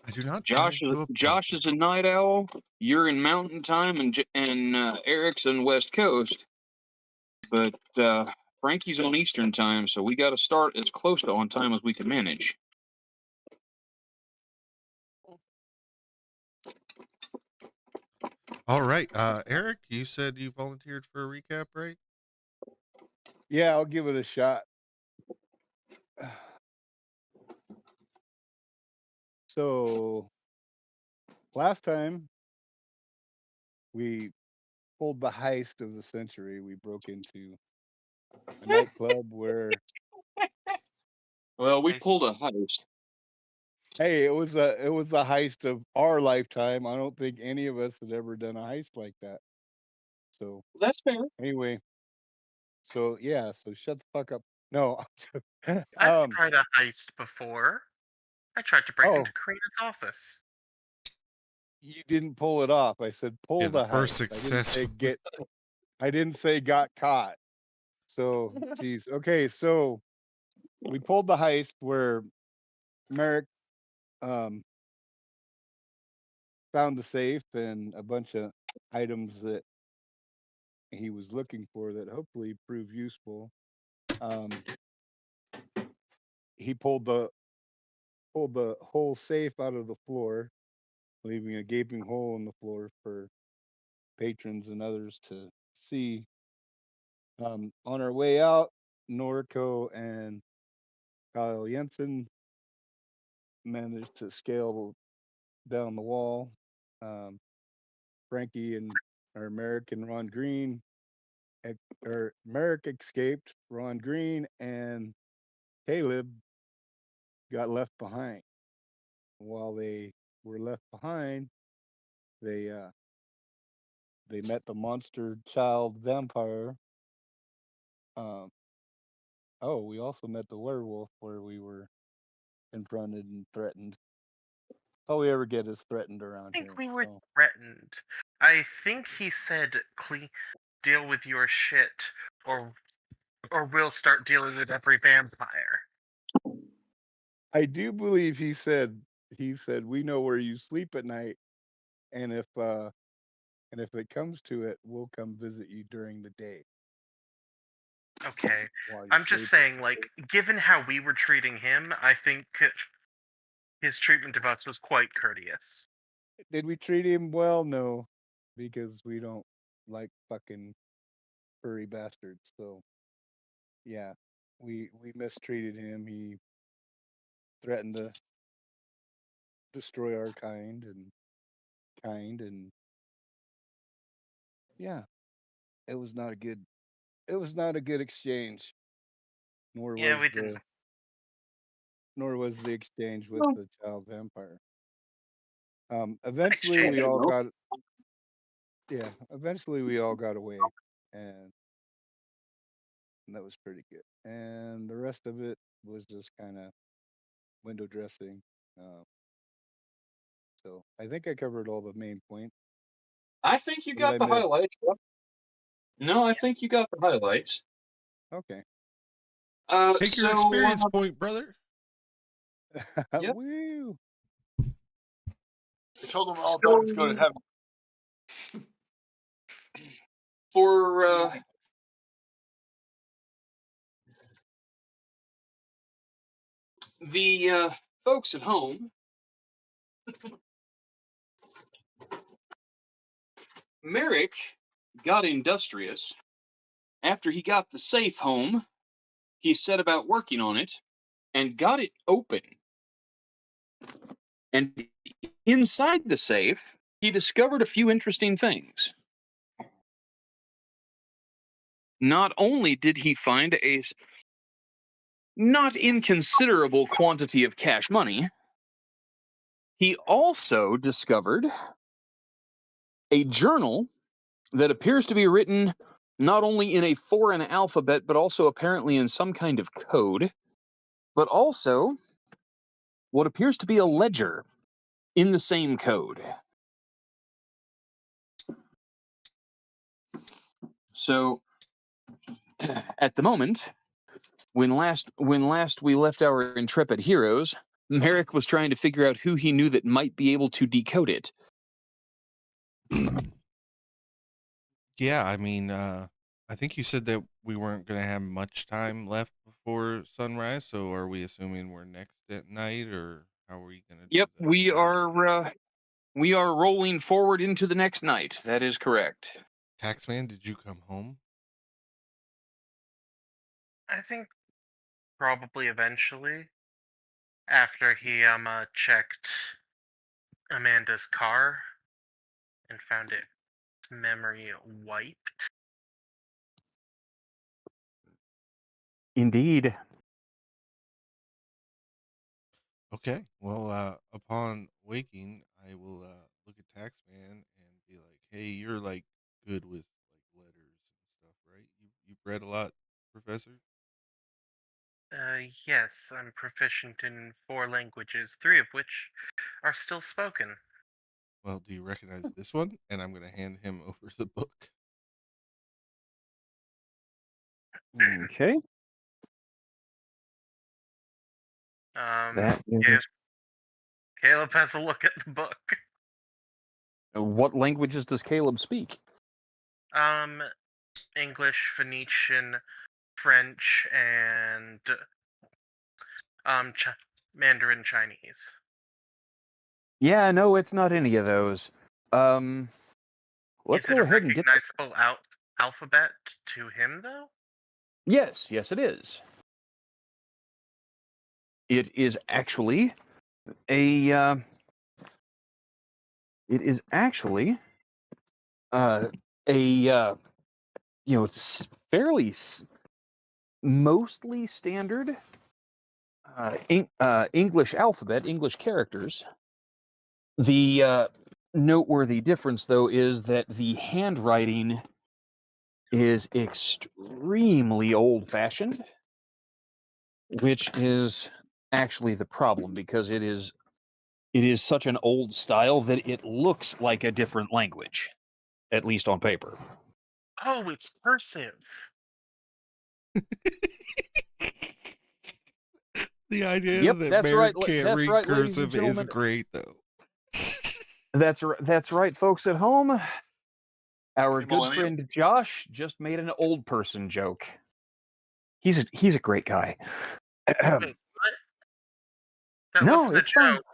I do not Josh turn into a Josh pumpkin. is a night owl. You're in Mountain Time, and Eric's in West Coast. But Frankie's on Eastern Time, so we got to start as close to on time as we can manage. All right, Eric, you said you volunteered for a recap, right? Yeah, I'll give it a shot. So last time we pulled the heist of the century. We broke into a nightclub where, Well, we pulled a heist. hey, it was the heist of our lifetime. I don't think any of us had ever done a heist like that. So That's fair. anyway, so yeah, so shut the fuck up. No, I've tried a heist before. I tried to break oh, into Karina's office. you didn't pull it off. I said pull Yeah, the the first heist. I didn't success. say get. I didn't say got caught. So, geez. Okay, so we pulled the heist where Merrick found the safe and a bunch of items that he was looking for that hopefully prove useful. He pulled the whole safe out of the floor, leaving a gaping hole in the floor for patrons and others to see. On our way out, Norco and Kyle Jensen managed to scale down the wall. Frankie and our Merrick and Ron Green, or Merrick escaped. Ron Green and Caleb got left behind. While they were left behind, they met the monster child vampire. We also met the werewolf where we were confronted and threatened. All we ever get is threatened around I think here. we were So. threatened. I think he said, deal with your shit, or we'll start dealing with every vampire. I do believe he said we know where you sleep at night, and if it comes to it, we'll come visit you during the day. Okay, while you're I'm just sleeping. saying, like, given how we were treating him, I think his treatment of us was quite courteous. Did we treat him well? No, because we don't like fucking furry bastards. So yeah, we mistreated him. He threatened to destroy our kind, and yeah, it was not a good exchange. Nor Yeah, was we didn't. the exchange with Well, the child vampire. Eventually we all got away, and that was pretty good. And the rest of it was just kind of window dressing. So I think I covered all the main points. I think you What did I got the miss? highlights. No, I think you got the highlights. Okay. Take your experience point, brother. Yep. Woo! I told them all dogs go to heaven. For the folks at home, Merrick got industrious. After he got the safe home, he set about working on it and got it open. And inside the safe, he discovered a few interesting things. Not only did he find a not inconsiderable quantity of cash money, he also discovered a journal that appears to be written not only in a foreign alphabet, but also apparently in some kind of code, but also what appears to be a ledger in the same code. So, at the moment, when last we left our intrepid heroes, Merrick was trying to figure out who he knew that might be able to decode it. Yeah, I mean, I think you said that we weren't gonna have much time left before sunrise, so are we assuming we're next at night, or how are we gonna do Yep, the journey? we are rolling forward into the next night. That is correct. Taxman, did you come home? I think probably eventually after he checked Amanda's car and found its memory wiped. Indeed. Okay. Well, upon waking, I will look at Taxman and be like, "Hey, you're like good with like letters and stuff, right? You've read a lot, Professor? Yes, I'm proficient in 4 languages, 3 of which are still spoken. Well, do you recognize this one?" And I'm gonna hand him over the book. Okay. That Ca- is. Caleb has a look at the book. What languages does Caleb speak? Um, English, Phoenician, French, and Mandarin Chinese. Yeah, no, it's not any of those. Um, let's Is it go a ahead and get. recognizable alphabet to him, though? Yes, yes, it is. It is actually a. It is actually a. It's fairly mostly standard English alphabet, English characters. The noteworthy difference, though, is that the handwriting is extremely old-fashioned, which is actually the problem because it is such an old style that it looks like a different language, at least on paper. Oh, it's cursive. The idea Yep, that Merrick can't that's read right, ladies and cursive is gentlemen. great, though. That's right, folks at home. Our The good millennial. friend Josh just made an old person joke. He's a great guy. Wait, what? That No, wasn't a it's fine. joke.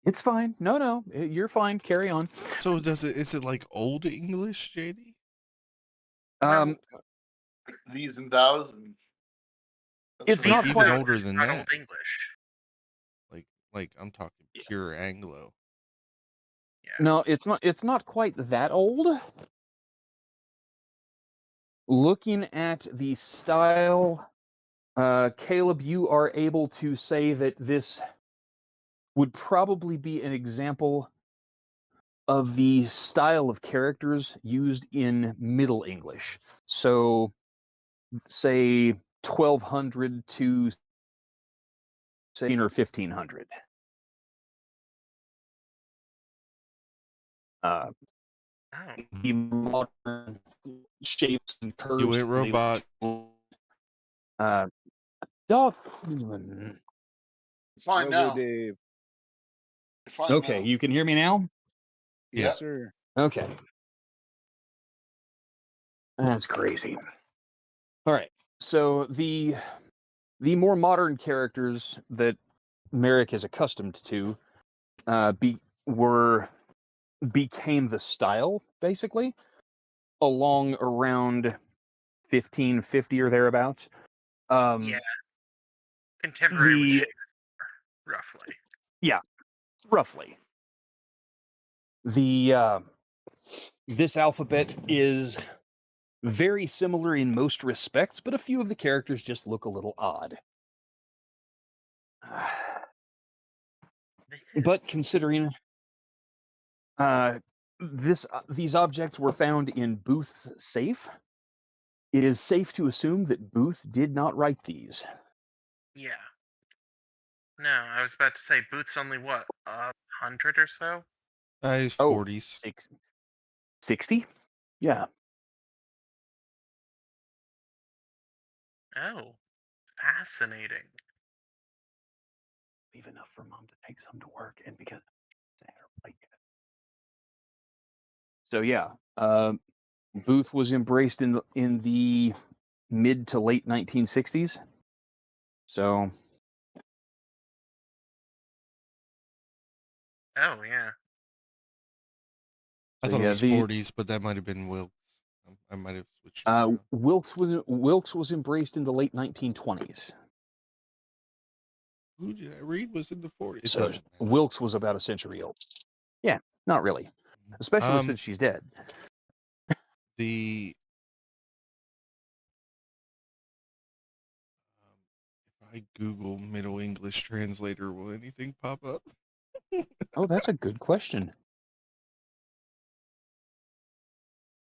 It's fine. No, you're fine. Carry on. So is it like old English, JD? Um, These and thous and it's Like not These and even quite. those older are than not that. Old English. Like I'm talking Yeah. pure Anglo. Yeah. No, it's not. It's not quite that old. Looking at the style, Caleb, you are able to say that this would probably be an example of the style of characters used in Middle English. So, say 1200 to say or 1500. Uh, Oh. the modern shapes and You curves went for the robot. uh, dog. fine Robo now. Dave. Fine Okay, now. you can hear me now. Yes, Yeah. sir. Okay, that's crazy. All right, so the more modern characters that Merrick is accustomed to were became the style basically along around 1550 or thereabouts. Yeah. Um, Contemporary with the Shakespeare, roughly. Yeah, roughly. The this alphabet is very similar in most respects, but a few of the characters just look a little odd. But considering uh, these objects were found in Booth's safe, it is safe to assume that Booth did not write these. Yeah. No, I was about to say Booth's only what, 100 or so? He's Oh, 40s. 60? Yeah. Oh, fascinating. leave enough for mom to take some to work, and because so yeah, Booth was embraced in the mid to late 1960s. So Oh yeah. I so thought it yeah, was the 40s, but that might have been Wilkes. I might have switched it around. Wilkes was embraced in the late 1920s. Who did I read was in the 40s? It So doesn't matter. Wilkes was about a century old. Yeah, not really, especially since she's dead. The if I Google Middle English translator, will anything pop up? Oh, that's a good question.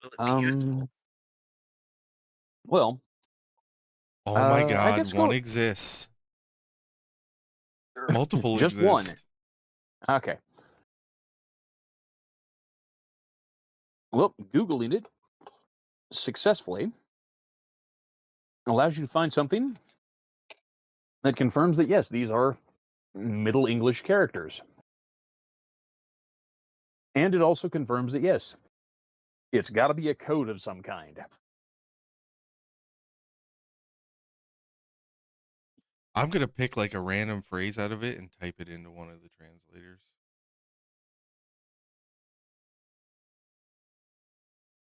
Will it be useful? Well, Oh my I God, guess one go exists. Sure. Multiple just one. exist. Okay. Well, Googling it successfully allows you to find something that confirms that yes, these are Middle English characters. And it also confirms that yes, it's got to be a code of some kind. I'm gonna pick like a random phrase out of it and type it into one of the translators.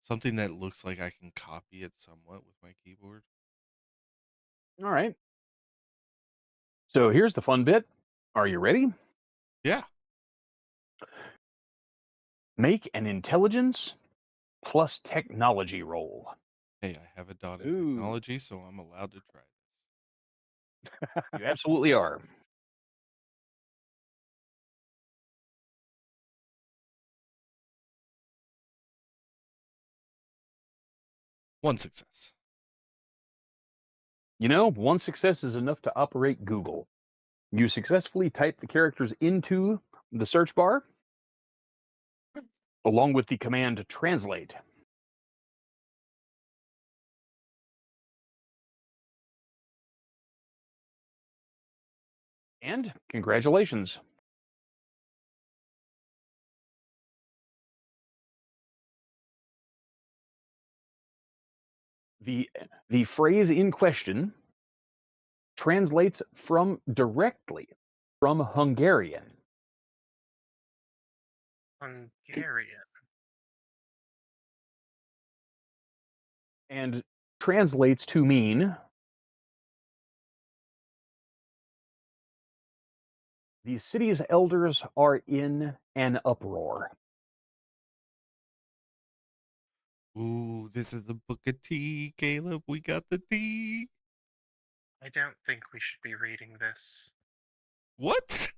Something that looks like I can copy it somewhat with my keyboard. All right. So here's the fun bit. Are you ready? Yeah. Make an intelligence plus technology roll. Hey, I have a dot in Ooh. technology, so I'm allowed to try this. You absolutely are. One success. You know, one success is enough to operate Google. You successfully type the characters into the search bar along with the command translate. And congratulations. The phrase in question translates directly from Hungarian. Hungarian. And translates to mean the city's elders are in an uproar. Ooh, this is a book of tea, Caleb. We got the tea. I don't think we should be reading this. What?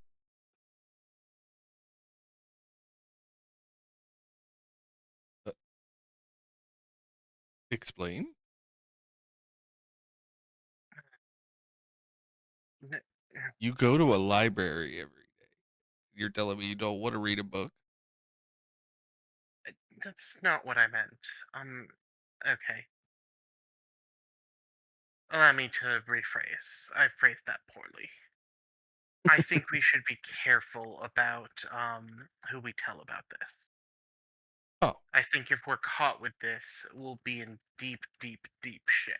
Uh, explain. N- You go to a library every day. You're telling me you don't want to read a book? That's not what I meant. Okay. Allow me to rephrase. I phrased that poorly. I think we should be careful about who we tell about this. Oh, I think if we're caught with this, we'll be in deep, deep, deep shit.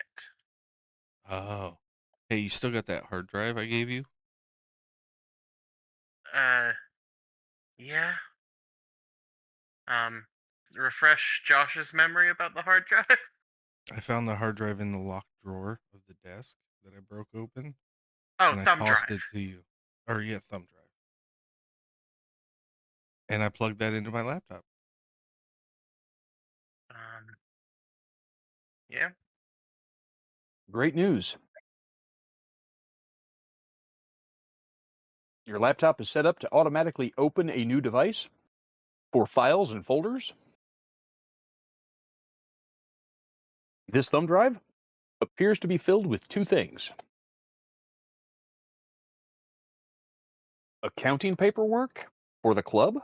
oh. Hey, you still got that hard drive I gave you? Yeah. Refresh Josh's memory about the hard drive. I found the hard drive in the locked drawer of the desk that I broke open, Oh, and I thumb tossed drive. it to you. Or yeah, thumb drive. And I plugged that into my laptop. Yeah. Great news. Your laptop is set up to automatically open a new device for files and folders. This thumb drive appears to be filled with two things: accounting paperwork for the club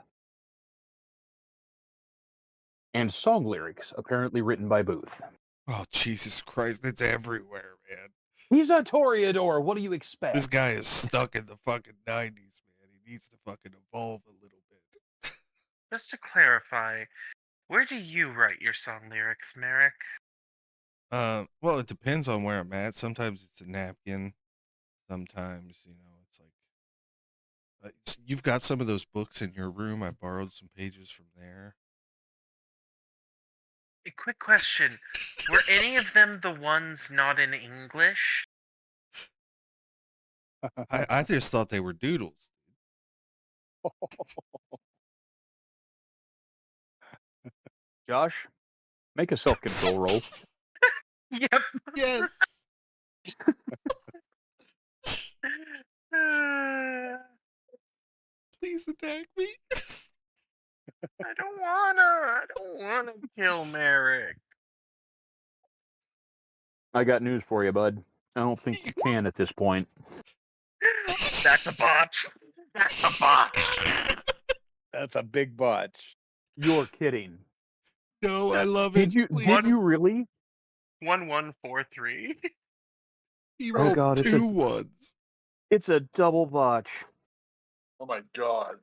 and song lyrics apparently written by Booth. Oh, Jesus Christ, it's everywhere, man. He's a Toreador. What do you This expect? guy is stuck in the fucking 90s, man. He needs to fucking evolve a little bit. Just to clarify, where do you write your song lyrics, Merrick? Well, it depends on where I'm at. Sometimes it's a napkin. Sometimes, it's like you've got some of those books in your room. I borrowed some pages from there. A quick question. Were any of them the ones not in English? I just thought they were doodles. Josh, make a self-control roll. Yep. Yes. Please attack me. I don't wanna kill Merrick. I got news for you, bud. I don't think you can at this point. That's a botch. That's a botch. That's a big botch. You're kidding. No, I love Did it. you? Please. Did you really? 1143. He Oh rolled God, two ones. it's a double botch. Oh my god.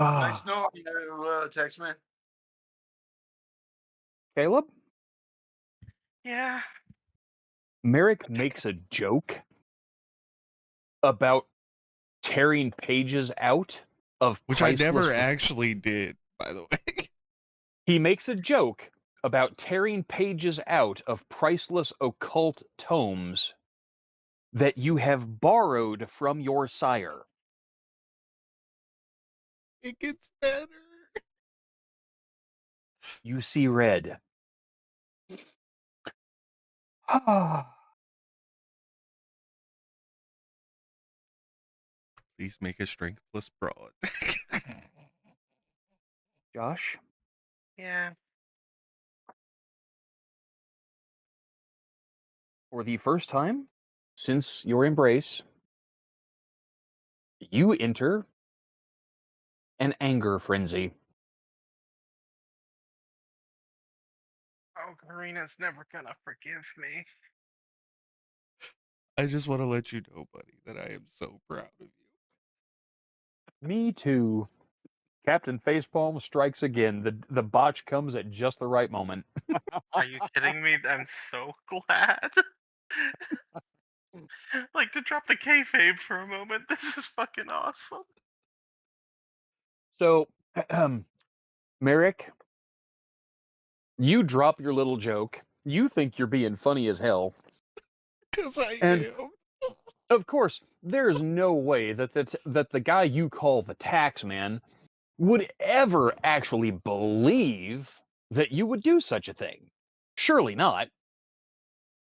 Nice knowing you, Taxman. Caleb, Yeah. Merrick makes a joke about tearing pages out of Which I priceless. never actually did, by the way. He makes a joke about tearing pages out of priceless occult tomes that you have borrowed from your sire. It gets better. You see red. Please make a strength plus broad. Josh, Yeah. for the first time since your embrace, you enter an anger frenzy. Oh, Karina's never gonna forgive me. I just want to let you know, buddy, that I am so proud of you. Me too. Captain Facepalm strikes again. The botch comes at just the right moment. Are you kidding me? I'm so glad. Like, to drop the kayfabe for a moment, this is fucking awesome. So, Merrick, you drop your little joke. You think you're being funny as hell. Because I And am. of course, there's no way that the guy you call the tax man would ever actually believe that you would do such a thing. Surely not.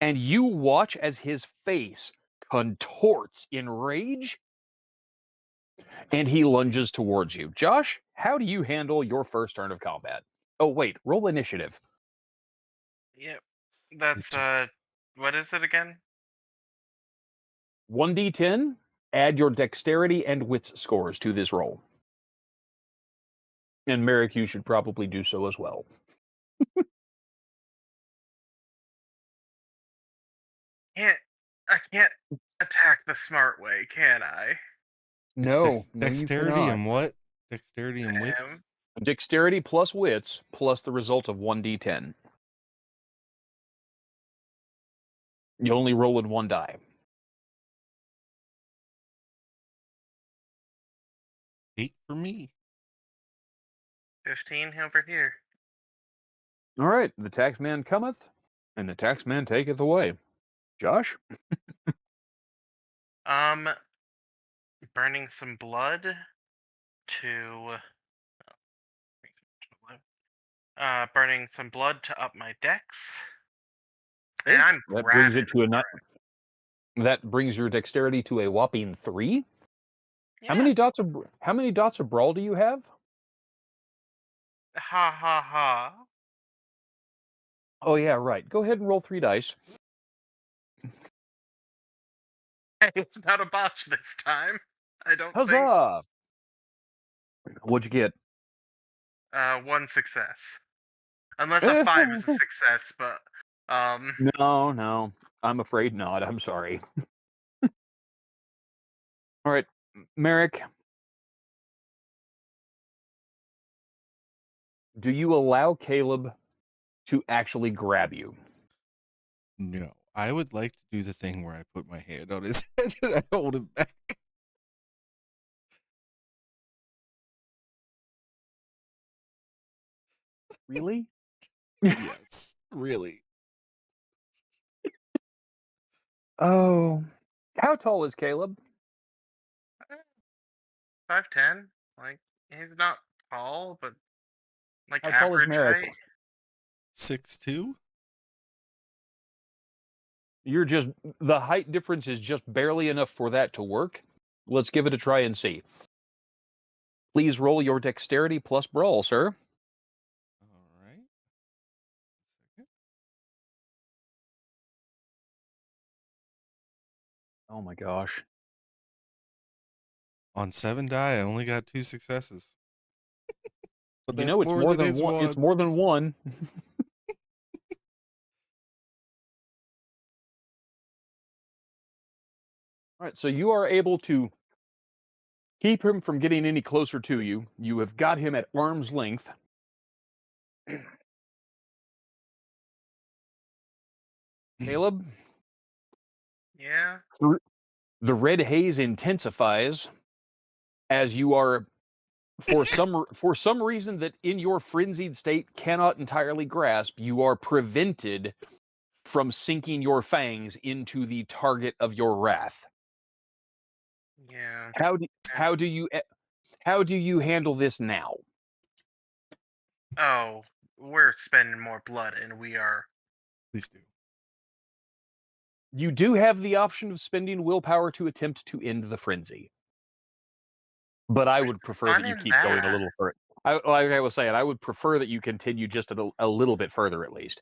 And you watch as his face contorts in rage and he lunges towards you. Josh, how do you handle your first turn of combat? Oh, wait, roll initiative. Yep. That's, what is it again? 1d10, add your dexterity and wits scores to this roll. And Merrick, you should probably do so as well. I can't attack the smart way, can I? No, you dexterity cannot. and what? Dexterity and wits? Dexterity plus wits plus the result of 1d10. You only roll in one die. 8 for me. 15 over here. All right, the taxman cometh, and the taxman taketh away. Josh? Burning some blood to burning some blood to up my dex. And I'm That brings it grabbing to a for nut. That brings your dexterity to a whopping 3. it. How Yeah. many dots of brawl do you have? Ha ha ha. Oh yeah, right. Go ahead and roll 3 dice. Hey, it's not a botch this time. I don't think. Huzzah! What'd you get? One success. Unless a 5 is a success, but No, I'm afraid not. I'm sorry. All right, Merrick, do you allow Caleb to actually grab you? No. I would like to do the thing where I put my hand on his head and I hold him back. Really? Yes. Really. Oh. How tall is Caleb? 5'10". Like, he's not tall, but like How tall is average Merrick? height. 6'2"? You're just the height difference is just barely enough for that to work. Let's give it a try and see. Please roll your dexterity plus brawl, sir. All right. Second. Oh my gosh. On 7 die, I only got 2 successes. But You that's know it's more more than than his one. It's one. more than one. All right, so you are able to keep him from getting any closer to you. You have got him at arm's length. Caleb, Yeah. the red haze intensifies as you are for some reason that in your frenzied state cannot entirely grasp, you are prevented from sinking your fangs into the target of your wrath. Yeah. How do, And how do you how do you handle this now? oh, we're spending more blood, and we are. Please do. You do have the option of spending willpower to attempt to end the frenzy, but I There's would prefer that fun you in keep going a that. little further. Like I was saying, I would prefer that you continue just a little bit further at least.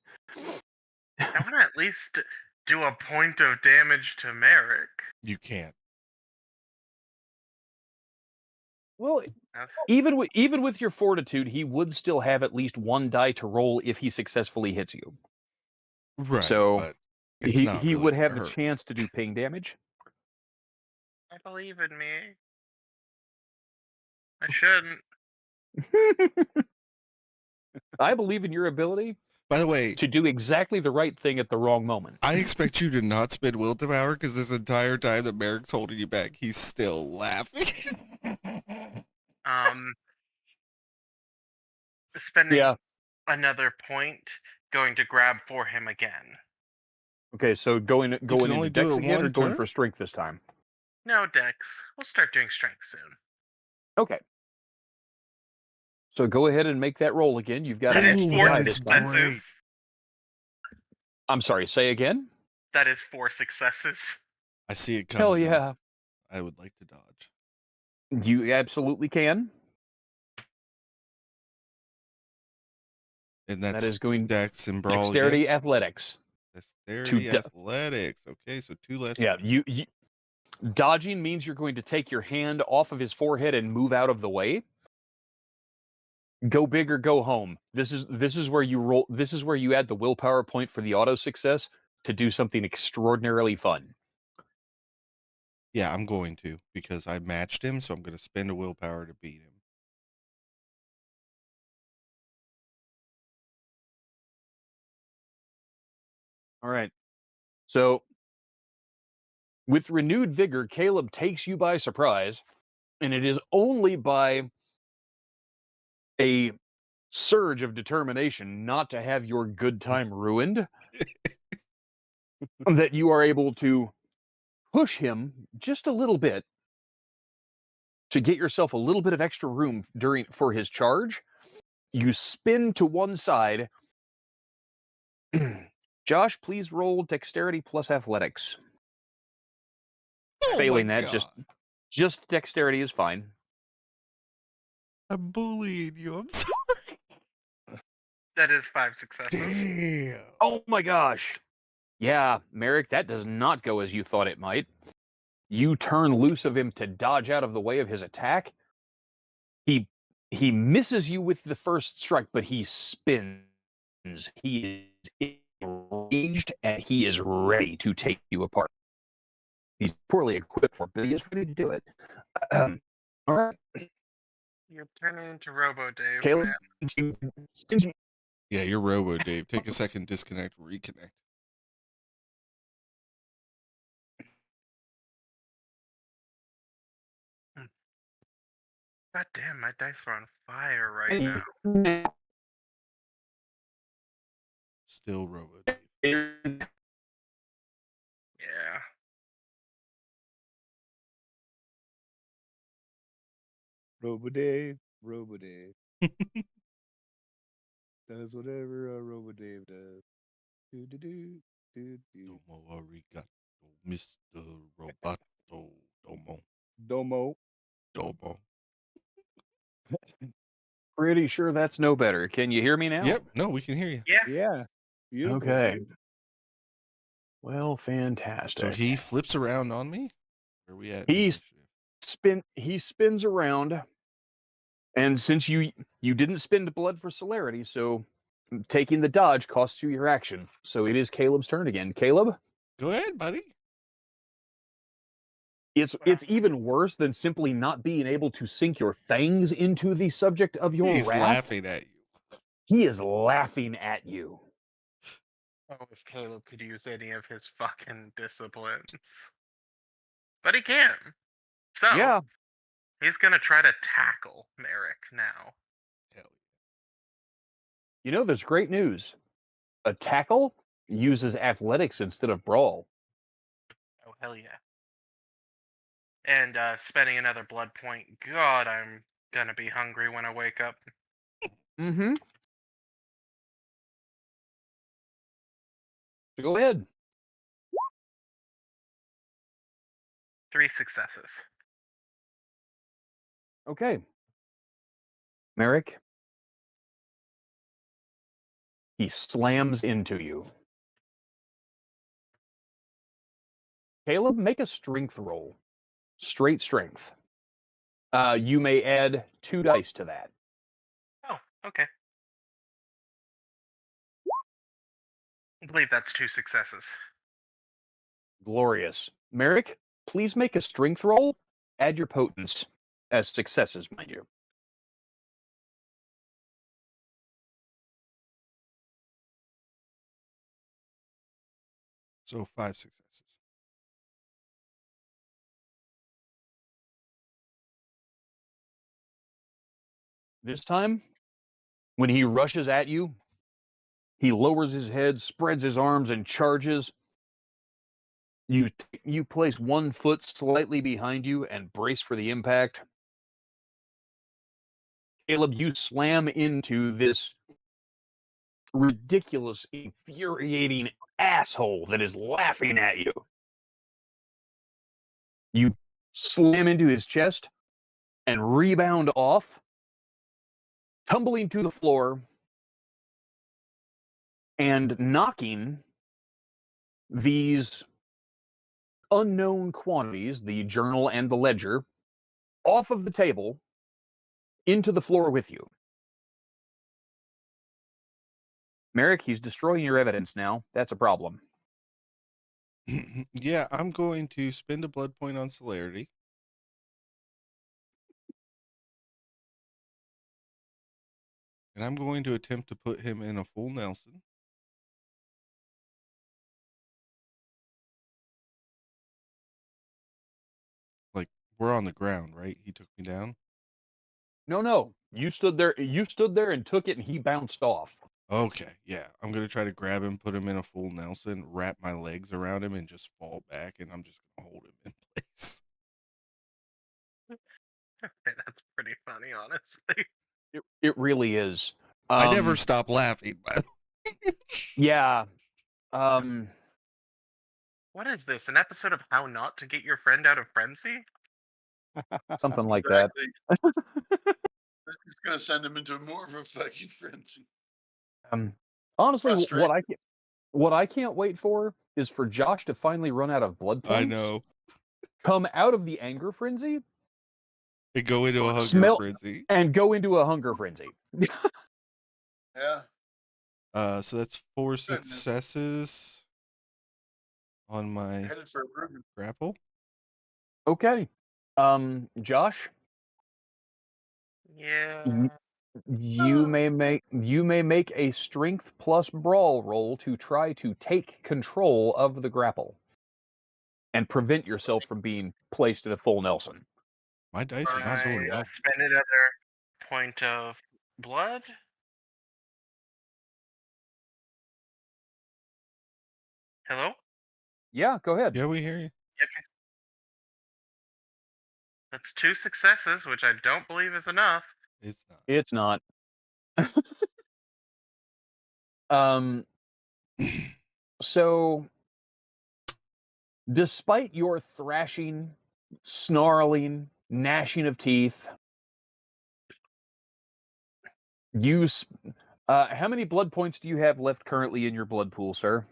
I want to at least do a point of damage to Merrick. You can't. Well, That's, even with your fortitude, he would still have at least one die to roll if he successfully hits you. Right, So but it's not he really would gonna have the hurt. chance to do ping damage. I believe in me. I shouldn't. I believe in your ability By the way, to do exactly the right thing at the wrong moment. I expect you to not spend willpower because this entire time that Merrick's holding you back, he's still laughing. Um, spending Yeah. another point, going to grab for him again. Okay, so going You can into only do dex it again or one going turn? for strength this time? No, Dex. We'll start doing strength soon. Okay. So go ahead and make that roll again. You've got That an is Ooh, extra 4 that die is this time. successes. great. I'm sorry, say again? That is 4 successes. I see it Hell coming, though. yeah. I would like to dodge. You absolutely can. And That that's is going Dex and Brawl again? dexterity athletics. To Dexterity, do- athletics. Okay, so 2 less. yeah, you dodging means you're going to take your hand off of his forehead and move out of the way. Go big or go home. This is where you roll. This is where you add the willpower point for the auto success to do something extraordinarily fun. Yeah, I'm going to because I matched him, so I'm going to spend a willpower to beat him. All right. So with renewed vigor, Caleb takes you by surprise, and it is only by a surge of determination not to have your good time ruined that you are able to push him just a little bit to get yourself a little bit of extra room for his charge. You spin to one side. Josh, please roll dexterity plus athletics. Oh my Failing that, god. just dexterity is fine. I'm bullying you. I'm sorry. That is 5 successes. Damn. Oh my gosh. Yeah, Merrick, that does not go as you thought it might. You turn loose of him to dodge out of the way of his attack. He misses you with the first strike, but he spins. He is enraged, and he is ready to take you apart. He's poorly equipped for it, but he is ready to do it. All right, You're turning into Robo Dave, Caleb, man. since you Yeah, you're Robo Dave. Take a second, disconnect, reconnect. God damn, my dice are on fire right now. Still Robo Dave. Yeah. Robo-Dave, Robo-Dave. Does whatever a Robo-Dave does. Do-do-do, do-do. Domo arigato, Mr. Roboto. Domo. Domo. Domo. pretty sure that's no better. Can you hear me now? Yep. No, we can hear you. Yeah. Yeah. Beautiful. Okay. Well, So fantastic. he flips around on me. Where are we at? He spins around, and since you didn't spend blood for celerity, so taking the dodge costs you your action. So it is Caleb's turn again. Caleb, Go ahead, buddy. it's even worse than simply not being able to sink your fangs into the subject of your He's wrath. laughing at you. He is laughing at you. Oh, if Caleb could use any of his fucking disciplines. But he can't. So, Yeah. he's gonna try to tackle Merrick now. Hell You know, there's great news. A tackle uses athletics instead of brawl. Oh, hell yeah. And spending another blood point. God, I'm gonna be hungry when I wake up. Mm-hmm. So go ahead. 3 successes. Okay. Merrick, he slams into you. Caleb, make a strength roll. Straight strength. You may add 2 dice to that. Oh, okay. I believe that's 2 successes. Glorious. Merrick, please make a strength roll. Add your potence as successes, mind you. So 5 successes. This time, when he rushes at you, he lowers his head, spreads his arms, and charges. You place 1 foot slightly behind you and brace for the impact. Caleb, you slam into this ridiculous, infuriating asshole that is laughing at you. You slam into his chest and rebound off, tumbling to the floor and knocking these unknown quantities, the journal and the ledger, off of the table into the floor with you. Merrick, he's destroying your evidence now. That's a problem. Yeah, I'm going to spend a blood point on celerity. And I'm going to attempt to put him in a full Nelson. Like, we're on the ground, right? He took me down. No. You stood there and took it and he bounced off. Okay, yeah. I'm going to try to grab him, put him in a full Nelson, wrap my legs around him, and just fall back, and I'm just going to hold him in place. That's pretty funny, honestly. It really is. I never stop laughing, by the way. Yeah. What is this? An episode of How Not to Get Your Friend Out of Frenzy? Something like that. This is going to send him into more of a fucking frenzy. Honestly, Frustrating. what I can't wait for is for Josh to finally run out of blood points. I know. Come out of the anger frenzy And go into a hunger frenzy. and go into a hunger frenzy. Yeah. So that's 4 Goodness. successes on my Headed for a burger. grapple. Okay. Josh, Yeah. you may make a strength plus brawl roll to try to take control of the grapple and prevent yourself from being placed in a full Nelson. My dice are not I doing well. spend another point of blood. Hello? Yeah, go ahead. Yeah, we hear you. Okay. That's 2 successes, which I don't believe is enough. It's not. It's not. Um, so despite your thrashing, snarling, gnashing of teeth, how many blood points do you have left currently in your blood pool, sir?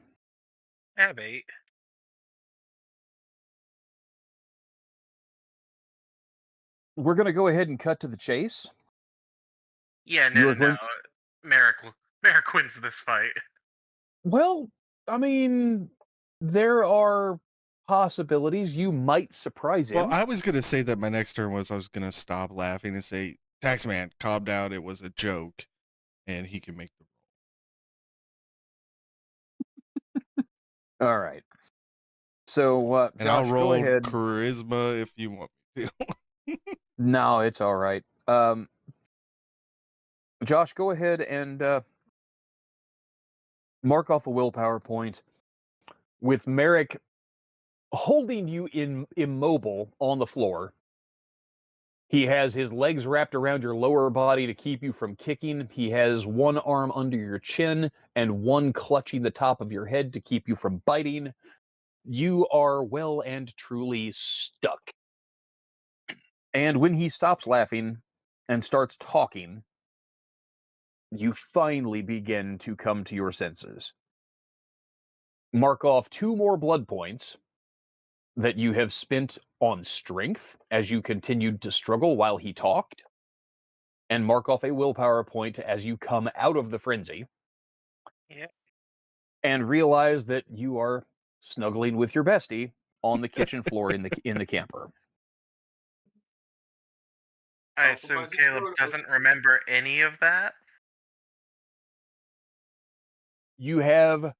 I have 8. We're going to go ahead and cut to the chase. Yeah, You no, are no, no. going. Merrick wins this fight. Well, I mean, there are possibilities. You might surprise Well, him. I was gonna say that my next turn was I was gonna stop laughing and say, "Taxman, calm down. It was a joke," and he can make the roll. All right. So, And I'll Josh, go roll ahead. charisma if you want me to. No, it's all right. Josh, go ahead and mark off a willpower point with Merrick holding you immobile on the floor. He has his legs wrapped around your lower body to keep you from kicking. He has one arm under your chin and one clutching the top of your head to keep you from biting. You are well and truly stuck. And when he stops laughing and starts talking, you finally begin to come to your senses. Mark off 2 more blood points that you have spent on strength as you continued to struggle while he talked, and mark off a willpower point as you come out of the frenzy Yeah. and realize that you are snuggling with your bestie on the kitchen floor in the camper. I assume Caleb doesn't remember any of that. You have,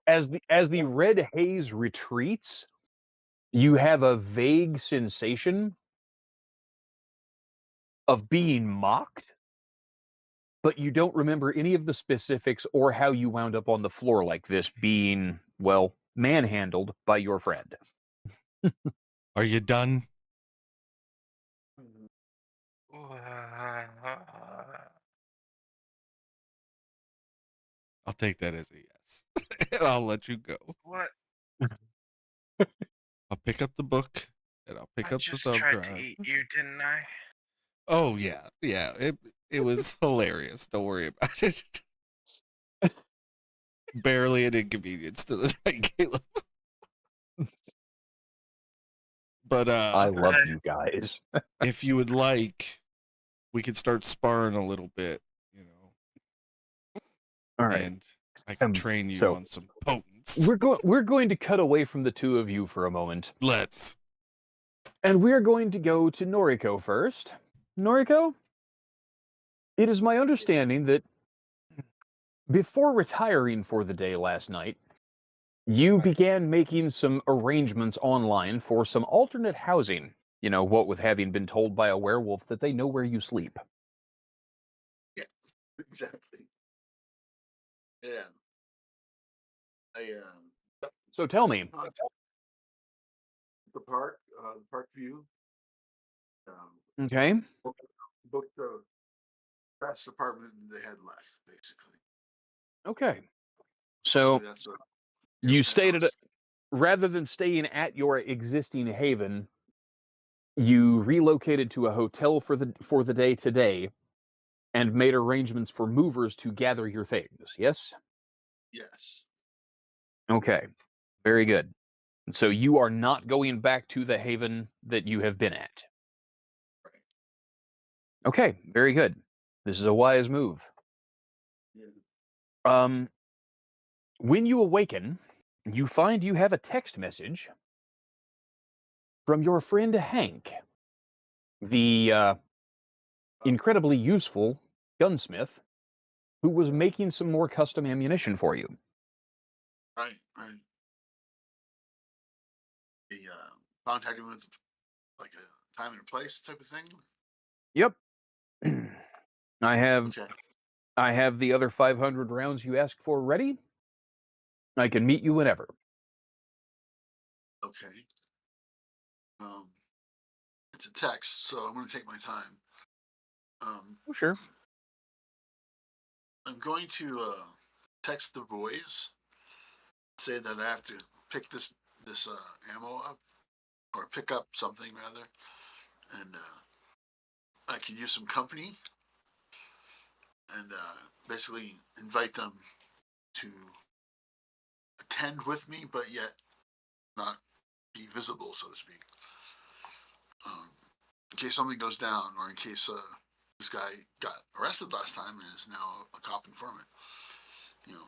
as the red haze retreats, you have a vague sensation of being mocked, but you don't remember any of the specifics or how you wound up on the floor like this, being, well, manhandled by your friend. Are you done? I'll take that as a yes, and I'll let you go. What? I'll pick up the book and I'll pick I up the just thumb tried to drive. eat you, didn't I? Oh yeah. It was hilarious. Don't worry about it. Barely an inconvenience to the night, Caleb. But I love you guys. if you would like, we could start sparring a little bit, you know, All right. and I can train you So on some potents. we're going to cut away from the two of you for a moment, Let's. and we're going to go to Noriko first. Noriko, it is my understanding that before retiring for the day last night, you began making some arrangements online for some alternate housing. You know, what with having been told by a werewolf that they know where you sleep. Yeah, exactly. Yeah. So tell me, The park view. okay? Booked the best apartment they had left, basically. Okay. So That's a you stayed at rather than staying at your existing haven, you relocated to a hotel for the day today and made arrangements for movers to gather your things. Yes? yes. Okay. Very good. So you are not going back to the haven that you have been at. Right. Okay, very good. This is a wise move. Yeah. When you awaken, you find you have a text message from your friend Hank, the incredibly useful gunsmith who was making some more custom ammunition for you. Right, right. The contacting with like a time and a place type of thing. Yep. I have Okay. I have the other 500 rounds you asked for ready. I can meet you whenever. Okay. It's a text, so I'm going to take my time. Oh, sure. I'm going to text the boys, say that I have to pick this ammo up, or pick up something rather, and I could use some company, and basically invite them to attend with me, but yet not be visible, so to speak. In case something goes down, or in case this guy got arrested last time and is now a cop informant.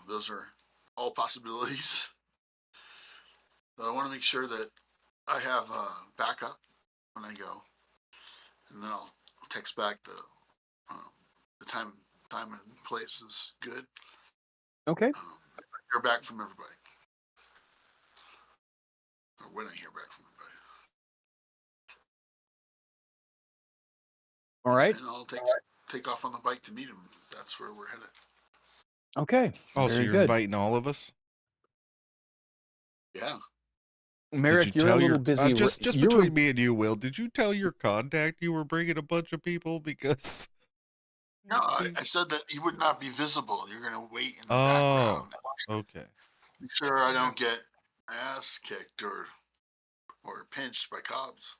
Those are all possibilities. So I want to make sure that I have backup when I go, and then I'll text back the time and place is good. Okay. Hear back from everybody, or when I hear back from everybody. All right. And I'll take off on the bike to meet him. That's where we're headed. Okay. Oh, so Very you're good. inviting all of us? Yeah. Did you Merrick, you're a tell little your busy. just You're between me and you, Will? Did you tell your contact you were bringing a bunch of people? Because No, see, I said that you would not be visible. You're going to wait in the oh, background. okay. Make sure I don't get ass kicked or pinched by cops.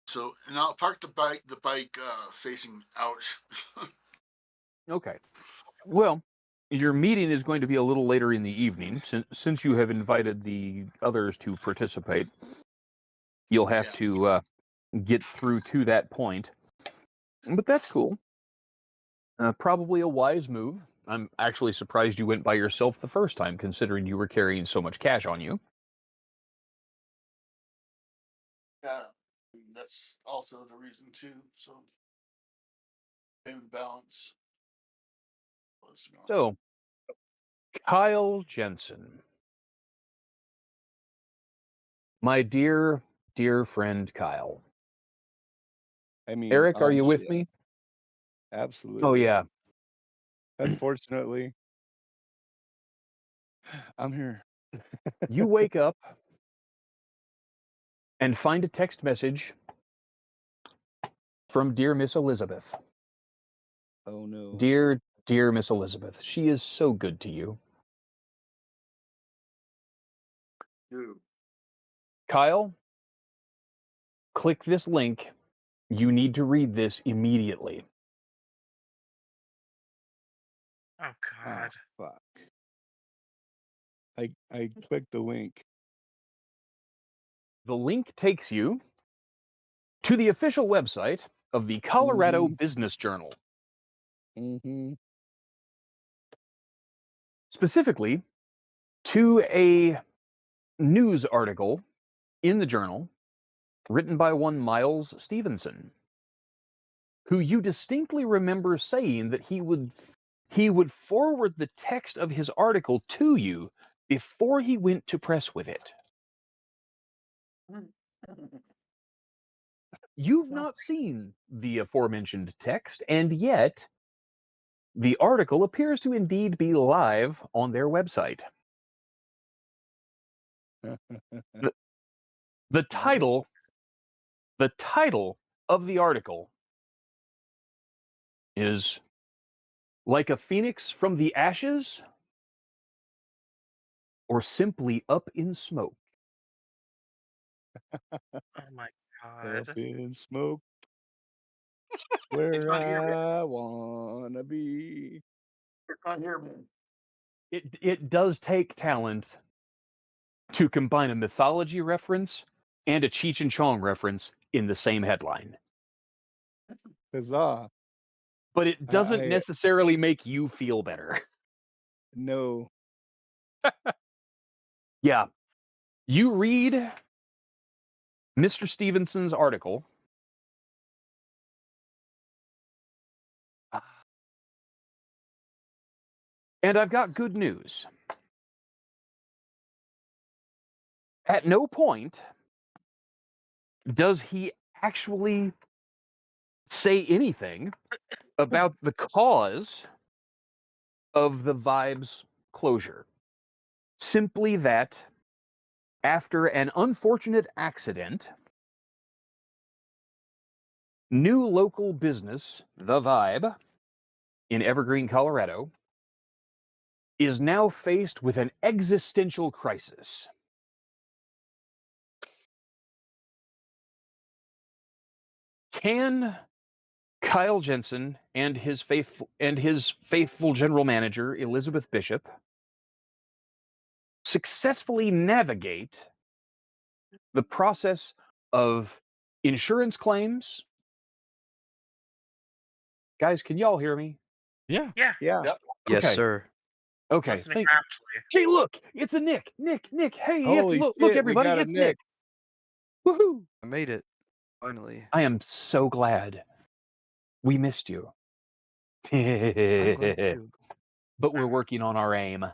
So, and I'll park the bike facing out. okay. Well, your meeting is going to be a little later in the evening, since you have invited the others to participate. You'll have Yeah. to get through to that point, but that's cool. Probably a wise move. I'm actually surprised you went by yourself the first time, considering you were carrying so much cash on you. Yeah, that's also the reason too. So, pay the balance. So, Kyle Jensen, my dear, dear friend Kyle. I mean, Eric, are you with yeah, me? absolutely. Oh, yeah. Unfortunately, I'm here. You wake up and find a text message from dear Miss Elizabeth. Oh no. Dear, dear Miss Elizabeth, she is so good to you. Dude. Kyle, click this link. You need to read this immediately. Oh Ah, God. fuck. I clicked the link. The link takes you to the official website of the Colorado Business Journal, Mm-hmm. specifically to a news article in the journal written by one Miles Stevenson, who you distinctly remember saying that he would forward the text of his article to you before he went to press with it. You've not seen the aforementioned text, and yet the article appears to indeed be live on their website. The, the title the title of the article is "Like a Phoenix from the Ashes" or simply "Up in Smoke." Oh my Up God. in smoke, It's where not here, man. I wanna be. It's not here, man. It does take talent to combine a mythology reference and a Cheech and Chong reference in the same headline. Huzzah. but it doesn't I necessarily make you feel better. no. Yeah. You read Mr. Stevenson's article. And I've got good news. At no point does he actually say anything about the cause of the Vibes closure. Simply that after an unfortunate accident, new local business, The Vibe, in Evergreen, Colorado, is now faced with an existential crisis. Can Kyle Jensen and his faithful general manager Elizabeth Bishop successfully navigate the process of insurance claims? Guys, can y'all hear me? Yeah. Yeah, Yeah. Yep. Yes, Okay. sir. Okay. listening raptly. Hey, look, it's a Nick. Nick. Hey, it's Holy look, shit, we everybody, got a it's Nick. Nick. Woohoo! I made it. Finally. I am so glad. We missed you. I'm glad too. But we're working on our aim.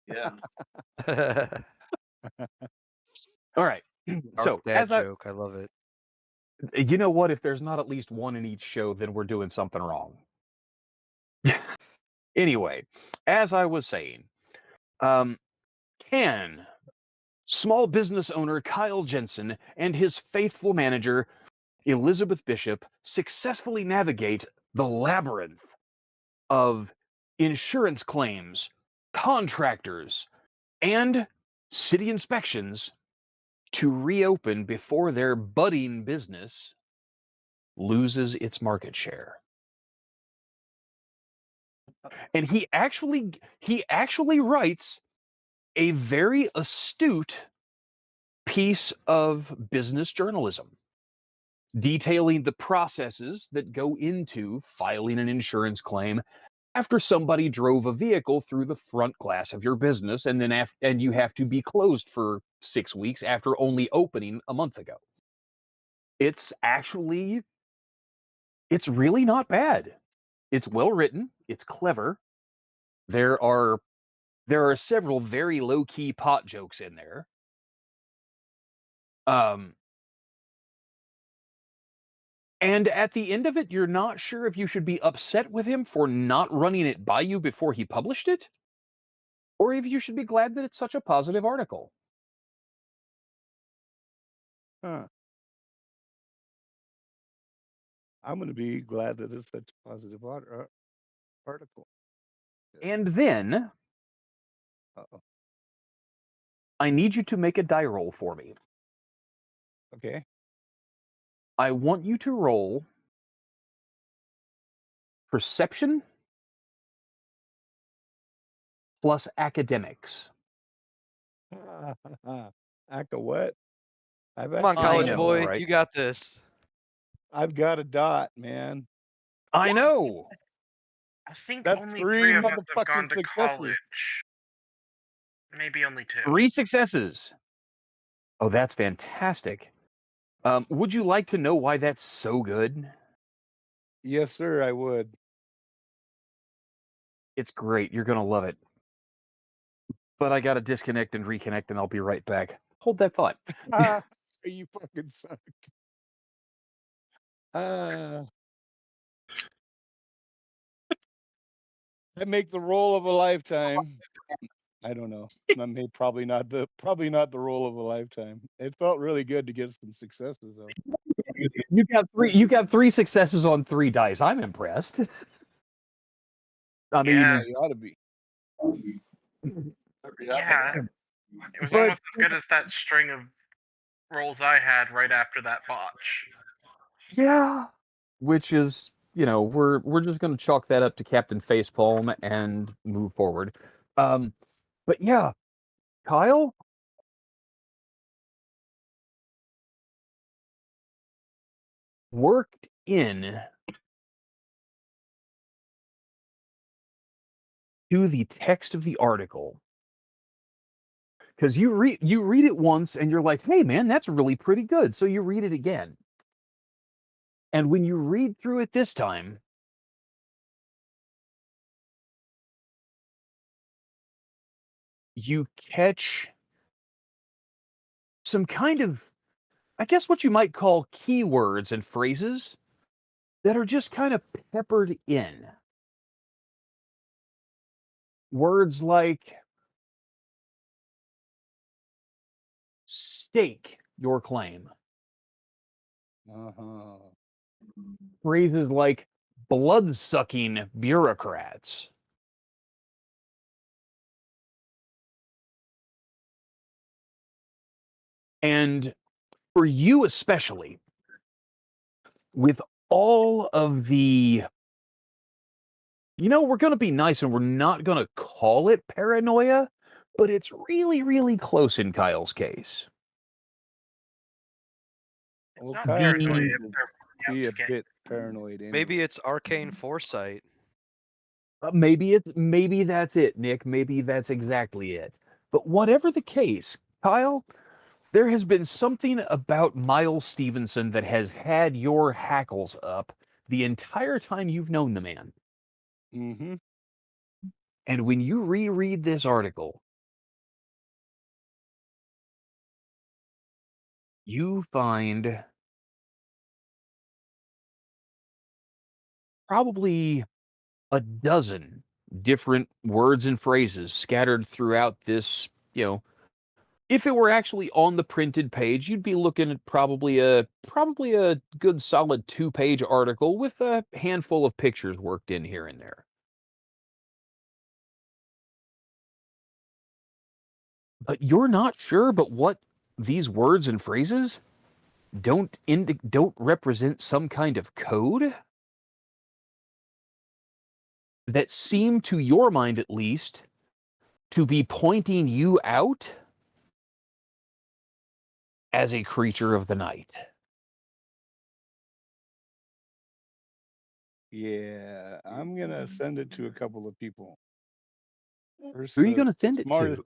Yeah. All right. So, Dark dad joke. I love it. you know what? If there's not at least one in each show, then we're doing something wrong. Anyway, as I was saying, can small business owner Kyle Jensen and his faithful manager Elizabeth Bishop successfully navigate the labyrinth of insurance claims, contractors, and city inspections to reopen before their budding business loses its market share? And he actually writes a very astute piece of business journalism detailing the processes that go into filing an insurance claim after somebody drove a vehicle through the front glass of your business and then and you have to be closed for 6 weeks after only opening a month ago. It's really not bad. It's well written, it's clever. There are several very low-key pot jokes in there. And at the end of it, you're not sure if you should be upset with him for not running it by you before he published it, or if you should be glad that it's such a positive article. Huh. I'm going to be glad that it's such a positive article. And then Uh-oh. I need you to make a die roll for me. Okay. I want you to roll perception plus academics. Aka what? I've Come on, actually I college got know, boy. right? You got this. I've got a dot, man. I know. I think That's only 3 three of us have gone motherfucking to successes. college. Maybe only 2. 3 successes. Oh, that's fantastic. Would you like to know why that's so good? Yes, sir, I would. It's great. You're going to love it. But I got to disconnect and reconnect, and I'll be right back. Hold that thought. You fucking suck. I make the role of a lifetime. I don't know. Probably not the role of a lifetime. It felt really good to get some successes though. You got 3 successes on 3 dice. I'm impressed. I mean, Yeah, You ought to be. yeah. It was but almost as good as that string of rolls I had right after that botch. yeah, which is, we're just going to chalk that up to Captain Facepalm and move forward. But yeah, Kyle, worked in to the text of the article. Because you read it once and you're like, hey man, that's really pretty good. So you read it again. And when you read through it this time, you catch some kind of, I guess what you might call keywords and phrases that are just kind of peppered in. Words like stake your claim. Uh-huh. Phrases like blood sucking bureaucrats. And for you especially, with all of the, we're going to be nice and we're not going to call it paranoia, but it's really, really close in Kyle's case. It's Well, not Kyle paranoia seems The if to they're out be to a get bit paranoid Maybe anyway. it's arcane foresight. maybe that's it, Nick. Maybe that's exactly it. But whatever the case, Kyle, there has been something about Miles Stevenson that has had your hackles up the entire time you've known the man. Mm-hmm. And when you reread this article, you find probably a dozen different words and phrases scattered throughout this, if it were actually on the printed page, you'd be looking at probably a good solid 2-page article with a handful of pictures worked in here and there. But you're not sure but what these words and phrases don't represent some kind of code that seem, to your mind at least, to be pointing you out as a creature of the night. Yeah, I'm gonna send it to a couple of people. First, Who are you going to send it to?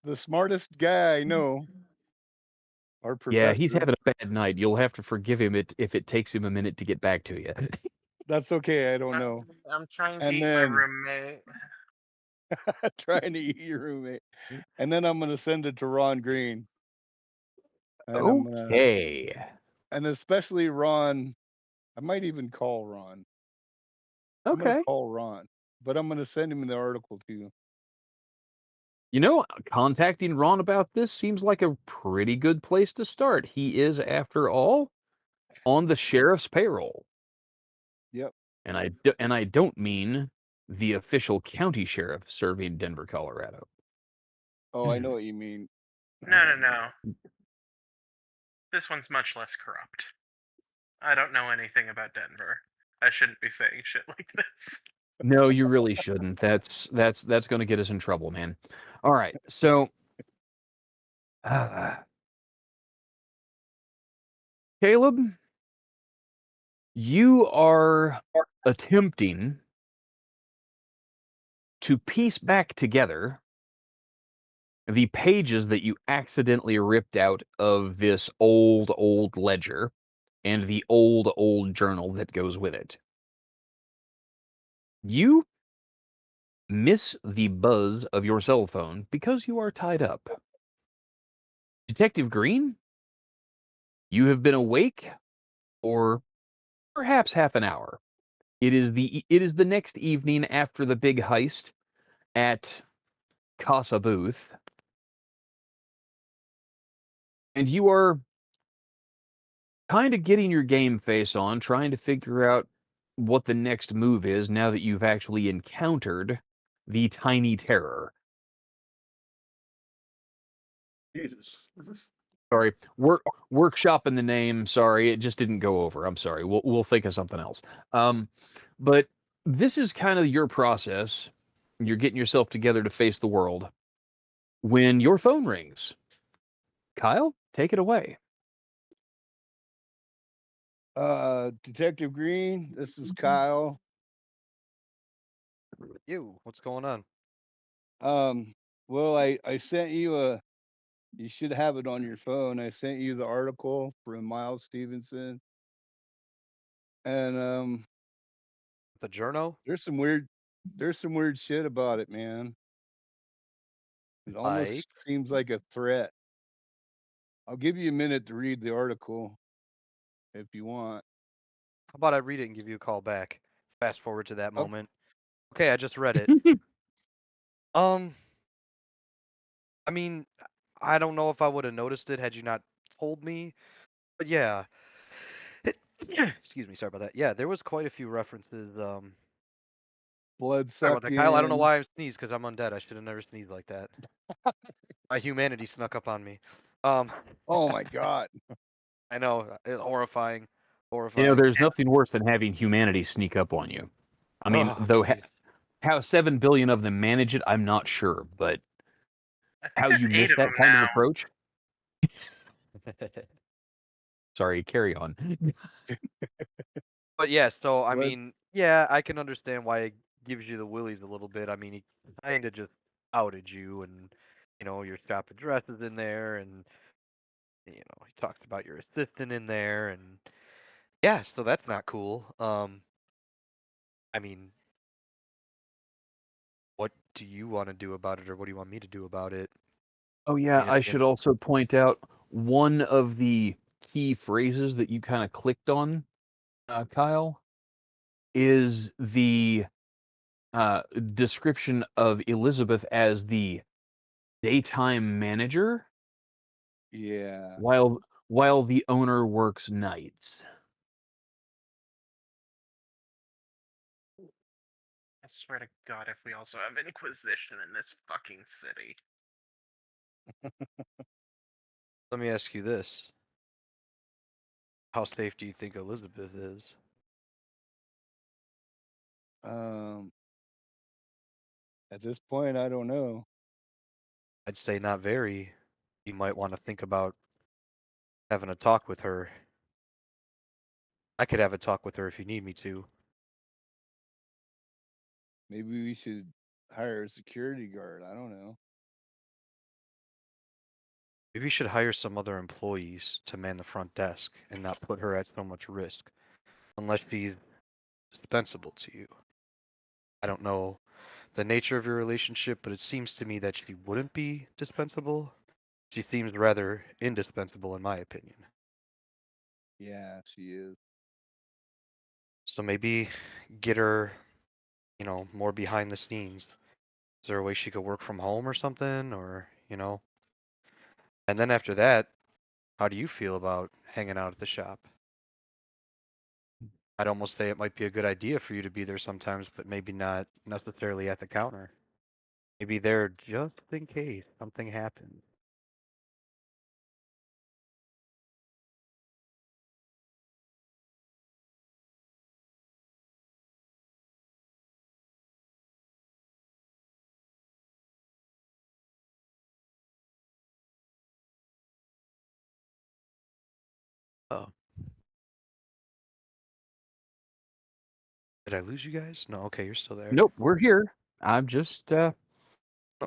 the smartest guy I know, our Yeah, he's professor. having a bad night. You'll have to forgive him if it takes him a minute to get back to you. That's okay. I don't I- know. I'm trying to And eat my then roommate. trying to eat your roommate. And then I'm gonna send it to Ron Green. And Okay. and especially Ron. I might even call Ron. I'm gonna Okay. call Ron, but I'm gonna send him the article too. Contacting Ron about this seems like a pretty good place to start. He is, after all, on the sheriff's payroll. Yep. And I don't mean the official county sheriff serving Denver, Colorado. Oh, I know what you mean. No. This one's much less corrupt. I don't know anything about Denver. I shouldn't be saying shit like this. No, you really shouldn't. That's going to get us in trouble, man. All right. So, uh, Caleb, you are attempting to piece back together the pages that you accidentally ripped out of this old ledger and the old journal that goes with it. You miss the buzz of your cell phone because you are tied up. Detective Green, you have been awake for perhaps half an hour. It is the next evening after the big heist at Casa Booth, and you are kind of getting your game face on, trying to figure out what the next move is now that you've actually encountered the tiny terror. Jesus. Sorry, workshopping the name. Sorry, it just didn't go over. I'm sorry. We'll think of something else. But this is kind of your process. You're getting yourself together to face the world when your phone rings. Kyle, take it away. Detective Green, this is Kyle. You, what's going on? Well, I sent you a. You should have it on your phone. I sent you the article from Miles Stevenson, and The journo? there's some weird shit about it, man. It Like, almost seems like a threat. I'll give you a minute to read the article if you want. how about I read it and give you a call back? Fast forward to that Oh, moment. Okay, I just read it. Um, I mean, I don't know if I would have noticed it had you not told me, but yeah. Excuse me, sorry about that. Yeah, there was quite a few references. blood Sorry about that, Kyle. I don't know sucking. why I sneezed because I'm undead. I should have never sneezed like that. My humanity snuck up on me. Um, Oh my god. I know, horrifying, You know, horrifying. there's nothing worse than having humanity sneak up on you. I mean, Oh, though jeez. how 7 billion of them manage it, I'm not sure, but I think how there's you 8 miss of them that kind of now. approach? Sorry, carry on. But yeah, so I Blood. mean, yeah, I can understand why it gives you the willies a little bit. I mean, he kind of just outed you, and your shop address is in there, and he talks about your assistant in there, and yeah, so that's not cool. I mean, what do you want to do about it, or what do you want me to do about it? Oh I yeah, mean, I should also point out one of the key phrases that you kind of clicked on, Kyle, is the description of Elizabeth as the daytime manager, Yeah. while the owner works nights. I swear to God, if we also have Inquisition in this fucking city. let me ask you this: how safe do you think Elizabeth is? Um. At this point, I don't know. I'd say not very. You might want to think about having a talk with her. I could have a talk with her if you need me to. Maybe we should hire a security guard. I don't know. Maybe you should hire some other employees to man the front desk and not put her at so much risk, unless she's dispensable to you. I don't know the nature of your relationship, but it seems to me that she wouldn't be dispensable. She seems rather indispensable, in my opinion. Yeah, she is. So maybe get her, more behind the scenes. Is there a way she could work from home or something, or? And then after that, how do you feel about hanging out at the shop? I'd almost say it might be a good idea for you to be there sometimes, but maybe not necessarily at the counter. Maybe there just in case something happens. Oh, did I lose you guys? No, okay, you're still there. Nope, we're here. I'm just I'm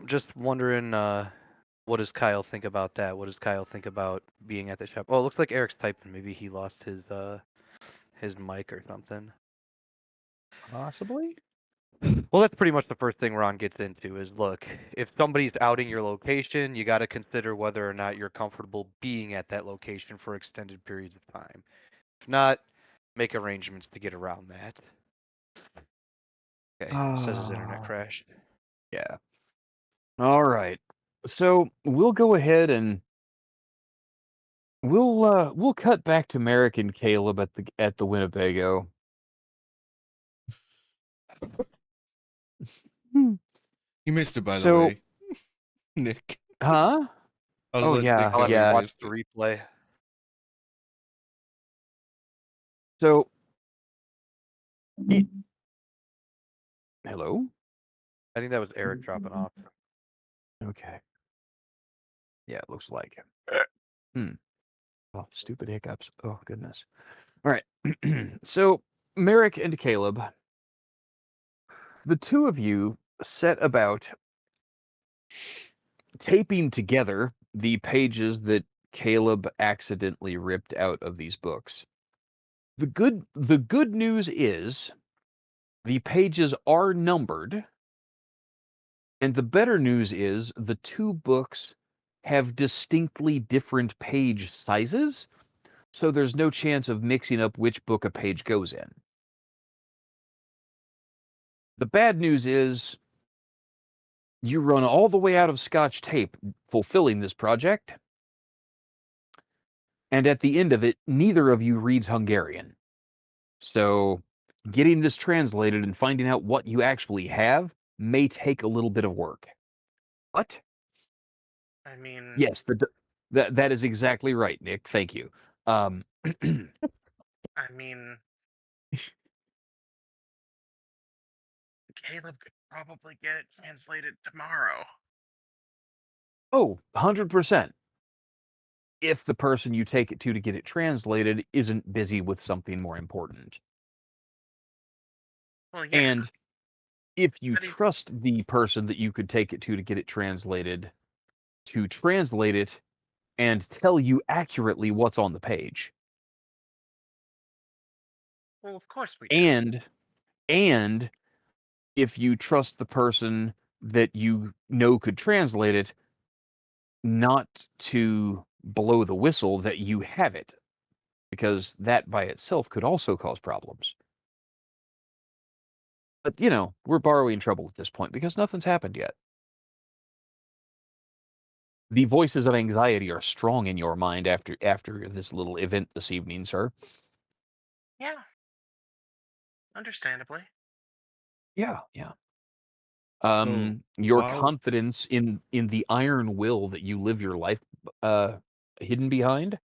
just wondering, what does Kyle think about that? What does Kyle think about being at the shop? Oh, it looks like Eric's typing. Maybe he lost his mic or something. possibly. Well, that's pretty much the first thing Ron gets into is, look, if somebody's outing your location, you got to consider whether or not you're comfortable being at that location for extended periods of time. If not, make arrangements to get around that. Okay, says his internet crashed. Yeah. All right. So we'll go ahead and we'll cut back to Merrick and Caleb at the Winnebago. Hmm. You missed it, by the So, way, Nick. huh? I was Oh letting yeah, Nick I'll have know to he yeah. watch missed the it. replay. So, y- hello. I think that was Eric dropping off. Okay. Yeah, it looks like. Hmm. Oh, stupid hiccups. Oh goodness. All right. So Merrick and Caleb, the two of you set about taping together the pages that Caleb accidentally ripped out of these books. The good news is the pages are numbered, and the better news is the two books have distinctly different page sizes, so there's no chance of mixing up which book a page goes in. The bad news is you run all the way out of Scotch tape fulfilling this project, and at the end of it, neither of you reads Hungarian. So getting this translated and finding out what you actually have may take a little bit of work. What? I mean, Yes, that is exactly right, Nick. Thank you. Um, I mean, Caleb could probably get it translated tomorrow. oh, 100%. If the person you take it to get it translated isn't busy with something more important. Well, yeah. And if you But he, trust the person that you could take it to get it translated, to translate it and tell you accurately what's on the page. well, of course we do. And if you trust the person that you know could translate it, not to blow the whistle that you have it, because that by itself could also cause problems. But, we're borrowing trouble at this point because nothing's happened yet. The voices of anxiety are strong in your mind after this little event this evening, sir. Yeah. Understandably. Yeah, yeah. So Your while confidence in the iron will that you live your life uh, hidden behind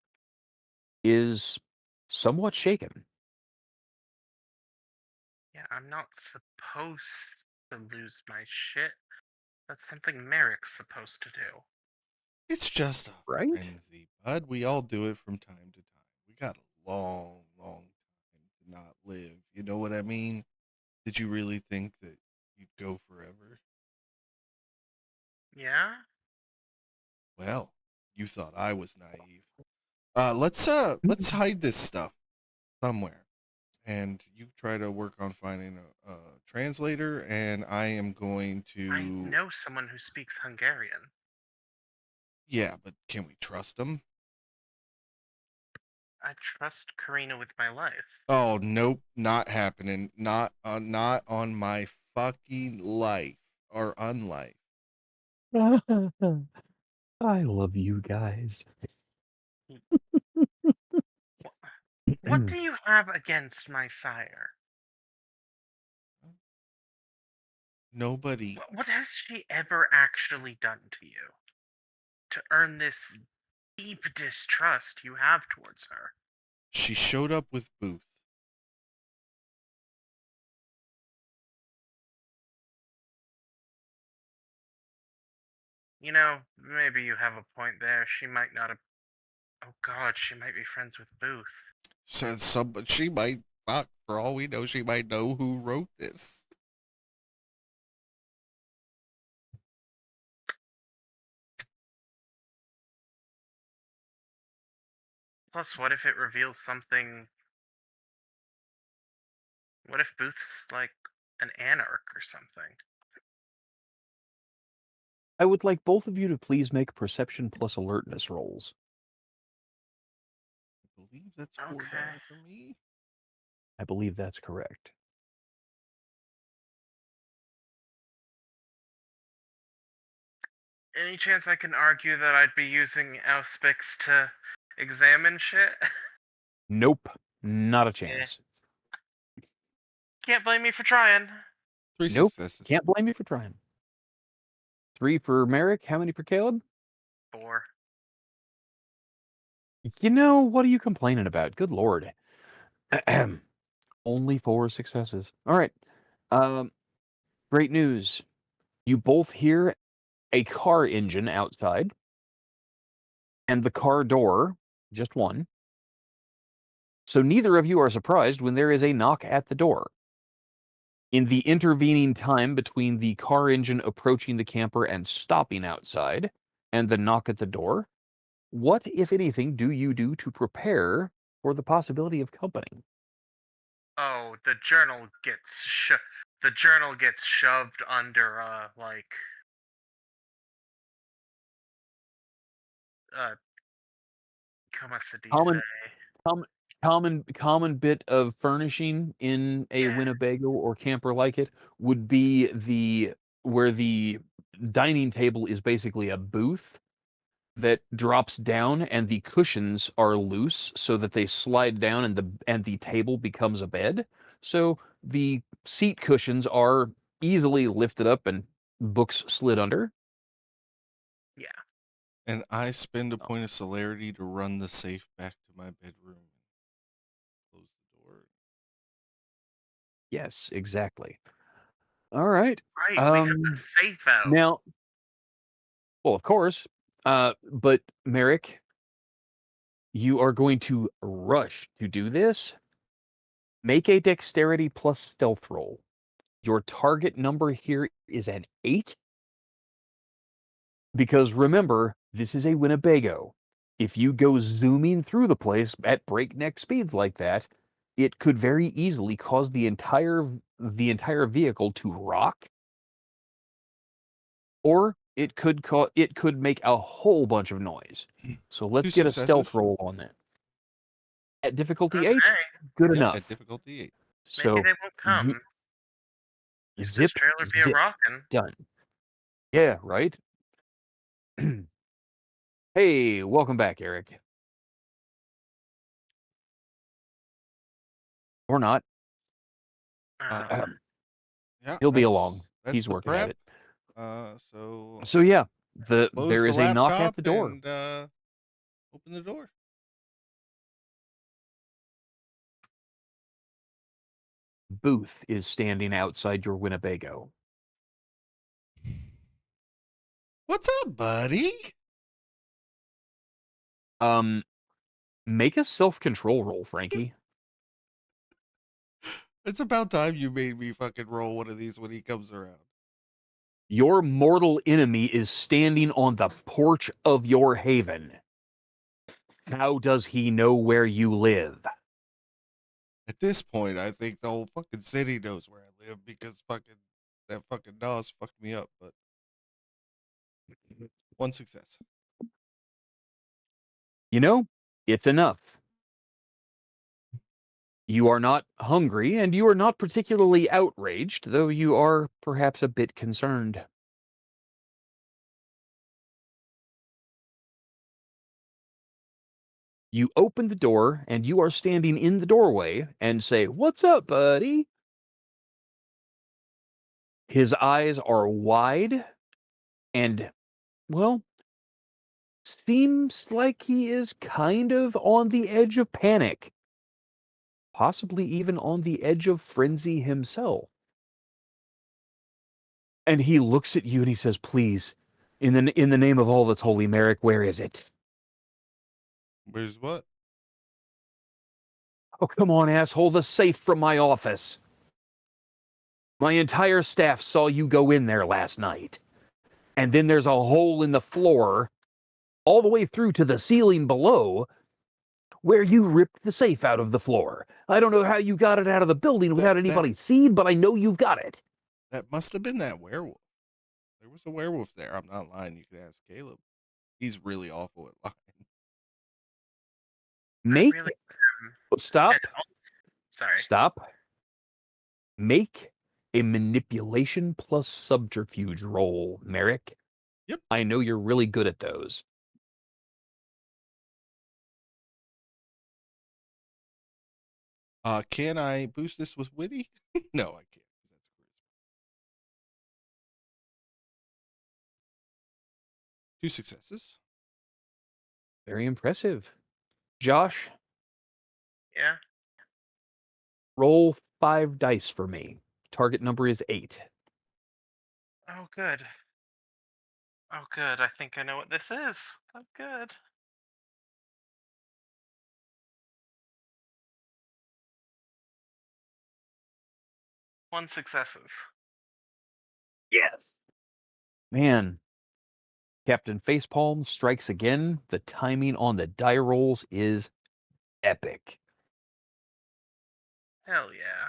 is somewhat shaken. Yeah, I'm not supposed to lose my shit. That's something Merrick's supposed to do. it's just a Right? frenzy, bud. We all do it from time to time. We got a long, long time to not live. You know what I mean? Did you really think that you'd go forever? Yeah? Well, you thought I was naive. Let's hide this stuff somewhere, and you try to work on finding a translator, and I am going I to. know someone who speaks Hungarian. Yeah, but can we trust them? I trust Karina with my life. Oh nope, not happening. Not on my fucking life or unlife. I love you guys. What do you have against my sire? Nobody. What has she ever actually done to you to earn this deep distrust you have towards her? She showed up with Booth. You know, maybe you have a point there. She might not have. Oh god, she might be friends with Booth. Said some, but she might. Fuck, for all we know, she might know who wrote this. Plus, what if it reveals something? What if Booth's like an anarch or something? I would like both of you to please make perception plus alertness rolls. I believe that's 4 Okay. die for me. I believe that's correct. Any chance I can argue that I'd be using Auspix to examine shit? Nope, not a Yeah. chance. Can't blame me for trying. 3 Nope, successes. can't blame you for trying. 3 for Merrick. How many for Caleb? 4. What are you complaining about? Good lord. Only 4 successes. All right. Um, great news. You both hear a car engine outside, and the car door, just one. So neither of you are surprised when there is a knock at the door. In the intervening time between the car engine approaching the camper and stopping outside, and the knock at the door, what, if anything, do you do to prepare for the possibility of company? Oh, the journal gets shoved under like como se dice? Common, com, common bit of furnishing in a Yeah, Winnebago or camper like it would be where the dining table is basically a booth that drops down and the cushions are loose so that they slide down and the table becomes a bed. So the seat cushions are easily lifted up and books slid under. yeah. And I spend a Oh, point of celerity to run the safe back to my bedroom and close the door. yes, exactly. All right. Right, we have the Um safe out. now, well, of course, but Merrick, you are going to rush to do this. Make a dexterity plus stealth roll. Your target number here is an 8. Because remember, this is a Winnebago. If you go zooming through the place at breakneck speeds like that, it could very easily cause the entire vehicle to rock, or it could make a whole bunch of noise. So let's Two get a stealth successes. roll on that. At difficulty 8, Okay, good Yep, at enough. difficulty 8. maybe So they won't come. Leave this zip, trailer be a zip, rockin'. done. Yeah, right? Hey, welcome back, Eric. Or not. Uh, Um, yeah, He'll be along. that's He's the working at prep. it. So So yeah, close there the is a knock at laptop the door. and open the door. Booth is standing outside your Winnebago. What's up, buddy? Um, make a self-control roll, Frankie. It's about time you made me fucking roll one of these when he comes around. Your mortal enemy is standing on the porch of your haven. How does he know where you live? At this point, I think the whole fucking city knows where I live because that fucking Nas fucked me up. But one success. You know, it's enough. You are not hungry, and you are not particularly outraged, though you are perhaps a bit concerned. You open the door, and you are standing in the doorway and say, "What's up, buddy?" His eyes are wide and, well, seems like he is kind of on the edge of panic, possibly even on the edge of frenzy himself. And he looks at you and he says, "Please, in the name of all that's holy, Merrick, where is it?" Where's what? "Oh, come on, asshole, the safe from my office. My entire staff saw you go in there last night. And then there's a hole in the floor all the way through to the ceiling below where you ripped the safe out of the floor. I don't know how you got it out of the building That without that anybody seeing, but I know you've got it." that must have been that werewolf. There was a werewolf there. I'm not lying. You could ask Caleb. He's really awful at lying. I Make really stop, and sorry. stop. Make a manipulation plus subterfuge roll, Merrick. Yep. I know you're really good at those. Can I boost this with witty? No, I can't. That's charisma. Two successes. Very impressive. Josh, Yeah. roll 5 dice for me. Target number is 8. Oh, good. Oh, good. I think I know what this is. Oh, good. 1 successes. Yes. Man, Captain Facepalm strikes again. The timing on the die rolls is epic. Hell yeah.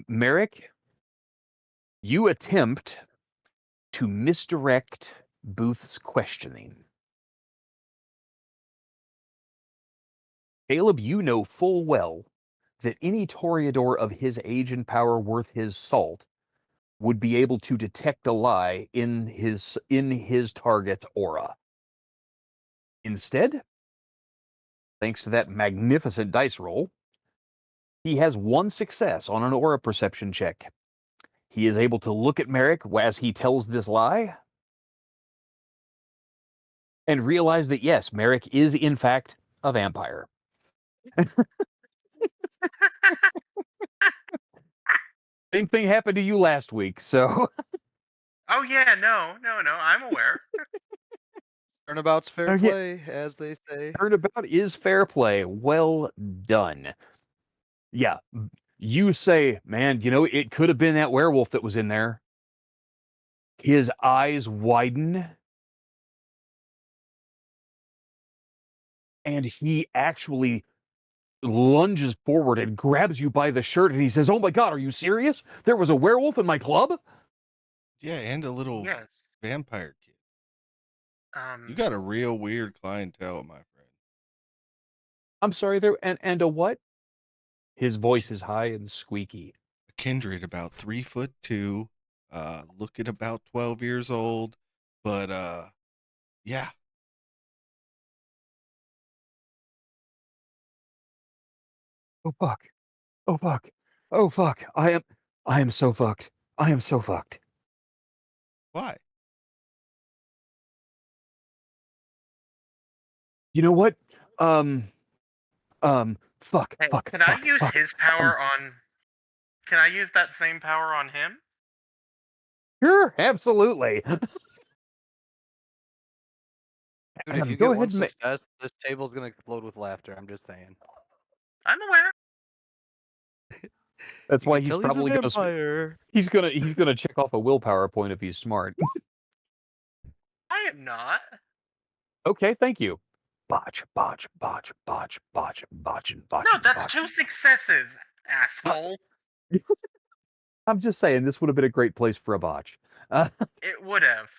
Merrick, you attempt to misdirect Booth's questioning. Caleb, you know full well that any Toreador of his age and power worth his salt would be able to detect a lie in his target's aura. Instead, thanks to that magnificent dice roll, he has 1 success on an aura perception check. He is able to look at Merrick as he tells this lie and realize that yes, Merrick is in fact a vampire. Same thing happened to you last week, so Oh yeah, no, I'm aware. Turnabout's fair oh, yeah, play, as they say. turnabout is fair play. Well done. Yeah, you say, man, it could have been that werewolf that was in there. His eyes widen, and he actually lunges forward and grabs you by the shirt, and he says, "Oh my God, are you serious? There was a werewolf in my club?" Yeah, and a little Yes. vampire kid. You Um, got a real weird clientele, my friend. I'm sorry, there and a what? His voice is high and squeaky. A kindred about 3'2", looking about 12 years old, but yeah. Oh fuck. Oh fuck. Oh fuck. I am so fucked. I am so fucked. Why? You know what? Fuck, hey, fuck, can I fuck, use fuck. his power on? Can I use that same power on him? Sure, absolutely. Dude, if you Go get 1 ahead and success, this table's gonna explode with laughter. I'm just saying. I'm aware. that's You why can he's tell he's a probably gonna vampire. he's gonna check off a willpower point if he's smart. I am not. Okay, thank you. Botch, botch, botch, botch, botch, botch, botch, No, that's botch. 2 successes, Uh, asshole. I'm just saying this would have been a great place for a botch. Uh, It would have.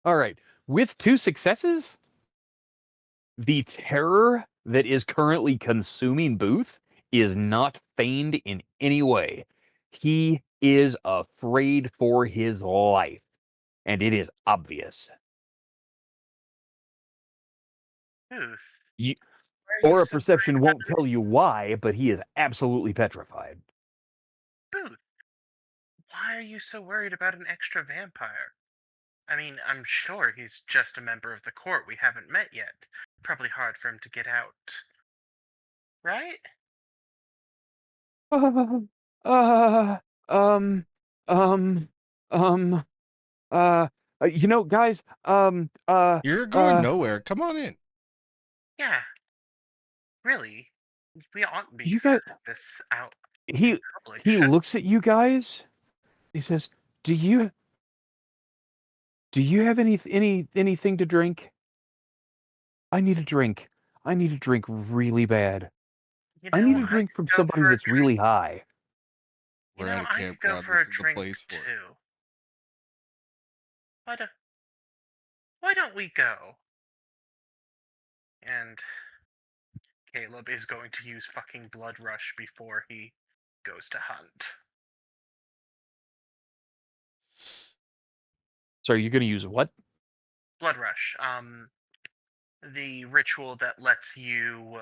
all right, with 2 successes, the terror that is currently consuming Booth is not feigned in any way. He is afraid for his life, and it is obvious. Booth, You, why are you Aura so worried perception about won't tell you why, but he is absolutely petrified. Booth? Why are you so worried about an extra vampire? I mean, I'm sure he's just a member of the court we haven't met yet. Probably hard for him to get out. Right? Uh, uh, um, um, um, uh, guys, You're going nowhere. Come on in. Yeah, really. We oughtn't be you guys, sending this out in he, public, he should looks at you guys. He says, do you have anything to drink? I need a drink. I need a drink really bad. you I know, need a I drink from could go somebody for a that's drink. really high. We're at a I could go campground. for This a is the drink place for it. too. Why do, why don't we go? And Caleb is going to use fucking Blood Rush before he goes to hunt. So are you going to use what? Blood Rush. The ritual that lets you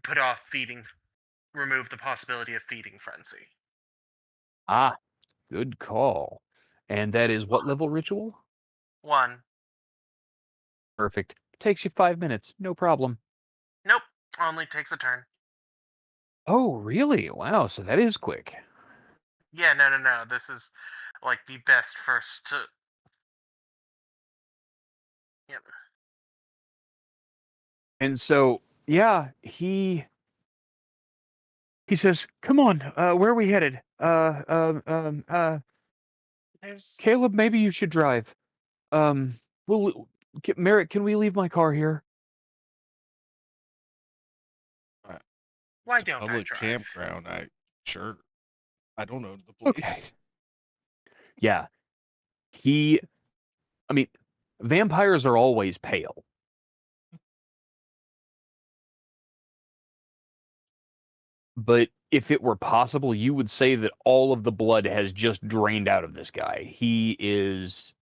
put off feeding, remove the possibility of feeding frenzy. Ah, good call. And that is what level ritual? 1. Perfect. Takes you 5 minutes. No problem. Nope. Only takes a turn. Oh, really? Wow. So that is quick. Yeah, no. This is like the best first. Yep. And so, yeah, he He says, "Come on, where are we headed? There's Caleb, maybe you should drive. Um, Merritt, can we leave my car here?" Uh, why it's a don't I public drive? campground. Sure. I don't know the Okay. place. Yeah. He, I mean, vampires are always pale. But if it were possible, you would say that all of the blood has just drained out of this guy. He is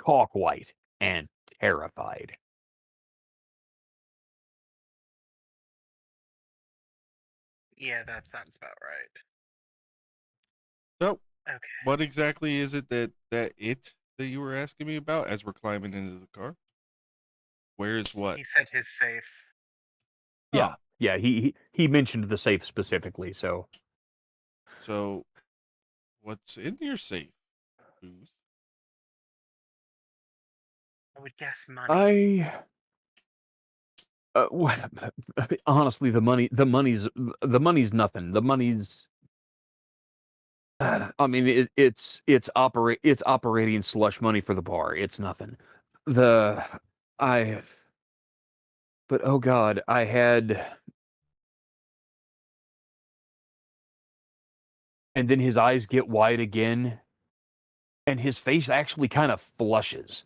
chalk white and terrified. Yeah, that sounds about right. So, Okay. what exactly is it that you were asking me about as we're climbing into the car? Where is what? He said his safe. Yeah. Oh, Yeah, he mentioned the safe specifically, so so what's in your safe, Booth? I would guess money. I well, honestly, the money's nothing. The money's I mean, it's operating slush money for the bar. It's nothing. The I but oh God, I had, and then his eyes get wide again, and his face actually kind of flushes.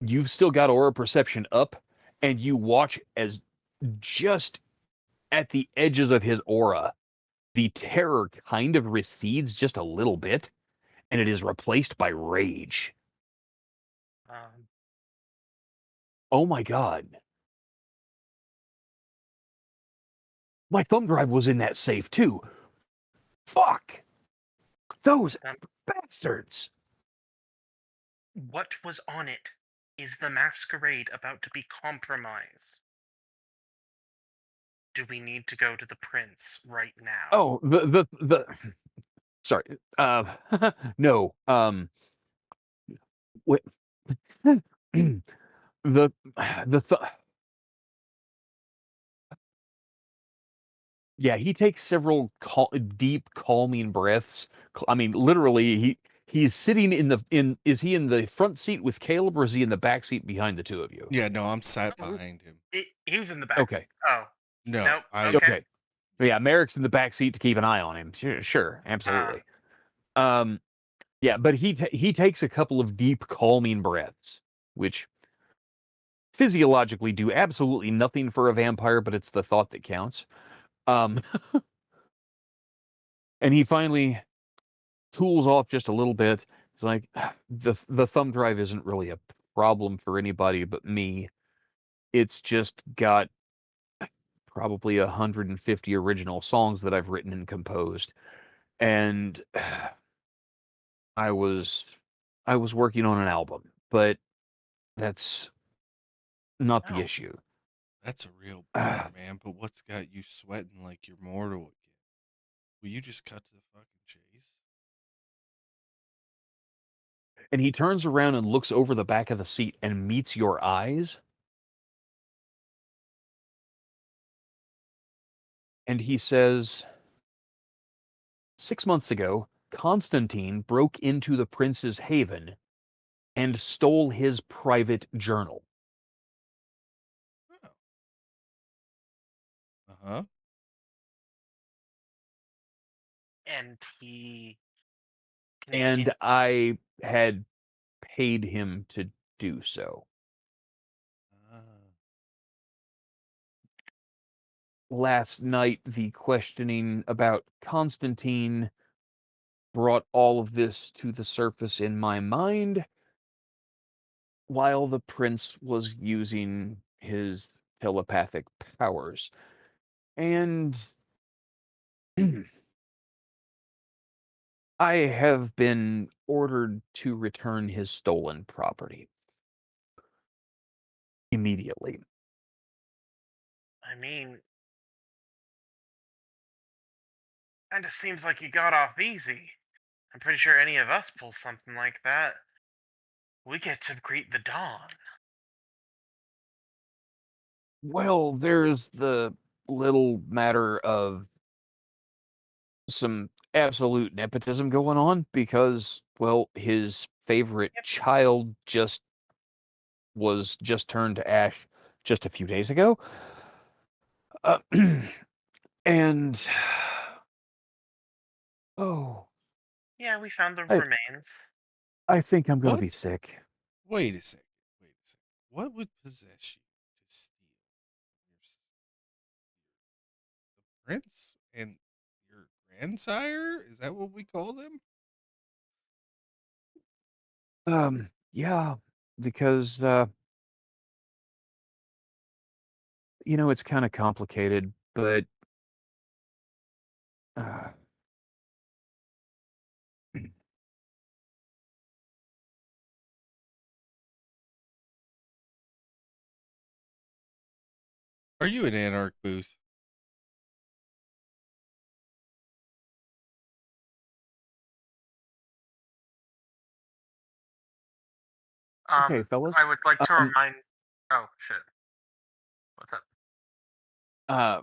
You've still got aura perception up, and you watch as just at the edges of his aura, the terror kind of recedes just a little bit, and it is replaced by rage. Um, Oh my God. My thumb drive was in that safe too. Fuck! Those um, bastards! what was on it? Is the masquerade about to be compromised? Do we need to go to the prince right now? Oh, the sorry. No. Wait. the the th- yeah, he takes several deep, calming breaths. I mean, literally, he's sitting is he in the front seat with Caleb, or is he in the back seat behind the two of you? Yeah, no, I'm sat Oh, behind him. he's in the back Okay. seat. Oh, No, nope. I Okay. Okay. Yeah, Merrick's in the back seat to keep an eye on him. Sure, Uh, absolutely. Um, yeah, but he takes a couple of deep, calming breaths, which physiologically do absolutely nothing for a vampire, but it's the thought that counts. Um, and he finally tools off just a little bit. It's like, the thumb drive isn't really a problem for anybody but me. It's just got probably 150 original songs that I've written and composed, and I was I was working on an album, but that's not the oh, issue. That's a real bummer, man. But what's got you sweating like you're mortal again? Will you just cut to the fucking chase? And he turns around and looks over the back of the seat and meets your eyes, and he says, "6 months ago, Constantine broke into the prince's haven and stole his private journal." Oh, uh huh. and he And continued. I had paid him to do so. Ah, Last night, the questioning about Constantine brought all of this to the surface in my mind while the prince was using his telepathic powers. And I have been ordered to return his stolen property immediately. I mean, kind of seems like you got off easy. I'm pretty sure any of us pull something like that, we get to greet the dawn. Well, there's the little matter of some absolute nepotism going on because, well, his favorite Yep. child just turned to ash just a few days ago. Uh, and oh, Yeah, we found the I remains. I think I'm gonna be What? sick. Wait a second. Wait a second. What would possess you to steal the prince and your grandsire? Is that what we call them? Yeah, because it's kind of complicated, but uh, Are you an anarch booth? okay, I fellas. would like to Um, remind. Oh shit! What's up? uh,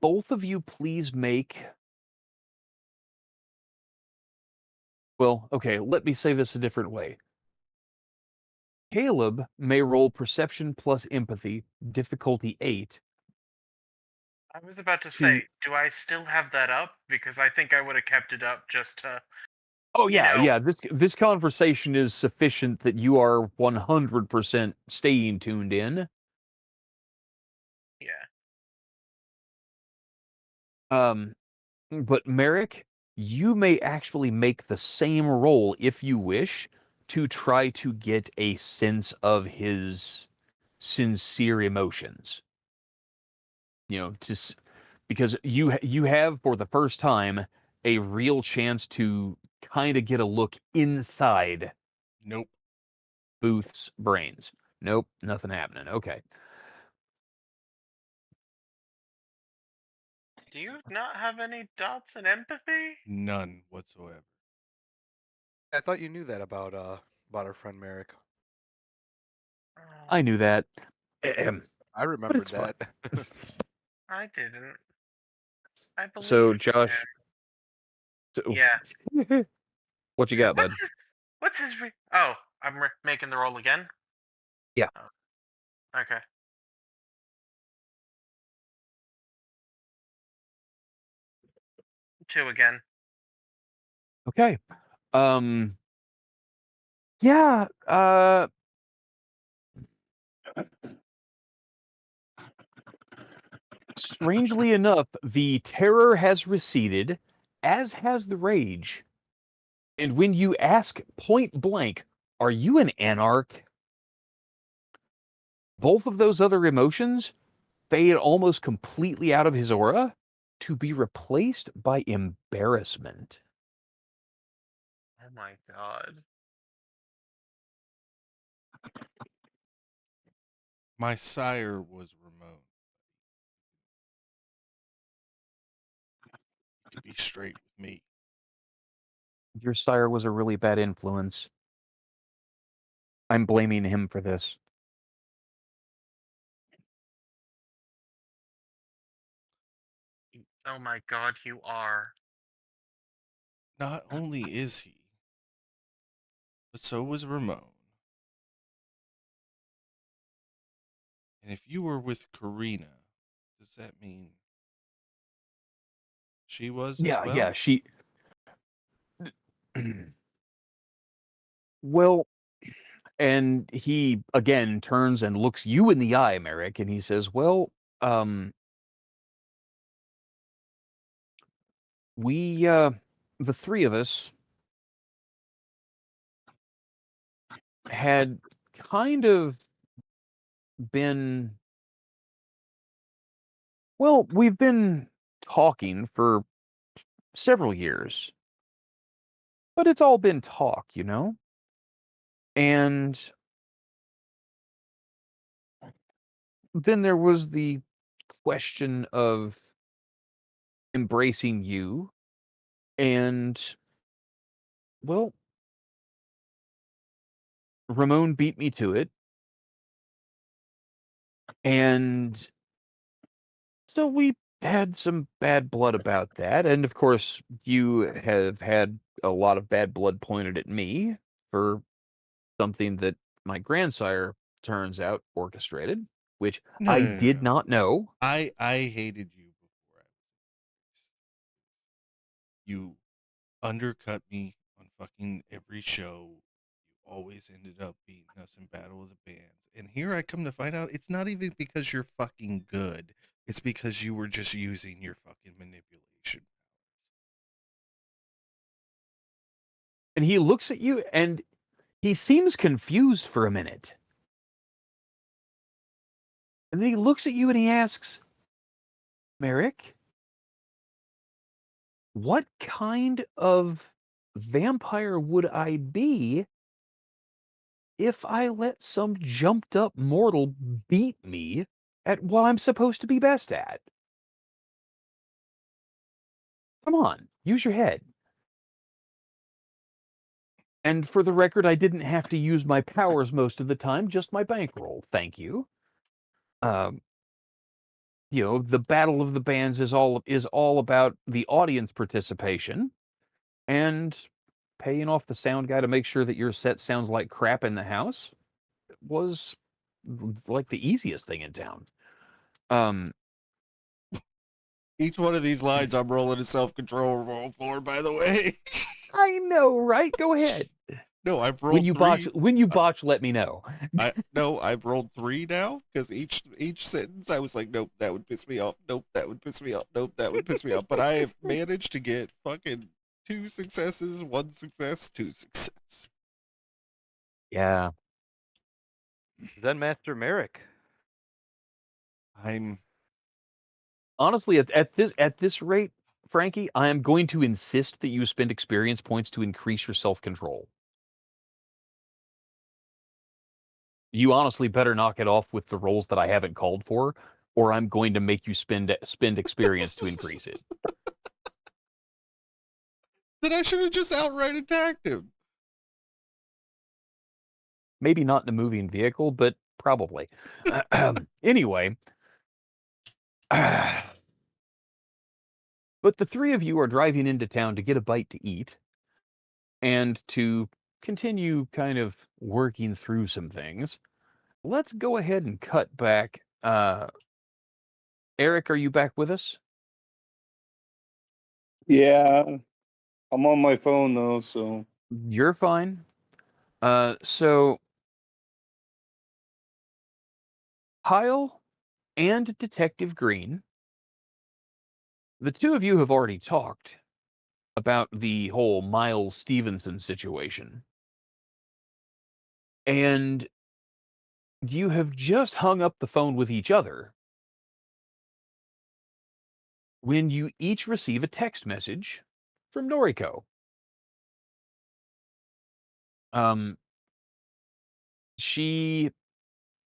both of you, please make. Well, okay, let me say this a different way. Caleb may roll perception plus empathy, difficulty 8, I was about to to. say, do I still have that up? Because I think I would have kept it up just to, Oh you yeah, know, yeah. This conversation is sufficient that you are 100% staying tuned in. yeah. Um, but Merrick, you may actually make the same roll if you wish to try to get a sense of his sincere emotions. Because you have for the first time a real chance to kind of get a look inside Nope. Booth's brains. Nope, nothing happening. Okay. Do you not have any dots in empathy? None whatsoever. I thought you knew that about our friend Merrick. I Oh, knew that. I But remembered it's fine. that. I didn't. I So, believed in Josh, him. so, Yeah. what you got, What's bud? his? What's his? Oh, I'm making the roll again. Yeah. Oh, okay. Two again. Okay. Um, yeah, strangely enough, the terror has receded, as has the rage. And when you ask point blank, are you an anarch? Both of those other emotions fade almost completely out of his aura to be replaced by embarrassment. Oh my god. My sire was Ramon. You could be straight with me. Your sire was a really bad influence. I'm blaming him for this. Oh my god, you are. Not only is he, but so was Ramon. And if you were with Karina, does that mean she was as Yeah, yeah, well? she. Well, and he again turns and looks you in the eye, Merrick, and he says, "Well, um, we, the three of us, had kind of been, well, we've been talking for several years, but it's all been talk, you know? And then there was the question of embracing you, and, well, Ramon beat me to it, and so we had some bad blood about that, and of course, you have had a lot of bad blood pointed at me for something that my grandsire turns out orchestrated, which No, I no, no, did no. not know. I hated you before I was. You undercut me on fucking every show. You always ended up beating us in battle of the bands. And here I come to find out it's not even because you're fucking good. It's because you were just using your fucking manipulation. And he looks at you and he seems confused for a minute. And then he looks at you and he asks, Merrick, what kind of vampire would I be if I let some jumped up mortal beat me at what I'm supposed to be best at? Come on, use your head. And for the record, I didn't have to use my powers most of the time, just my bankroll. Thank you. Um, the battle of the bands is all about the audience participation and paying off the sound guy to make sure that your set sounds like crap in the house was like the easiest thing in town. Um, Each one of these lines I'm rolling a self-control roll for, by the way. I know, right? Go ahead. No, I've When rolled you botch, three. when you botch, let me know. I've rolled three now because each sentence I was like, nope, that would piss me off. Nope, that would piss me off. Nope, that would piss me off. But I have managed to get fucking 2 successes, 1 success, 2 success. Yeah. Zen Master Merrick. I'm Honestly, at this rate, Frankie, I am going to insist that you spend experience points to increase your self-control. You honestly better knock it off with the rolls that I haven't called for, or I'm going to make you spend experience to increase it. then I should have just outright attacked him. Maybe not in a moving vehicle, but probably. Anyway, but the three of you are driving into town to get a bite to eat and to continue kind of working through some things. Let's go ahead and cut back. Eric, are you back with us? Yeah, I'm on my phone though, so You're fine. So Kyle and Detective Green, the two of you have already talked about the whole Miles Stevenson situation. And you have just hung up the phone with each other when you each receive a text message from Noriko. Um, she,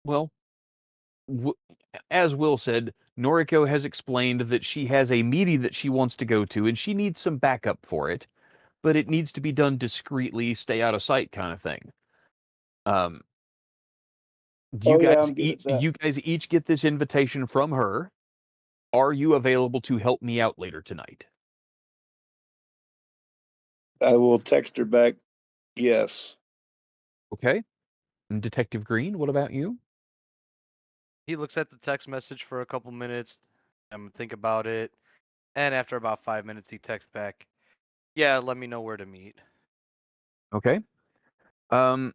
well, as Will said, Noriko has explained that she has a meeting that she wants to go to and she needs some backup for it, but it needs to be done discreetly, stay out of sight kind of thing. Um, you oh yeah, guys I'm good each at that. you guys each get this invitation from her. Are you available to help me out later tonight? I will text her back. Yes. Okay. And Detective Green, what about you? He looks at the text message for a couple minutes. I'm gonna think about it, and after about 5 minutes, he texts back, "Yeah, let me know where to meet." Okay. Um,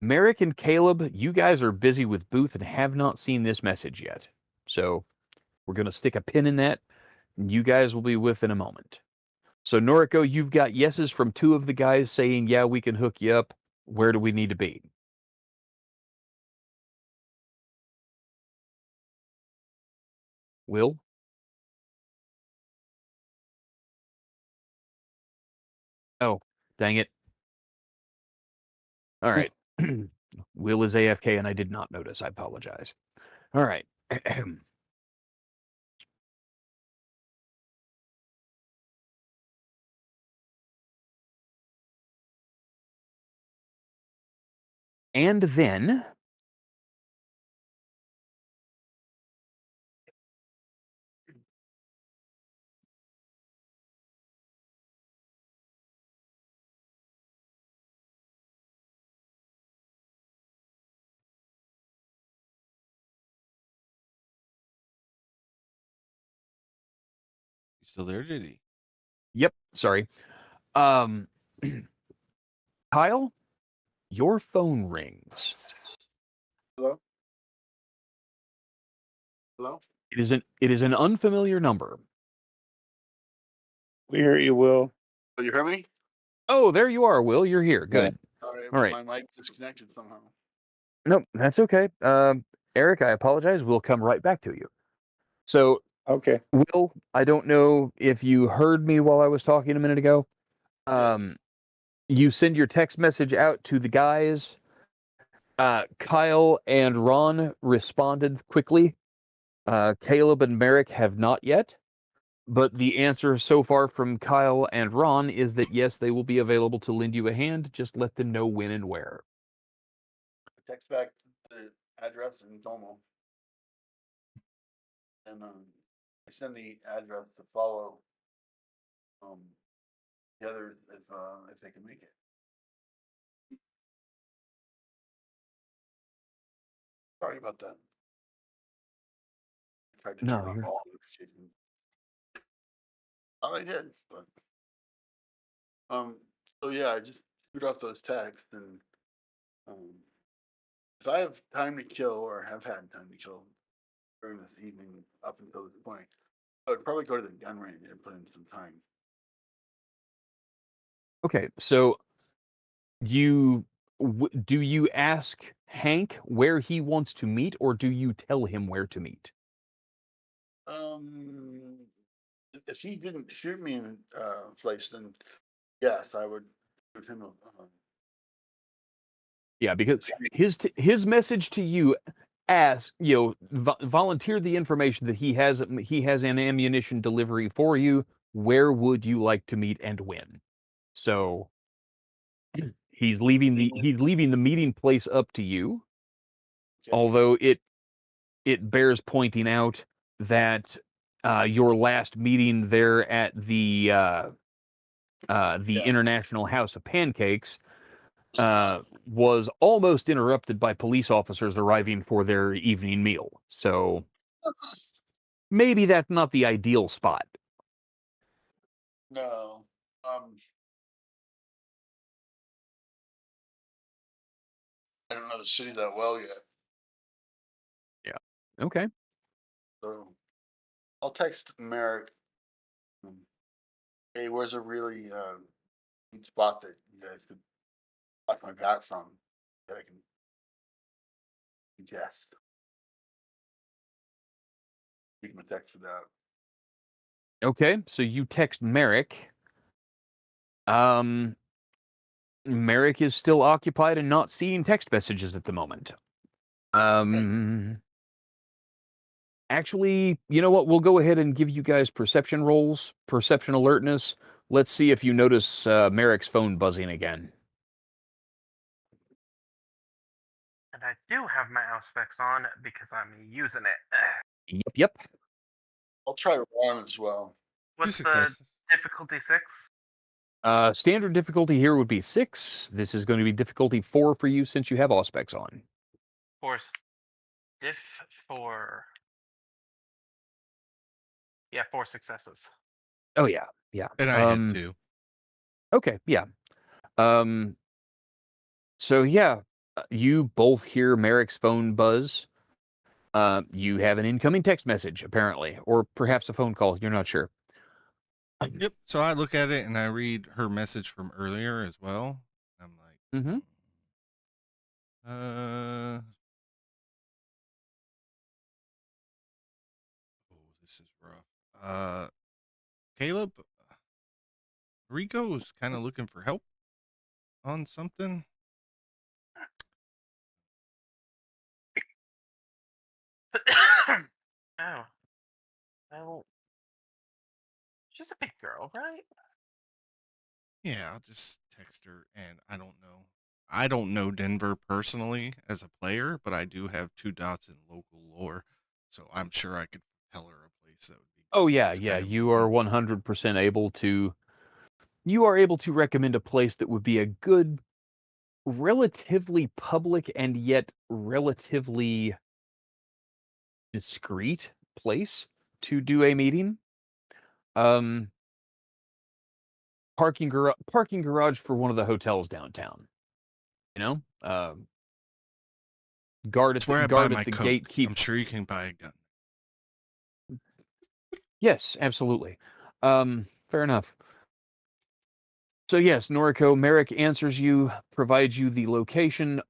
Merrick and Caleb, you guys are busy with Booth and have not seen this message yet. So we're going to stick a pin in that. And you guys will be with in a moment. So Noriko, you've got yeses from two of the guys saying, yeah, we can hook you up. Where do we need to be? Will? Oh, dang it. All right. Will is AFK and I did not notice. I apologize. All right. And then still there, did he? Yep. Sorry. Um, Kyle, your phone rings. Hello? Hello? It is an unfamiliar number. We hear you, Will. Oh, you hear me? Oh, there you are, Will. You're here. Yeah. Good. Sorry, All right. my mic disconnected somehow. Nope, that's okay. Eric, I apologize. We'll come right back to you. So, Okay. Will, I don't know if you heard me while I was talking a minute ago. You send your text message out to the guys. Kyle and Ron responded quickly. Caleb and Merrick have not yet. But the answer so far from Kyle and Ron is that yes, they will be available to lend you a hand. Just let them know when and where. Text back the address in Domo. And I send the address to follow the others if they can make it. Sorry about that. I tried to No, turn off you're all notifications. Oh, I did, but so yeah, I just shoot off those texts, and if I have time to kill or have had time to kill during this evening up until this point, I would probably go to the gun range and put in some time. okay. So you do you ask Hank where he wants to meet, or do you tell him where to meet? If he didn't shoot me in place, then yes, I would give him a. Yeah, because his message to you asks, volunteer the information that he has an ammunition delivery for you. Where would you like to meet and when? So he's leaving the meeting place up to you. Okay. Although it bears pointing out that your last meeting there at the Yeah. International House of Pancakes was almost interrupted by police officers arriving for their evening meal. So maybe that's not the ideal spot. No. I don't know the city that well yet, Yeah. Okay. so I'll text Merrick. Hey, where's a really neat spot that you guys could watch my back from that I can suggest? You can text for that. Okay. So you text Merrick. Um, Merrick is still occupied and not seeing text messages at the moment. Actually, you know what? We'll go ahead and give you guys perception rolls, perception alertness. Let's see if you notice Merrick's phone buzzing again. And I do have my Auspex on because I'm using it. Yep. I'll try Ron as well. Two What's the successes. difficulty 6? Standard difficulty here would be 6. This is going to be difficulty 4 for you since you have Auspex on. Force diff 4. Yeah, 4 successes. Oh yeah. And I had two. Okay, yeah. So yeah, you both hear Merrick's phone buzz. You have an incoming text message, apparently, or perhaps a phone call. You're not sure. Yep. So I look at it and I read her message from earlier as well. I'm like, Mm-hmm. oh, this is rough. Caleb, Rico's kind of looking for help on something. Oh. Well, she's a big girl, right? Yeah, I'll just text her, and I don't know. I don't know Denver personally as a player, but I do have 2 dots in local lore, so I'm sure I could tell her a place that would be Oh good for yeah, this yeah. kind of You are movement. 100% able to. You are able to recommend a place that would be a good, relatively public and yet relatively discreet place to do a meeting. parking garage for one of the hotels downtown. You know, It's where I buy guard at my the Coke. gate. Keep I'm sure you can buy a gun. Yes, absolutely. Fair enough. So yes, Noriko, Merrick answers you, provides you the location.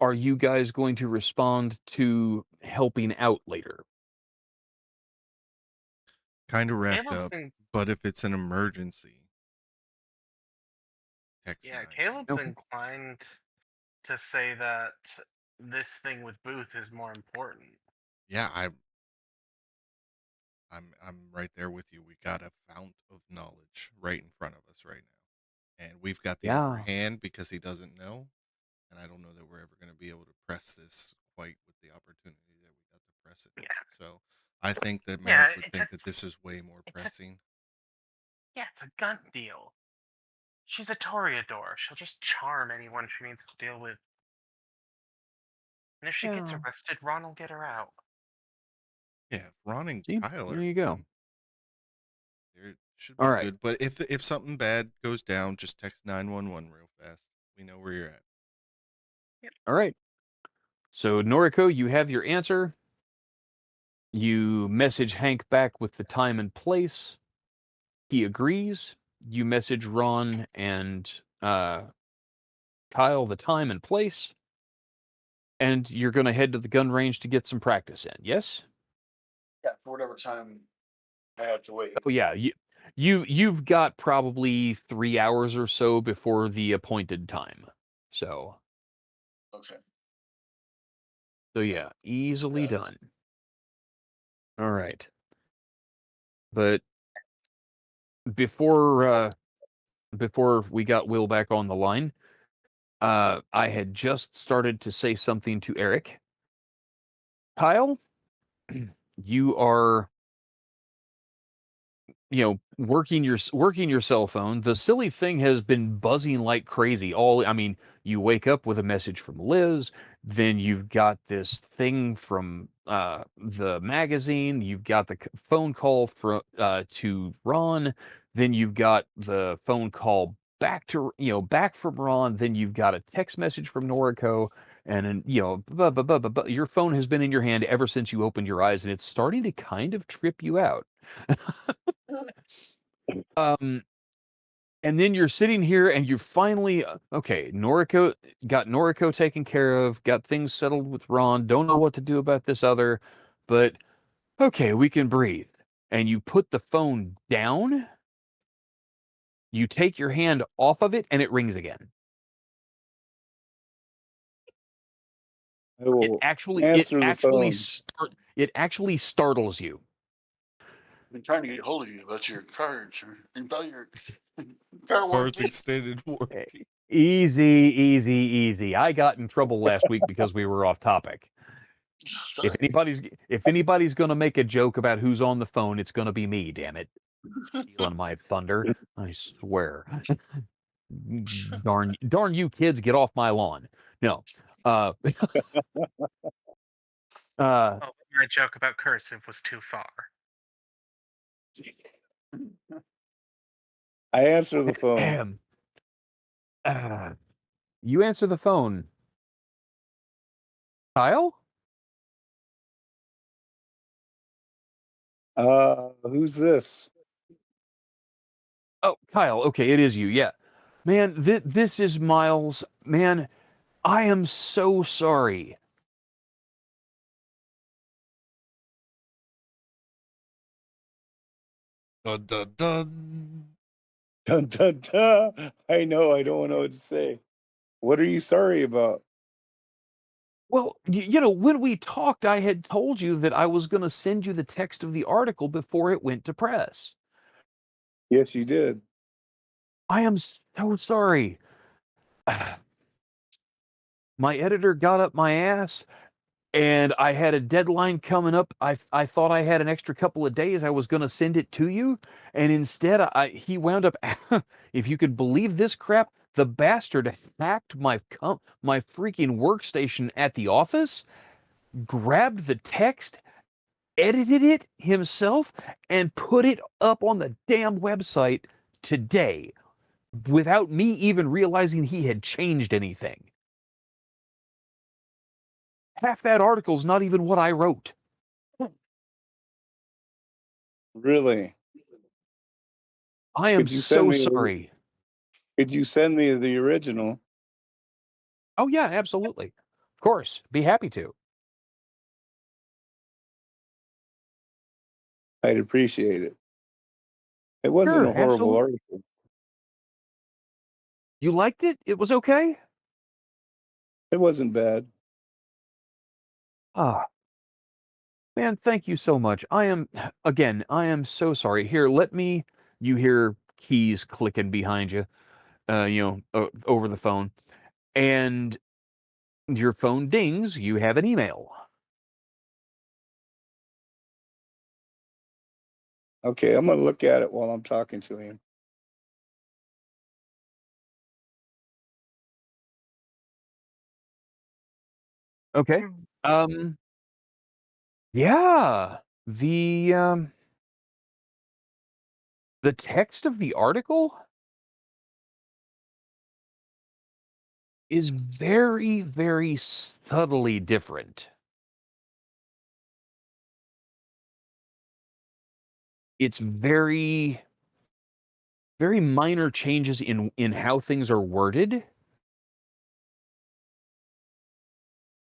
Are you guys going to respond to helping out later? Kind of wrapped Caleb's up, in, but if it's an emergency, text yeah, 911. Caleb's Okay. inclined to say that this thing with Booth is more important. Yeah, I'm right there with you. We got a fount of knowledge right in front of us right now. And we've got the upper Yeah. hand because he doesn't know. And I don't know that we're ever going to be able to press this quite with the opportunity that we got to press it. Yeah, So I think that yeah, Merrick would think that this is way more pressing. it's a gun deal. She's a Toreador. She'll just charm anyone she needs to deal with. And if she gets Yeah. arrested, Ron will get her out. Yeah, if Ron and See, Kyle there are you go. in, it should All be right. good. But if something bad goes down, just text 911 real fast. We know where you're at. All right. So Noriko, you have your answer. You message Hank back with the time and place. He agrees. You message Ron and Kyle the time and place, and you're going to head to the gun range to get some practice in. Yes? Yeah, for whatever time I have to wait. Oh yeah. You've got probably 3 hours or so before the appointed time. So Okay. yeah, easily Got it. done. All right. But before before we got Will back on the line, I had just started to say something to Eric. Kyle, you are, working your cell phone. The silly thing has been buzzing like crazy. I mean, you wake up with a message from Liz, then you've got this thing from the magazine, you've got the phone call from to Ron, then you've got the phone call back from Ron, then you've got a text message from Noriko, and then your phone has been in your hand ever since you opened your eyes, and it's starting to kind of trip you out. Um, and then you're sitting here and you're finally okay. Noriko taken care of, got things settled with Ron. Don't know what to do about this other, but okay, we can breathe. And you put the phone down. You take your hand off of it, and it rings again. I will answer the phone. It actually startles you. I've been trying to get hold of you about your cards or about your car Cards warranty. extended Eh, warranty. Easy. I got in trouble last week because we were off topic. Sorry. If anybody's going to make a joke about who's on the phone, it's going to be me. Damn it, stealing my thunder! I swear. Darn you kids, get off my lawn. No. Uh, uh, Oh, my joke about cursive was too far. I answer the phone. uh, you answer the phone, Kyle. Who's this? Oh, Kyle. Okay, it is you. Yeah, man. This is Miles. Man, I am so sorry. Dun, dun, dun. Dun, dun, dun. I know. I don't know what to say. What are you sorry about? Well, when we talked, I had told you that I was going to send you the text of the article before it went to press. Yes, you did. I am so sorry. My editor got up my ass, and I had a deadline coming up. I thought I had an extra couple of days. I was going to send it to you, and instead, he wound up. If you could believe this crap, the bastard hacked my freaking workstation at the office, grabbed the text, edited it himself and put it up on the damn website today without me even realizing he had changed anything. Half that article's not even what I wrote. Really? I am Could you send so me? sorry. Could you send me the original? Oh, yeah, absolutely. Of course. Be happy to. I'd appreciate it. It wasn't Sure, a horrible absolutely. article. You liked it? It was okay? It wasn't bad. Ah, man, thank you so much. Again, I am so sorry. Here, you hear keys clicking behind you, over the phone, and your phone dings. You have an email. Okay, I'm gonna look at it while I'm talking to him. Okay. Um, yeah, the text of the article is very, very subtly different. It's very, very minor changes in how things are worded.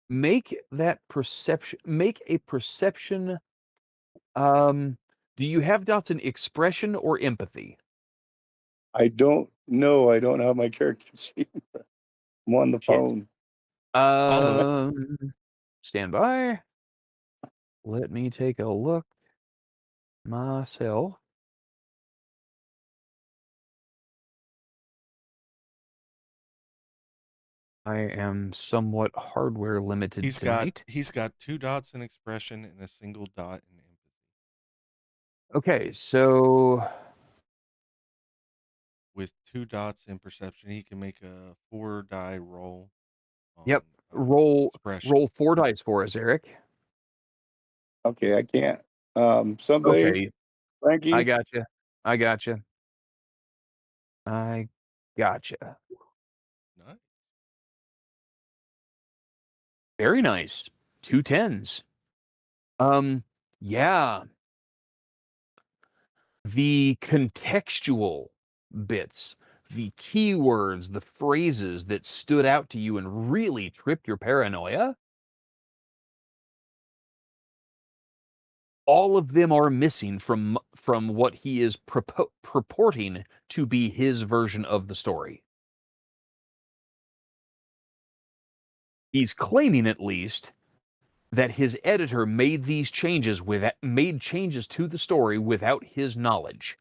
Make a perception. Um, do you have doubts in expression or empathy? I don't know. I don't have my character sheet. I'm on the Shit. phone. Follow. Stand by. Let me take a look myself. I am somewhat hardware limited tonight. He's got 2 dots in expression and a single dot in empathy. Okay, so With 2 dots in perception, he can make a 4-die roll on, yep, roll expression. roll 4 dice for us, Eric. Okay, I can't. Somebody, Okay, I Frankie. gotcha. I gotcha. I gotcha. Nice. Very nice. 2 tens. Yeah, the contextual bits, the keywords, the phrases that stood out to you and really tripped your paranoia, all of them are missing from what he is purporting to be his version of the story. He's claiming, at least, that his editor made changes to the story without his knowledge.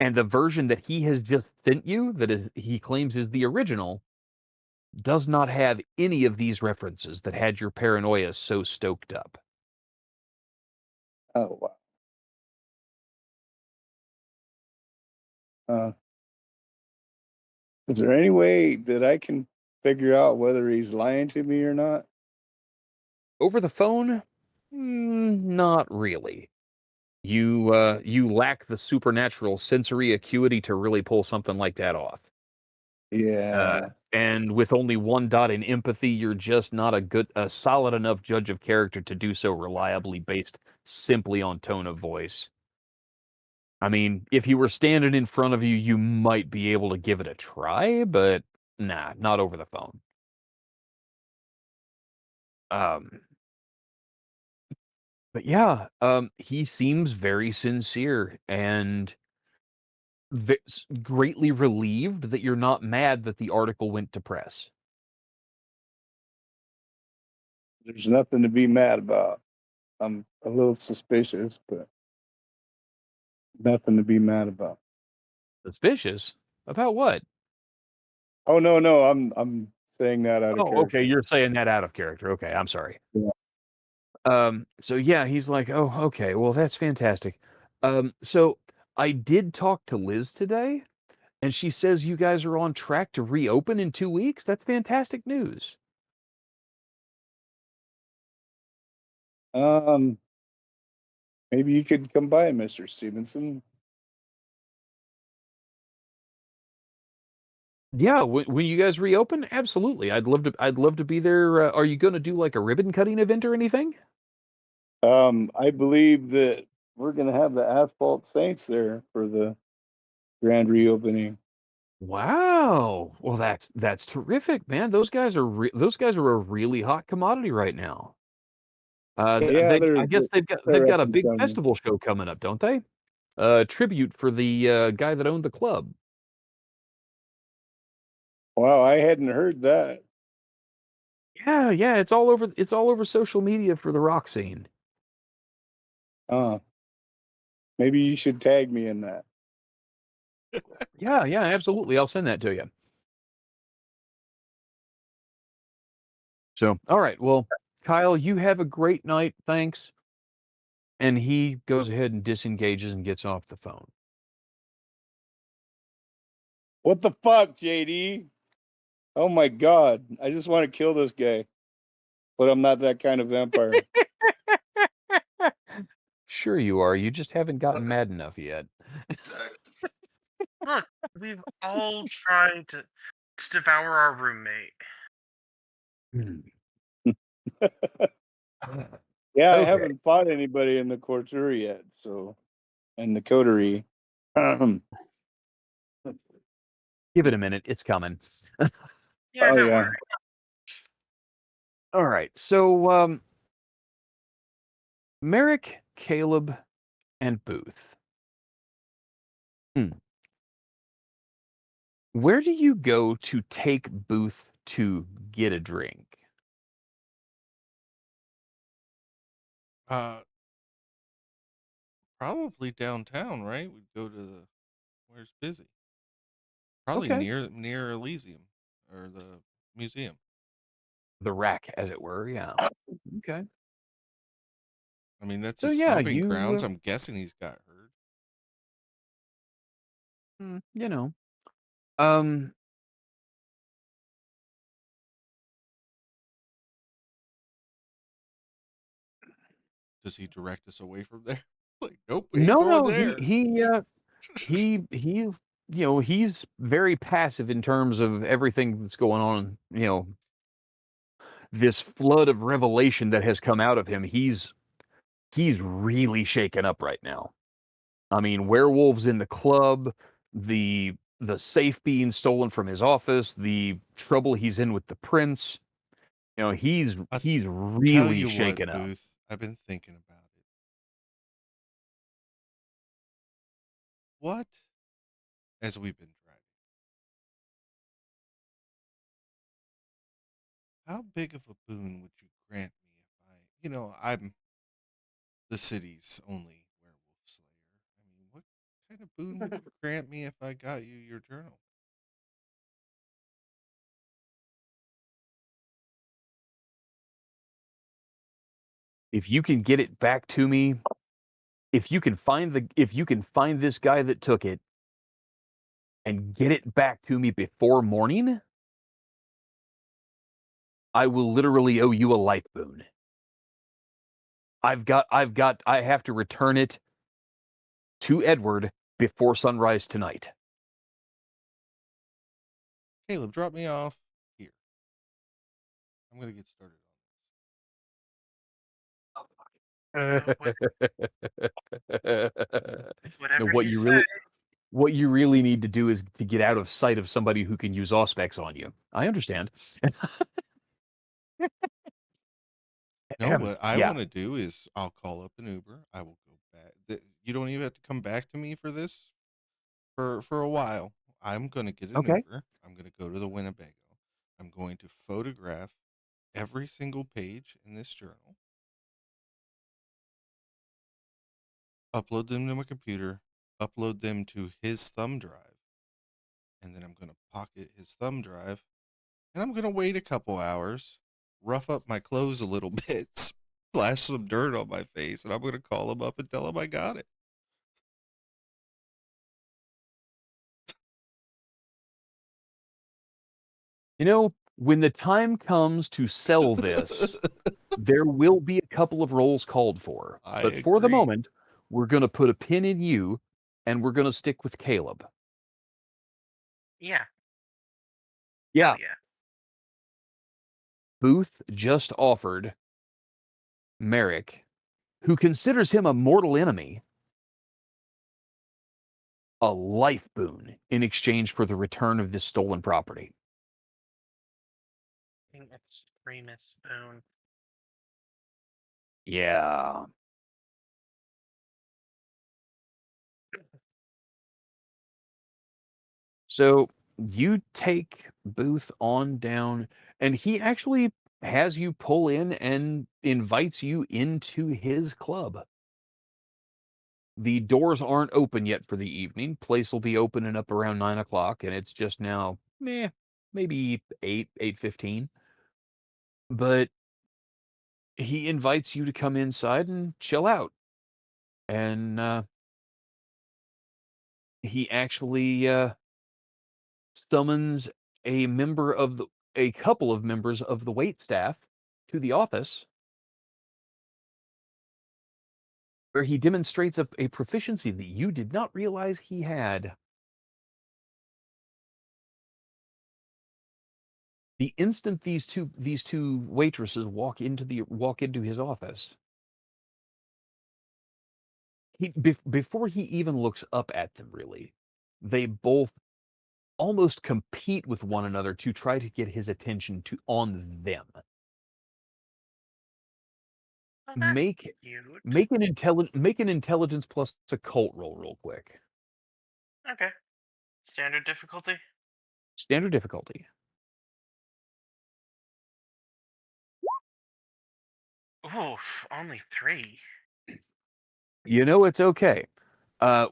And the version that he has just sent you, he claims is the original, does not have any of these references that had your paranoia so stoked up. Oh wow. Uh, is there any way that I can figure out whether he's lying to me or not? Over the phone, not really. You lack the supernatural sensory acuity to really pull something like that off. Yeah. And with only 1 dot in empathy, you're just not a solid enough judge of character to do so reliably based simply on tone of voice. I mean, if he were standing in front of you, you might be able to give it a try, but nah, not over the phone. Um, but yeah, he seems very sincere and greatly relieved that you're not mad that the article went to press. There's nothing to be mad about. I'm a little suspicious, but nothing to be mad about. Suspicious? About what? Oh no, I'm saying that out of Oh, okay, character. you're saying that out of character. Okay, I'm sorry. Yeah. So yeah, he's like, "Oh, okay, well, that's fantastic." So I did talk to Liz today, and she says you guys are on track to reopen in 2 weeks. That's fantastic news. Um, Maybe you could come by, Mr. Stevenson. Yeah, when you guys reopen, absolutely. I'd love to be there. Are you going to do like a ribbon cutting event or anything? I believe that we're gonna have the Asphalt Saints there for the grand reopening. Wow. Well, that's terrific, man. Those guys are a really hot commodity right now. Yeah, I guess they've they're got up a and big coming. festival show coming up, don't they? Tribute for the guy that owned the club. Wow, I hadn't heard that. Yeah, yeah, it's all over social media for the rock scene. Maybe you should tag me in that. Yeah, yeah, absolutely. I'll send that to you. So, all right. Well, Kyle, you have a great night. Thanks. And he goes ahead and disengages and gets off the phone. What the fuck, JD? Oh my god. I just want to kill this guy. But I'm not that kind of vampire. Sure you are. You just haven't gotten mad enough yet. Exactly. Look, we've all tried to devour our roommate. Yeah, I Okay. haven't fought anybody in the coterie yet, so in the coterie. Oh Give it a minute. It's coming. Yeah, don't yeah. worry. All right. So, Merrick, Caleb, and Booth. Where do you go to take Booth to get a drink? Probably downtown, right? We'd go to the where's busy. Probably Okay. near Elysium or the museum. The rack, as it were. Yeah. Okay. I mean, that's So his yeah, stomping you grounds. I'm guessing he's got hurt. you know, um, Does he direct us away from there? Like, nope, we ain't no, going no, there. he, he's very passive in terms of everything that's going on. This flood of revelation that has come out of him. He's really shaken up right now. I mean, werewolves in the club, the safe being stolen from his office, the trouble he's in with the prince. I He's tell really you what, shaken up. Booth, I've been thinking about it. What, as we've been driving, how big of a boon would you grant me if I'm the city's only werewolf slayer. I mean, what kind of boon would you grant me if I got you your journal? If you can get it back to me, if you can find this guy that took it and get it back to me before morning, I will literally owe you a life boon. I have to return it to Edward before sunrise tonight. Caleb, drop me off here. I'm gonna get started Uh, what, No, whatever you say. what you really need to do is to get out of sight of somebody who can use auspex on you. I understand. No, what I Yeah. want to do is I'll call up an Uber. I will go back. You don't even have to come back to me for this for a while. I'm gonna get an Okay. Uber. I'm gonna go to the Winnebago. I'm going to photograph every single page in this journal, upload them to my computer, upload them to his thumb drive, and then I'm gonna pocket his thumb drive, and I'm gonna wait a couple hours, rough up my clothes a little bit, splash some dirt on my face, and I'm gonna call him up and tell him I got it. When the time comes to sell this, there will be a couple of roles called for. I But for the agree. moment, we're going to put a pin in you, and we're going to stick with Caleb. Yeah. Yeah, Hell yeah. Booth just offered Merrick, who considers him a mortal enemy, a life boon in exchange for the return of this stolen property. Extremist boon. Yeah. So you take Booth on down, and he actually has you pull in and invites you into his club. The doors aren't open yet for the evening. Place will be opening up around 9 o'clock, and it's just now, maybe 8:15. But he invites you to come inside and chill out. And he actually summons a couple of members of the wait staff to the office, where he demonstrates a proficiency that you did not realize he had. The instant these two waitresses walk into his office, before he even looks up at them, really, they both almost compete with one another to try to get his attention on them. Oh, that's Make cute. make an intelligence plus occult roll real quick. Okay. Standard difficulty? Standard difficulty. Oof, only 3. You know it's okay.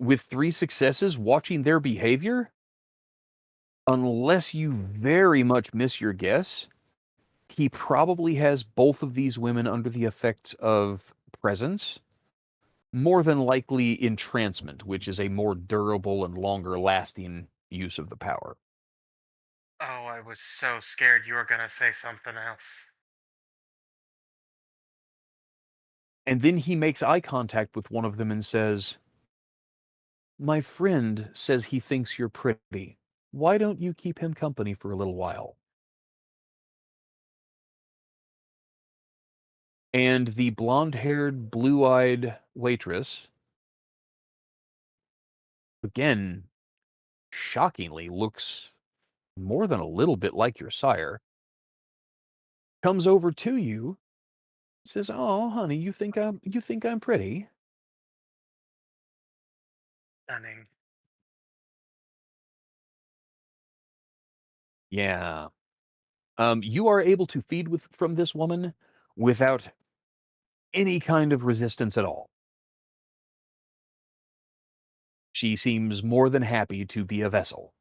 With 3 successes, watching their behavior, unless you very much miss your guess, he probably has both of these women under the effects of presence, more than likely entrancement, which is a more durable and longer lasting use of the power. Oh, I was so scared you were gonna say something else. And then he makes eye contact with one of them and says, "My friend says he thinks you're pretty. Why don't you keep him company for a little while?" And the blonde-haired, blue-eyed waitress, again, shockingly looks more than a little bit like your sire, comes over to you, says, "Oh, honey, you think I'm pretty?" Stunning. Yeah. You are able to feed from this woman without any kind of resistance at all. She seems more than happy to be a vessel.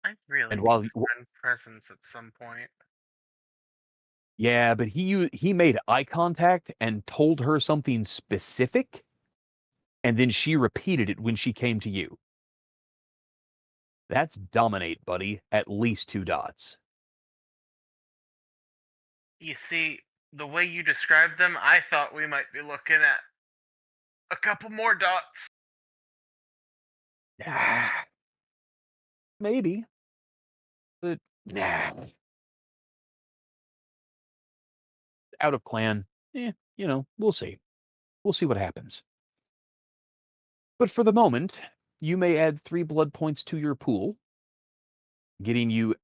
I really And need while friend presence at some point. yeah, but he made eye contact and told her something specific, and then she repeated it when she came to you. That's dominate, buddy. At least 2 dots. You see, the way you described them, I thought we might be looking at a couple more dots. Ah, maybe, but nah. Out of clan. We'll see. We'll see what happens. But for the moment, you may add 3 blood points to your pool, getting you,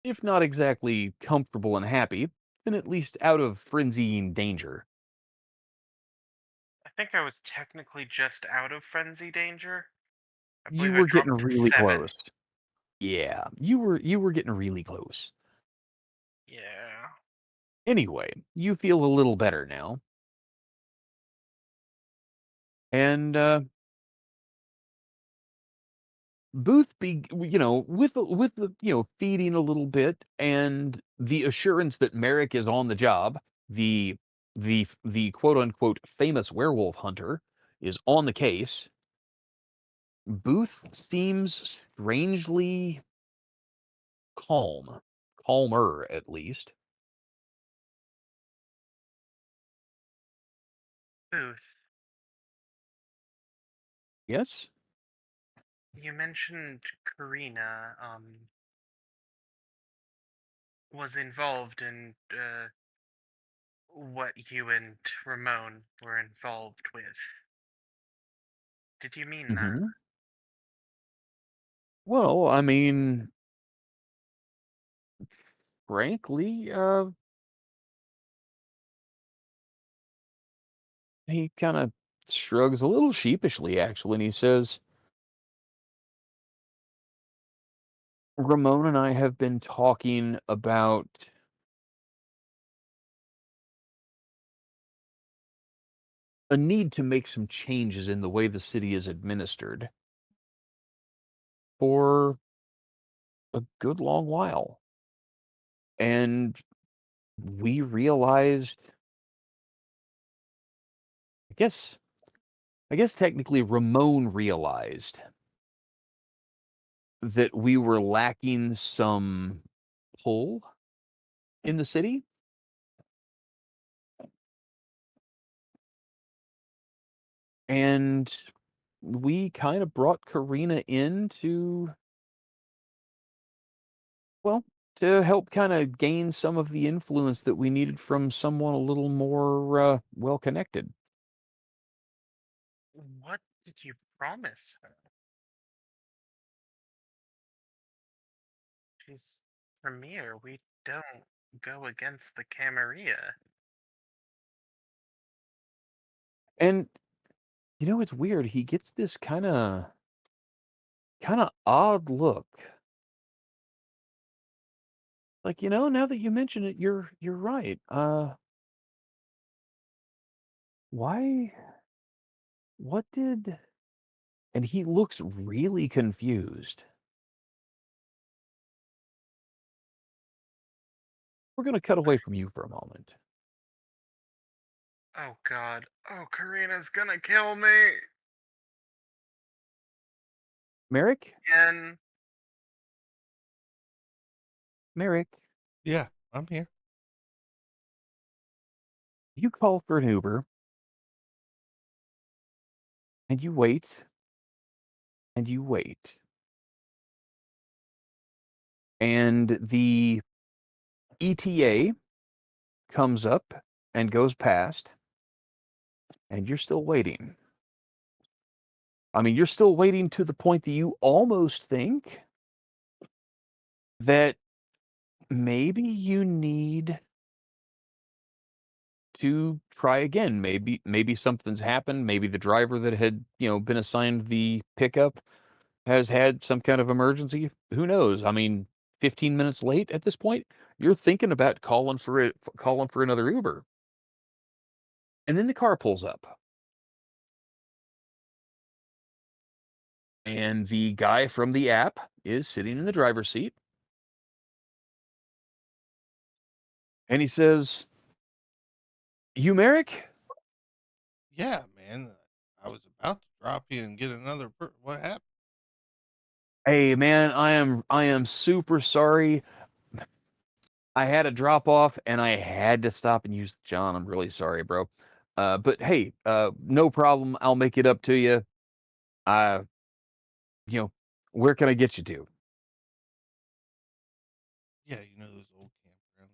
if not exactly comfortable and happy, then at least out of frenzying danger. I think I was technically just out of frenzy danger. I You believe I were getting dropped to really 7. close. Yeah, you were getting really close. Yeah. Anyway, you feel a little better now. And Booth with the feeding a little bit and the assurance that Merrick is on the job, the quote unquote famous werewolf hunter is on the case. Booth seems strangely calmer at least. Booth, Yes? you mentioned Karina, was involved in, what you and Ramon were involved with. Did you mean that? Mm-hmm. Well, I mean, frankly, he kind of shrugs a little sheepishly, actually, and he says, Ramon and I have been talking about a need to make some changes in the way the city is administered for a good long while. And we realized, I guess, I guess technically Ramon realized that we were lacking some pull in the city. And we kind of brought Karina in to, well, to help kind of gain some of the influence that we needed from someone a little more well connected. What did you promise her? She's Premier. We don't go against the Camarilla. And it's weird. He gets this kind of odd look. Like, now that you mention it, you're right. Why what did and he looks really confused. We're going to cut away from you for a moment. Oh god. Oh, Karina's gonna kill me Merrick? again. Merrick, Yeah, I'm here. you call for an Uber and you wait and you wait. And the ETA comes up and goes past and you're still waiting. I mean, you're still waiting to the point that you almost think that maybe you need to try again. Maybe something's happened. Maybe the driver that had, been assigned the pickup has had some kind of emergency. Who knows? I mean, 15 minutes late at this point, you're thinking about calling for another Uber. And then the car pulls up. And the guy from the app is sitting in the driver's seat. And he says, "You Merrick?" Yeah, man. I was about to drop you and get another. What happened? "Hey man, I am super sorry. I had a drop off and I had to stop and use John. I'm really sorry, bro. But hey, no problem. I'll make it up to you. Uh, you know, where can I get you to?" Yeah, those old campgrounds just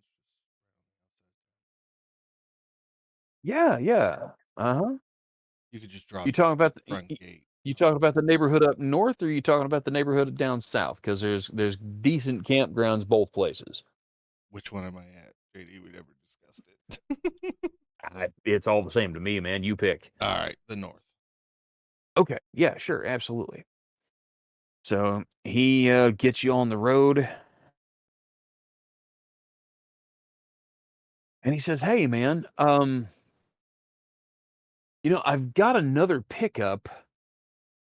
Yeah, yeah. Uh-huh. you could just You drop me talking off at about the front gate. you talking about the neighborhood up north, or you talking about the neighborhood down south? Because there's decent campgrounds both places. Which one am I at, JD? We never discussed it. It's all the same to me, man. You pick. All right, the north. Okay. Yeah, sure. Absolutely. So he gets you on the road and he says, "Hey, man, I've got another pickup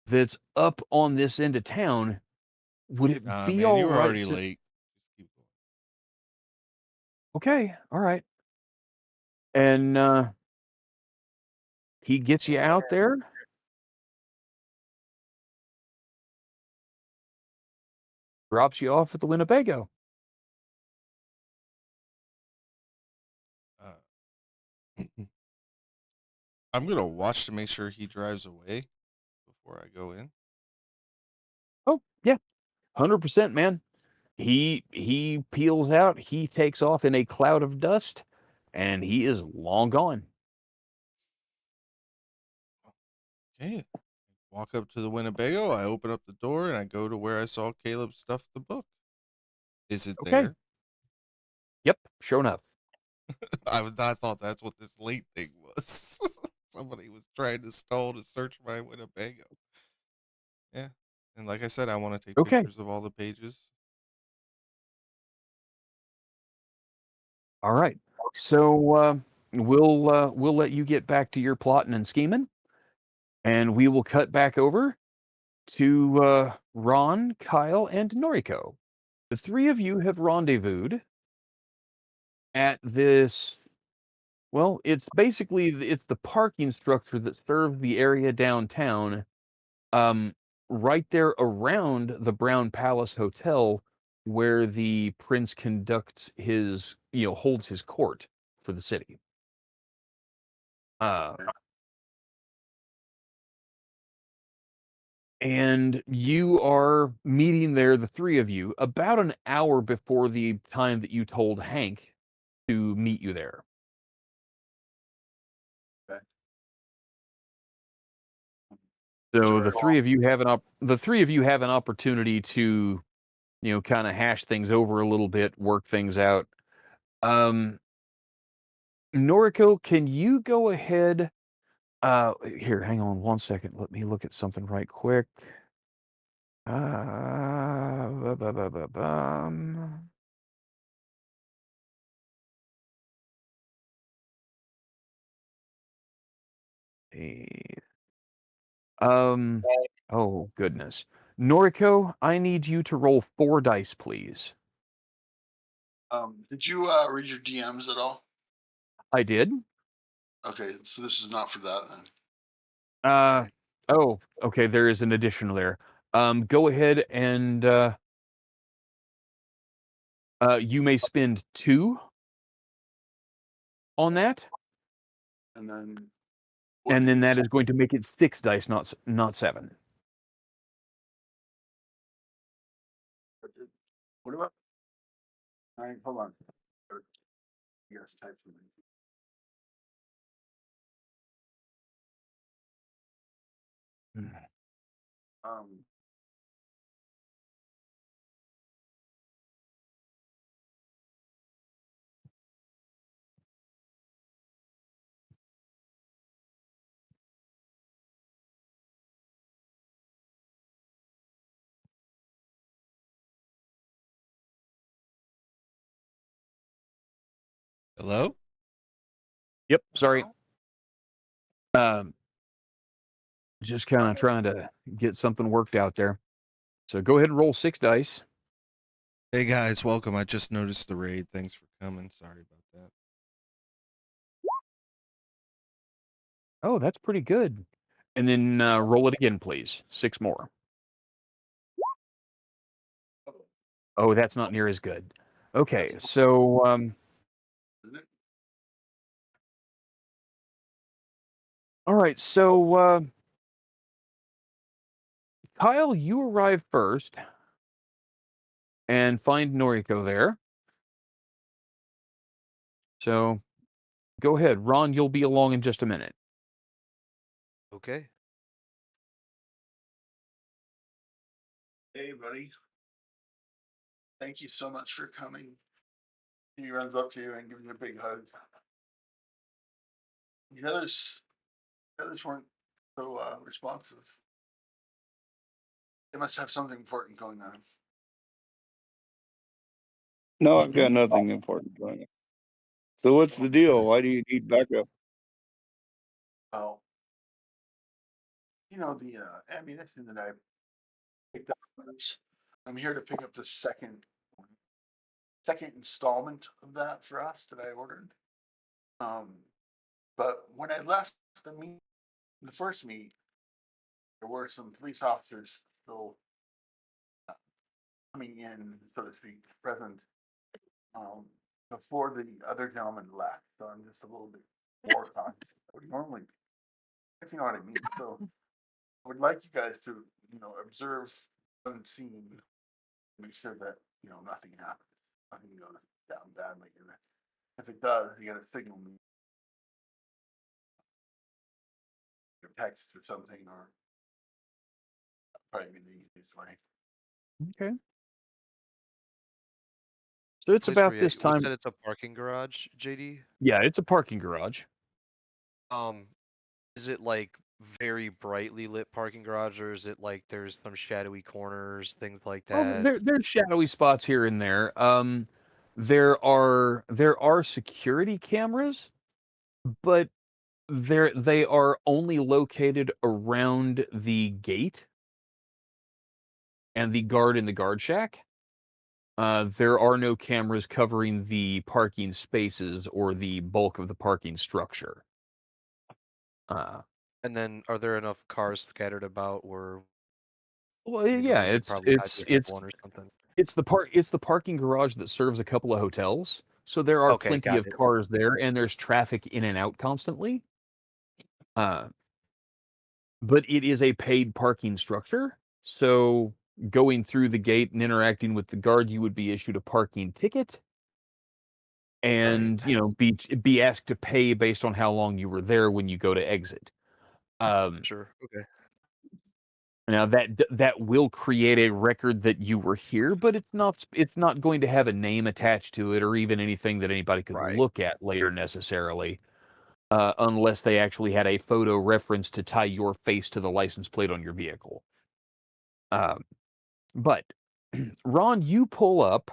that's up on this end of town. Would it be Man, all you were right already to?" late. Just keep going. Okay. All right. And he gets you out there, drops you off at the Winnebago. Uh, I'm gonna watch to make sure he drives away before I go in. Oh, yeah, 100%, man. He peels out, he takes off in a cloud of dust, and he is long gone. Okay. Walk up to the Winnebago. I open up the door and I go to where I saw Caleb stuff the book. Is it Okay. there? Yep, sure enough. I thought that's what this late thing was. Somebody was trying to stall to search my Winnebago. Yeah. And like I said, I want to take Okay. pictures of all the pages. All right. So we'll let you get back to your plotting and scheming, and we will cut back over to Ron, Kyle, and Noriko. The three of you have rendezvoused at this. Well, it's basically it's the parking structure that serves the area downtown, um, right there around the Brown Palace Hotel, where the prince conducts his, holds his court for the city. Uh, and you are meeting there, the three of you, about an hour before the time that you told Hank to meet you there. Okay. So Sorry. the three of you have an opportunity to, kind of hash things over a little bit, work things out. Noriko, can you go ahead? Here, hang on one second. Let me look at something right quick. Ba, ba, ba, ba, bum. Eh, oh goodness. Noriko, I need you to roll 4 dice, please. Did you read your DMs at all? I did. Okay, so this is not for that then. Uh, Okay. oh, okay, there is an additional there. Go ahead and you may spend 2 on that, And then and then that is is going to make it 6 dice, not 7. what about? All right, hold on. Yes, type something. Um, Hello? Yep, sorry. Um, just kind of trying to get something worked out there. So go ahead and roll 6 dice. Hey guys, welcome. I just noticed the raid. Thanks for coming. Sorry about that. Oh, that's pretty good. And then roll it again, please. 6 more. Oh, that's not near as good. Okay, so all right, so Kyle, you arrive first and find Noriko there. So go ahead, Ron. You'll be along in just a minute. Okay. hey, buddy. Thank you so much for coming. He runs up to you and gives you a big hug. The others weren't so responsive. They must have something important going on. No, I've got nothing important going on. So what's the deal? Why do you need backup? Well, the ammunition that I picked up. I'm here to pick up the second installment of that for us that I ordered. But when I left the first meet, there were some police officers still coming in, so to speak, present um, before the other gentleman left. So I'm just a little bit more cautious than I would normally be. you know what I mean. So I would like you guys to, observe unseen, make sure that nothing happens, nothing goes down badly, and if it does, you got to signal me, or text or something, or probably be the easiest way. Okay. So it's Place where about you this at? We time. said it's a parking garage, JD. Yeah, it's a parking garage. Um, is it like very brightly lit parking garage, or is it like there's some shadowy corners, things like Well, that? there's shadowy spots here and there. There are security cameras, but they are only located around the gate and the guard in the guard shack. There are no cameras covering the parking spaces or the bulk of the parking structure. Uh, And then are there enough cars scattered about where well, yeah, we could it's probably hide it's behind it's one or something? it's the parking garage that serves a couple of hotels, so there are Okay, plenty got of it. cars there, and there's traffic in and out constantly. Uh, but it is a paid parking structure, so going through the gate and interacting with the guard, you would be issued a parking ticket, Right. and be asked to pay based on how long you were there when you go to exit. Um, Sure. Okay. Now that will create a record that you were here, but it's not going to have a name attached to it or even anything that anybody could Right. look at later necessarily, unless they actually had a photo reference to tie your face to the license plate on your vehicle. Um, but Ron, you pull up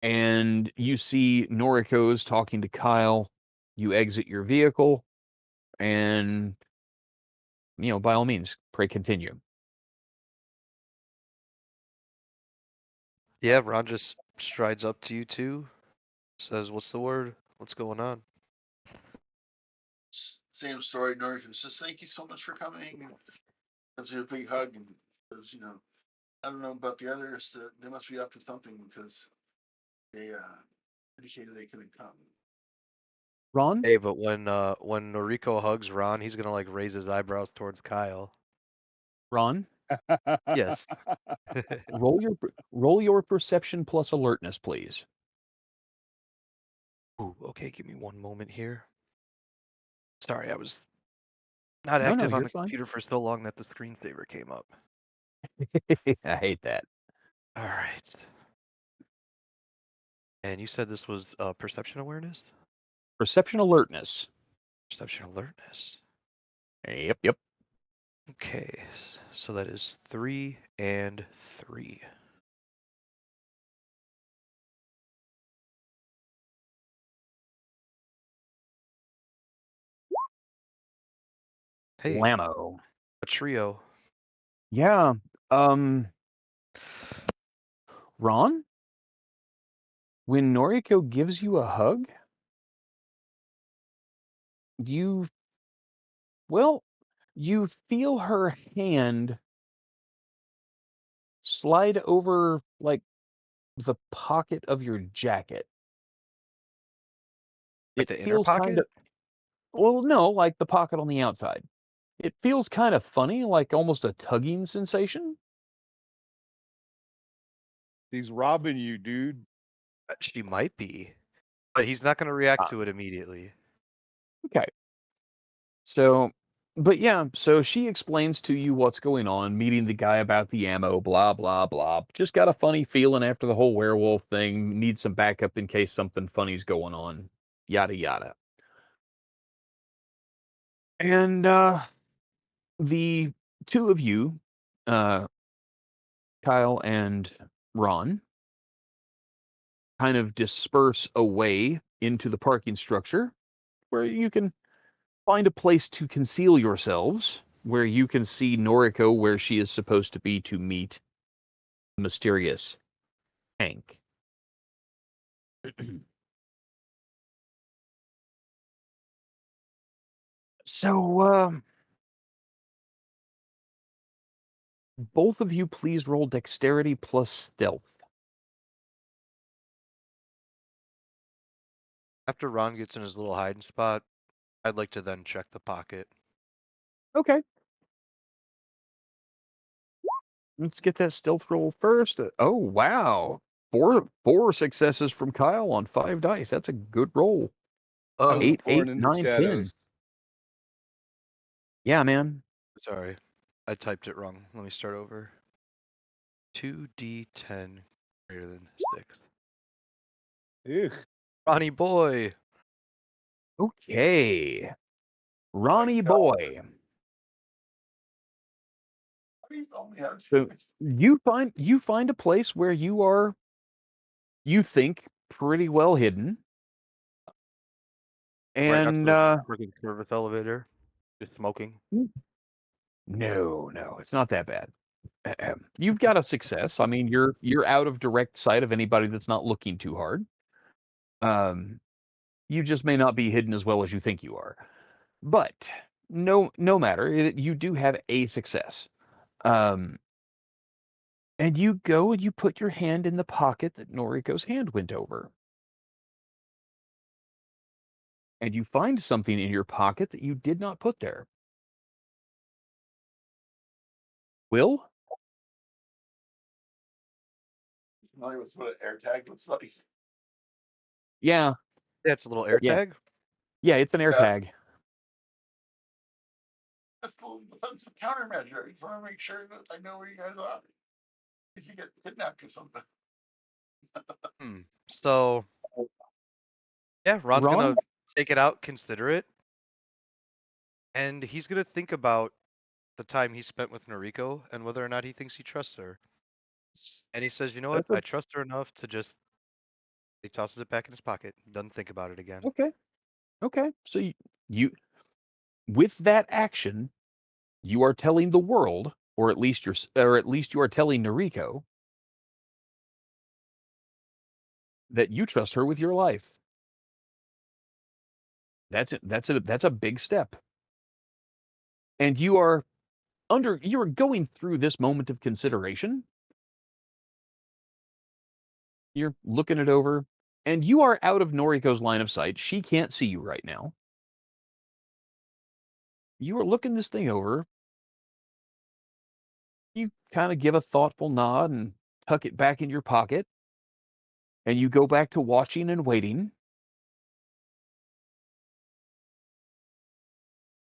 and you see Noriko's talking to Kyle. You exit your vehicle, and by all means, pray continue. Yeah, Ron just strides up to you two, says, "What's the word? What's going on?" Same story. Norton says, "Thank you so much for coming." And gives you a big hug and says, I don't know about the others. They must be up to something because they indicated they couldn't come. Ron, Hey, but when Noriko hugs Ron, he's gonna like raise his eyebrows towards Kyle. Ron, Yes. roll your perception plus alertness, please. Ooh, okay, give me one moment here. Sorry, I was not No, active on you're the fine. computer for so long that the screensaver came up. I hate that. All right. And you said this was perception awareness? Perception alertness. Perception alertness. Yep, yep. Okay, so that is 3 and 3. Hey, Lamo. a trio. Yeah. Um, Ron, when Noriko gives you a hug, you well, you feel her hand slide over like the pocket of your jacket. Like It the inner feels kind pocket? of well, no, like the pocket on the outside. It feels kind of funny, like almost a tugging sensation. He's robbing you, dude. She might be, but he's not going to react Ah, to it immediately. okay. So, but yeah, so she explains to you what's going on, meeting the guy about the ammo, blah, blah, blah. Just got a funny feeling after the whole werewolf thing, need some backup in case something funny's going on, yada, yada. And the two of you, uh, Kyle and Ron, kind of disperse away into the parking structure where you can find a place to conceal yourselves, where you can see Noriko where she is supposed to be to meet mysterious Hank. So, both of you please roll dexterity plus stealth. After Ron gets in his little hiding spot, I'd like to then check the pocket. Okay. Let's get that stealth roll first. Oh, wow. Four successes from Kyle on 5 dice. That's a good roll. I Oh, was 8, born 8, in the 9, 10. shadows. Yeah, man. sorry. I typed it wrong. Let me start over. 2d10 greater than 6. Ew. Ronnie boy! Okay. My Ronnie God. boy. Please only have So you find a place where you think pretty well hidden. Right next to And the freaking service elevator. Just smoking. no, it's not that bad. You've got a success. I mean, you're out of direct sight of anybody that's not looking too hard. You just may not be hidden as well as you think you are. But no matter, you do have a success. Um, and you go and you put your hand in the pocket that Noriko's hand went over. And you find something in your pocket that you did not put there. Will? familiar with what an air tag looks like. Yeah, Yeah, it's a little air yeah, tag. yeah, it's an air Yeah, tag. that's a defensive countermeasure. I just want to make sure that I know where you guys are. If you get kidnapped or something. So, yeah, Ron's Ron? gonna take it out, consider it, and he's gonna think about the time he spent with Noriko and whether or not he thinks he trusts her. And he says, you know what? That's a I trust her enough to just. He tosses it back in his pocket. Doesn't think about it again. okay. Okay. So you with that action, you are telling the world, or at least you are telling Noriko that you trust her with your life. That's a big step. And you are going through this moment of consideration. You're looking it over, and you are out of Noriko's line of sight. She can't see you right now. You are looking this thing over. You kind of give a thoughtful nod and tuck it back in your pocket, and you go back to watching and waiting,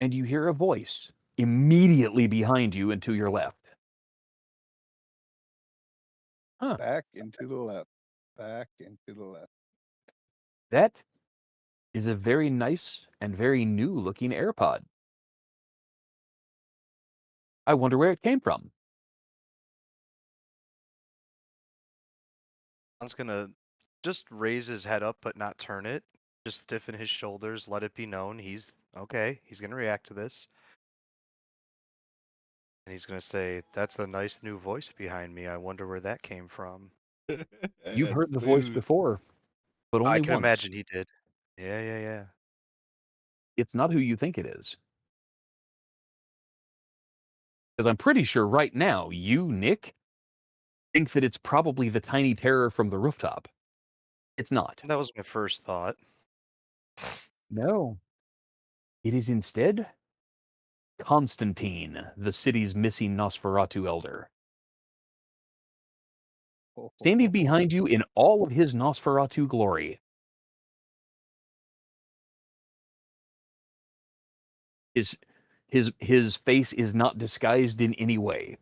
and you hear a voice immediately behind you and to your left. Huh, Back and to the left. Back and to the left. that is a very nice and very new looking AirPod. I wonder where it came from. Ron's gonna just raise his head up but not turn it. Just stiffen his shoulders, let it be known he's okay. He's gonna react to this. And he's gonna say, "That's a nice new voice behind me. I wonder where that came from." You've heard the voice Smooth. before, but I only can once. imagine he did. Yeah, yeah, yeah. It's not who you think it is. Because I'm pretty sure right now, you, Nick, think that it's probably the tiny terror from the rooftop. It's not. That was my first thought. No. It is instead Constantine, the city's missing Nosferatu elder. Ho, ho, Standing ho, ho. behind you in all of his Nosferatu glory. His his face is not disguised in any way.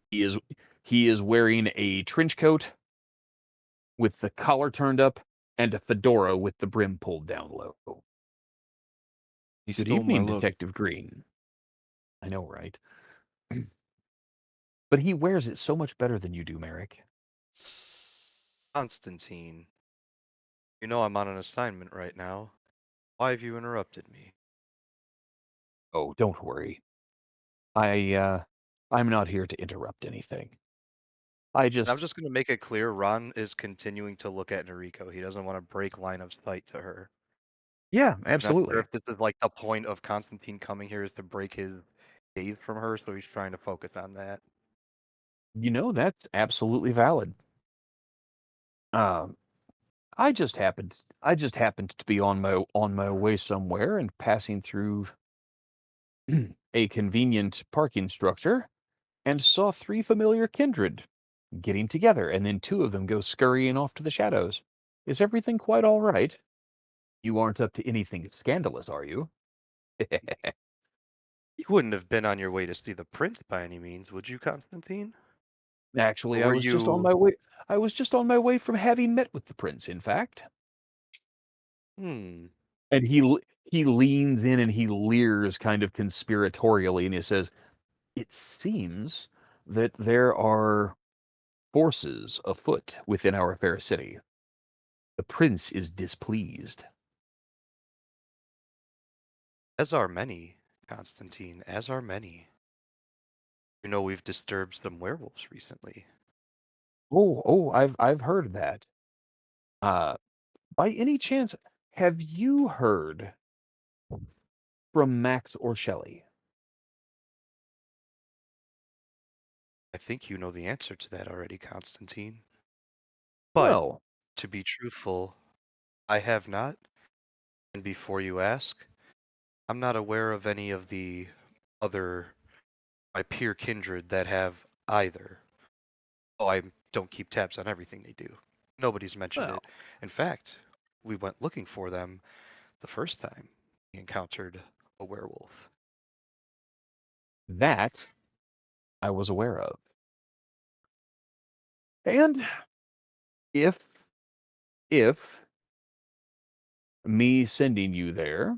He is wearing a trench coat with the collar turned up and a fedora with the brim pulled down low. He Good stole my evening, look. Detective Green. I know, right? But he wears it so much better than you do, Merrick. Constantine, you know I'm on an assignment right now. Why have you interrupted me? Oh, don't worry. I'm not here to interrupt anything. I And I'm just just gonna make it clear Ron is continuing to look at Noriko. He doesn't want to break line of sight to her. yeah, You're not sure absolutely. if this is like the point of Constantine coming here is to break his gaze from her, so he's trying to focus on that. That's absolutely valid. Um, I just happened to be on my way somewhere and passing through a convenient parking structure, and saw three familiar kindred getting together, and then two of them go scurrying off to the shadows. Is everything quite all right? You aren't up to anything scandalous, are you? You wouldn't have been on your way to see the prince by any means, would you, Constantine? Or Actually, I were was just on you? my way. I was just on my way from having met with the prince, in fact. Hmm. And he leans in and he leers kind of conspiratorially, and he says, "It seems that there are forces afoot within our fair city. The prince is displeased." As are many, Constantine. As are many. You know we've disturbed some werewolves recently. I've heard that. Uh, by any chance, have you heard from Max or Shelley? I think you know the answer to that already, Constantine. But Well, to be truthful, I have not. And before you ask, I'm not aware of any of the other my peer kindred that have either. Oh, I don't keep tabs on everything they do. Nobody's mentioned well, it. In fact, we went looking for them the first time we encountered a werewolf. that I was aware of. And if if me sending you there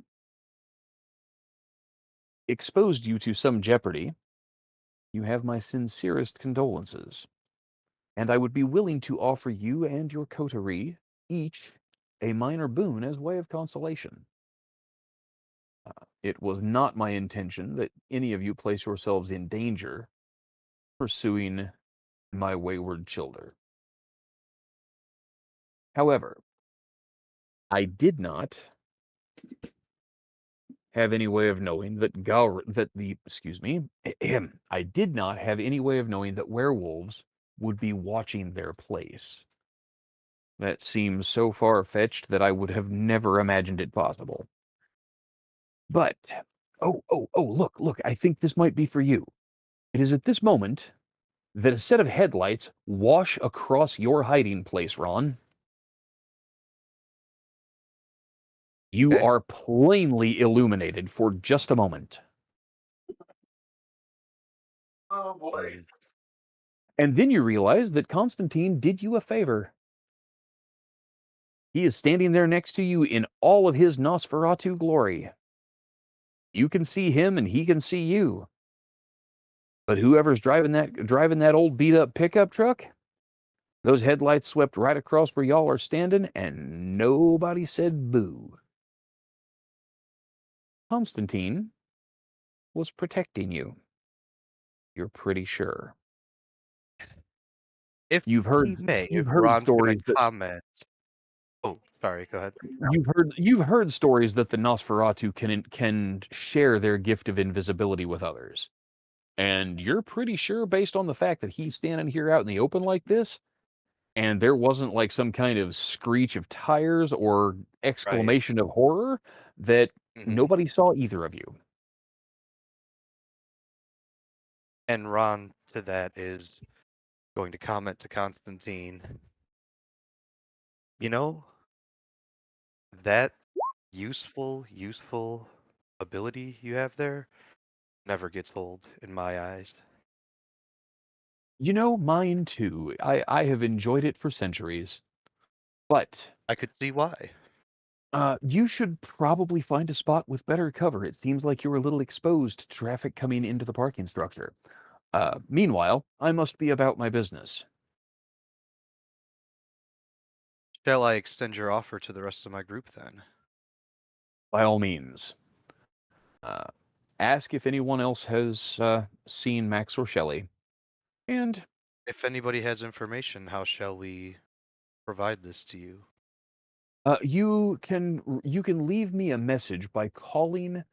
exposed you to some jeopardy, you have my sincerest condolences, and I would be willing to offer you and your coterie each a minor boon as way of consolation. It was not my intention that any of you place yourselves in danger pursuing my wayward children. However, I did not have any way of knowing that I did not have any way of knowing that werewolves would be watching their place. That seems so far-fetched that I would have never imagined it possible. But, look, I think this might be for you. It is at this moment that a set of headlights wash across your hiding place, Ron. You Okay? are plainly illuminated for just a moment. Oh boy. Mm, And then you realize that Constantine did you a favor. He is standing there next to you in all of his Nosferatu glory. You can see him and he can see you. But whoever's driving that old beat up pickup truck, those headlights swept right across where y'all are standing and nobody said boo. Constantine was protecting you. You're pretty sure. if You've he heard may, if you've heard Ron's gonna stories that comment. Oh, sorry, go ahead. you've heard stories that the Nosferatu can share their gift of invisibility with others. And you're pretty sure, based on the fact that he's standing here out in the open like this, and there wasn't like some kind of screech of tires or Right. exclamation of horror, that Hmm. nobody saw either of you. And Ron to that is going to comment to Constantine. You know, that useful ability you have there never gets old in my eyes. You know, mine too. I have enjoyed it for centuries. But I could see why. you should probably find a spot with better cover. It seems like you're a little exposed to traffic coming into the parking structure. Meanwhile, I must be about my business. Shall I extend your offer to the rest of my group then? By all means, uh, ask if anyone else has seen Max or Shelley, and If anybody has information, how shall we provide this to you? you can leave me a message by calling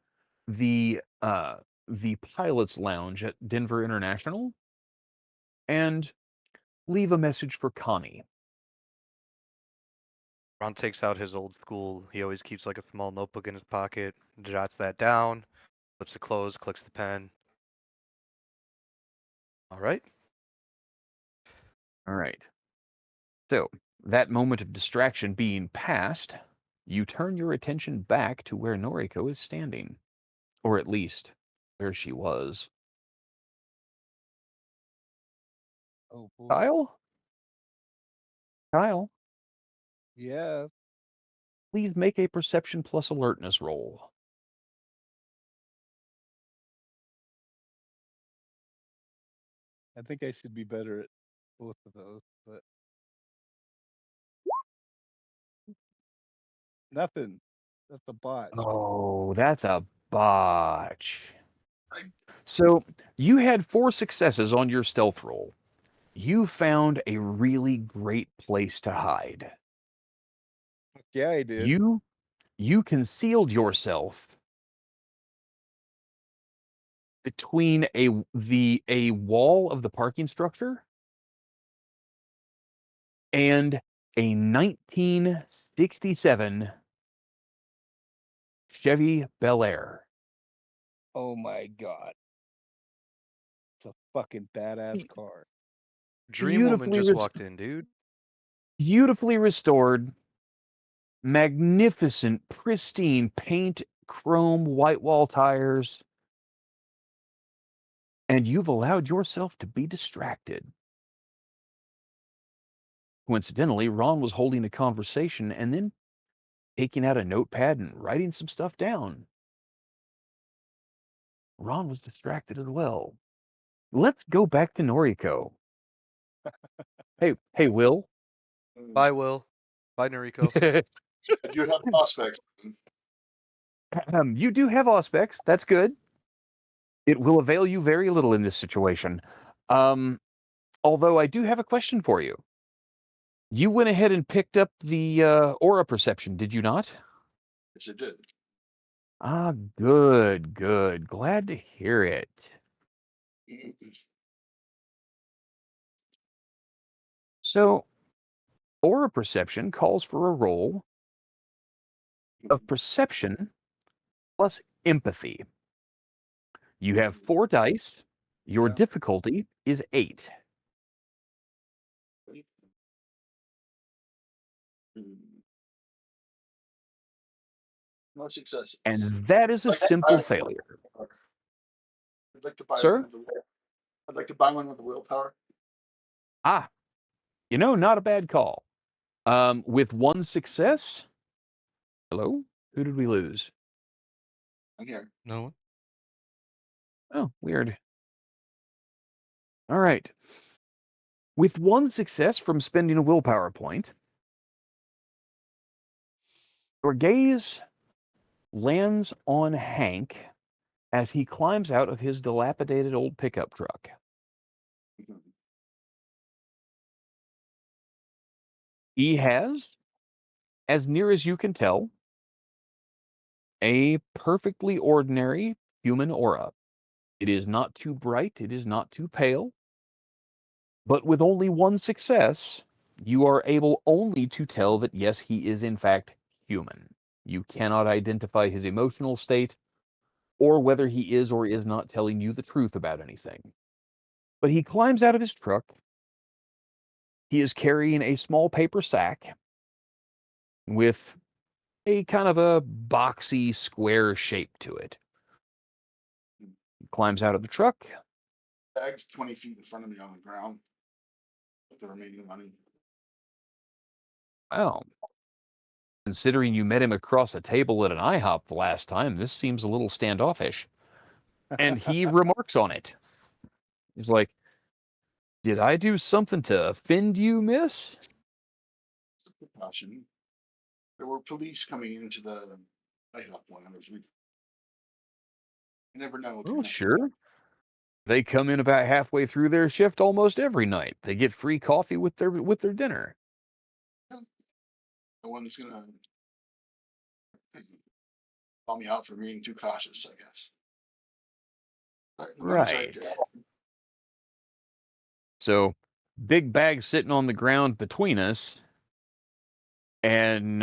the pilot's lounge at Denver International and leave a message for Connie. Ron takes out his old school. He always keeps like a small notebook in his pocket, jots that down, Flips to close, clicks the pen. All right. All right. So, that moment of distraction being past, you turn your attention back to where Noriko is standing. Or at least, where she was. Oh boy. Kyle? Kyle, Yeah. please make a perception plus alertness roll. I think I should be better at both of those, but nothing. That's a botch. Oh, that's a botch. I, So, you had 4 successes on your stealth roll. You found a really great place to hide. Yeah, I did. You concealed yourself between a wall of the parking structure and a 1967 Chevy Bel Air. Oh my god. It's a fucking badass Be- car. Dream Woman Beautifully just walked in, dude. beautifully restored, magnificent, pristine paint, chrome, white wall tires, and you've allowed yourself to be distracted. Coincidentally, Ron was holding a conversation and then taking out a notepad and writing some stuff down. Ron was distracted as well. Let's go back to Noriko. Hey, Will. Bye, Will. Bye, Noriko. I do have prospects. You do have Auspex. That's good. It will avail you very little in this situation. Um, although I do have a question for you. You went ahead and picked up the aura perception, did you not? Yes, I did. Ah, good, good. Glad to hear it. So, aura perception calls for a roll of perception plus empathy. You have 4 dice. Your Yeah. difficulty is 8. No successes. And that is a I'd like to simple buy failure. I'd like to buy one Sir? with the I'd like to buy one with the willpower. Ah, not a bad call. With 1 success. Hello? Who did we lose? I'm here. No one? Oh, weird. All right. With 1 success from spending a willpower point, your gaze lands on Hank as he climbs out of his dilapidated old pickup truck. He has, as near as you can tell, a perfectly ordinary human aura. It is not too bright, it is not too pale, but with only 1 success, you are able only to tell that yes, he is in fact human. You cannot identify his emotional state or whether he is or is not telling you the truth about anything. But he climbs out of his truck. He is carrying a small paper sack with a kind of a boxy square shape to it. He climbs out of the truck. Bag's 20 feet in front of me on the ground with the remaining money. Well, considering you met him across a table at an IHOP the last time, this seems a little standoffish. And he remarks on it. He's like, "Did I do something to offend you, miss?" It's a precaution. There were police coming into the IHOP lounge. You never know what can "Oh, happen. sure. They come in about halfway through their shift almost every night. They get free coffee with their dinner." No one's gonna call me out for being too cautious, I guess. But the money's right there. Right. So, big bag sitting on the ground between us. And,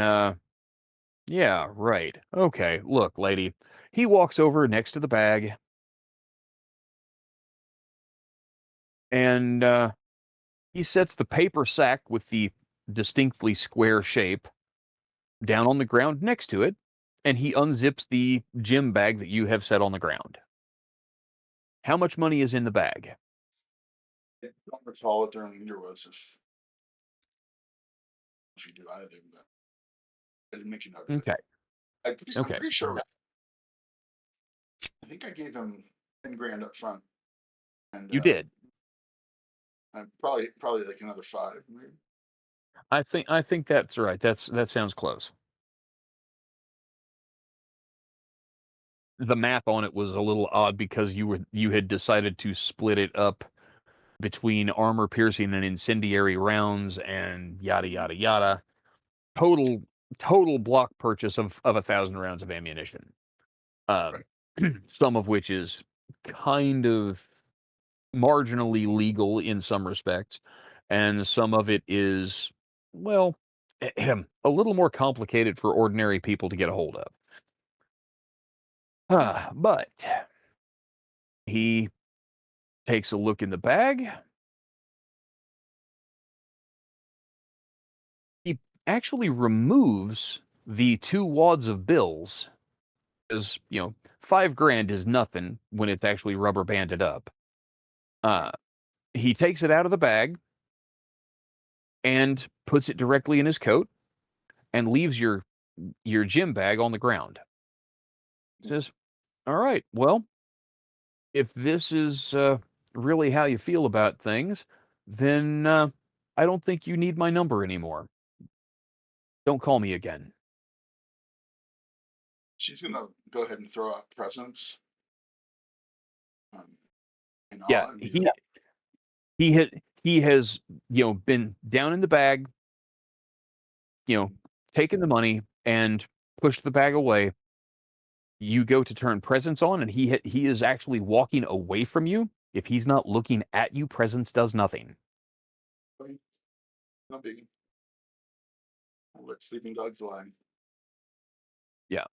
yeah, right. Okay, look, lady, he walks over next to the bag and he sets the paper sack with the distinctly square shape down on the ground next to it, and he unzips the gym bag that you have set on the ground. How much money is in the bag? I don't recall what their leader was if you do either, but I didn't make a note of it. Okay. I'm Okay. pretty sure. I think I gave him 10 grand up front, and You did. probably like another 5. Maybe. I think that's right. That sounds close. The math on it was a little odd because you had decided to split it up between armor piercing and incendiary rounds and yada yada yada. Total block purchase of 1,000 rounds of ammunition. Right. Some of which is kind of marginally legal in some respects, and some of it is, well, a little more complicated for ordinary people to get a hold of. But he takes a look in the bag. He actually removes the 2 wads of bills, because 5 grand is nothing when it's actually rubber banded up. He takes it out of the bag and puts it directly in his coat and leaves your gym bag on the ground. Says, "All right, well, if this is really how you feel about things, then I don't think you need my number anymore. Don't call me again." She's gonna go ahead and throw out presents. In Yeah, awe and be like, he has been down in the bag, taken the money and pushed the bag away. You go to turn presence on, and he is actually walking away from you. If he's not looking at you, presence does nothing. "Okay, no biggie. I'll let sleeping dogs lie." Yeah.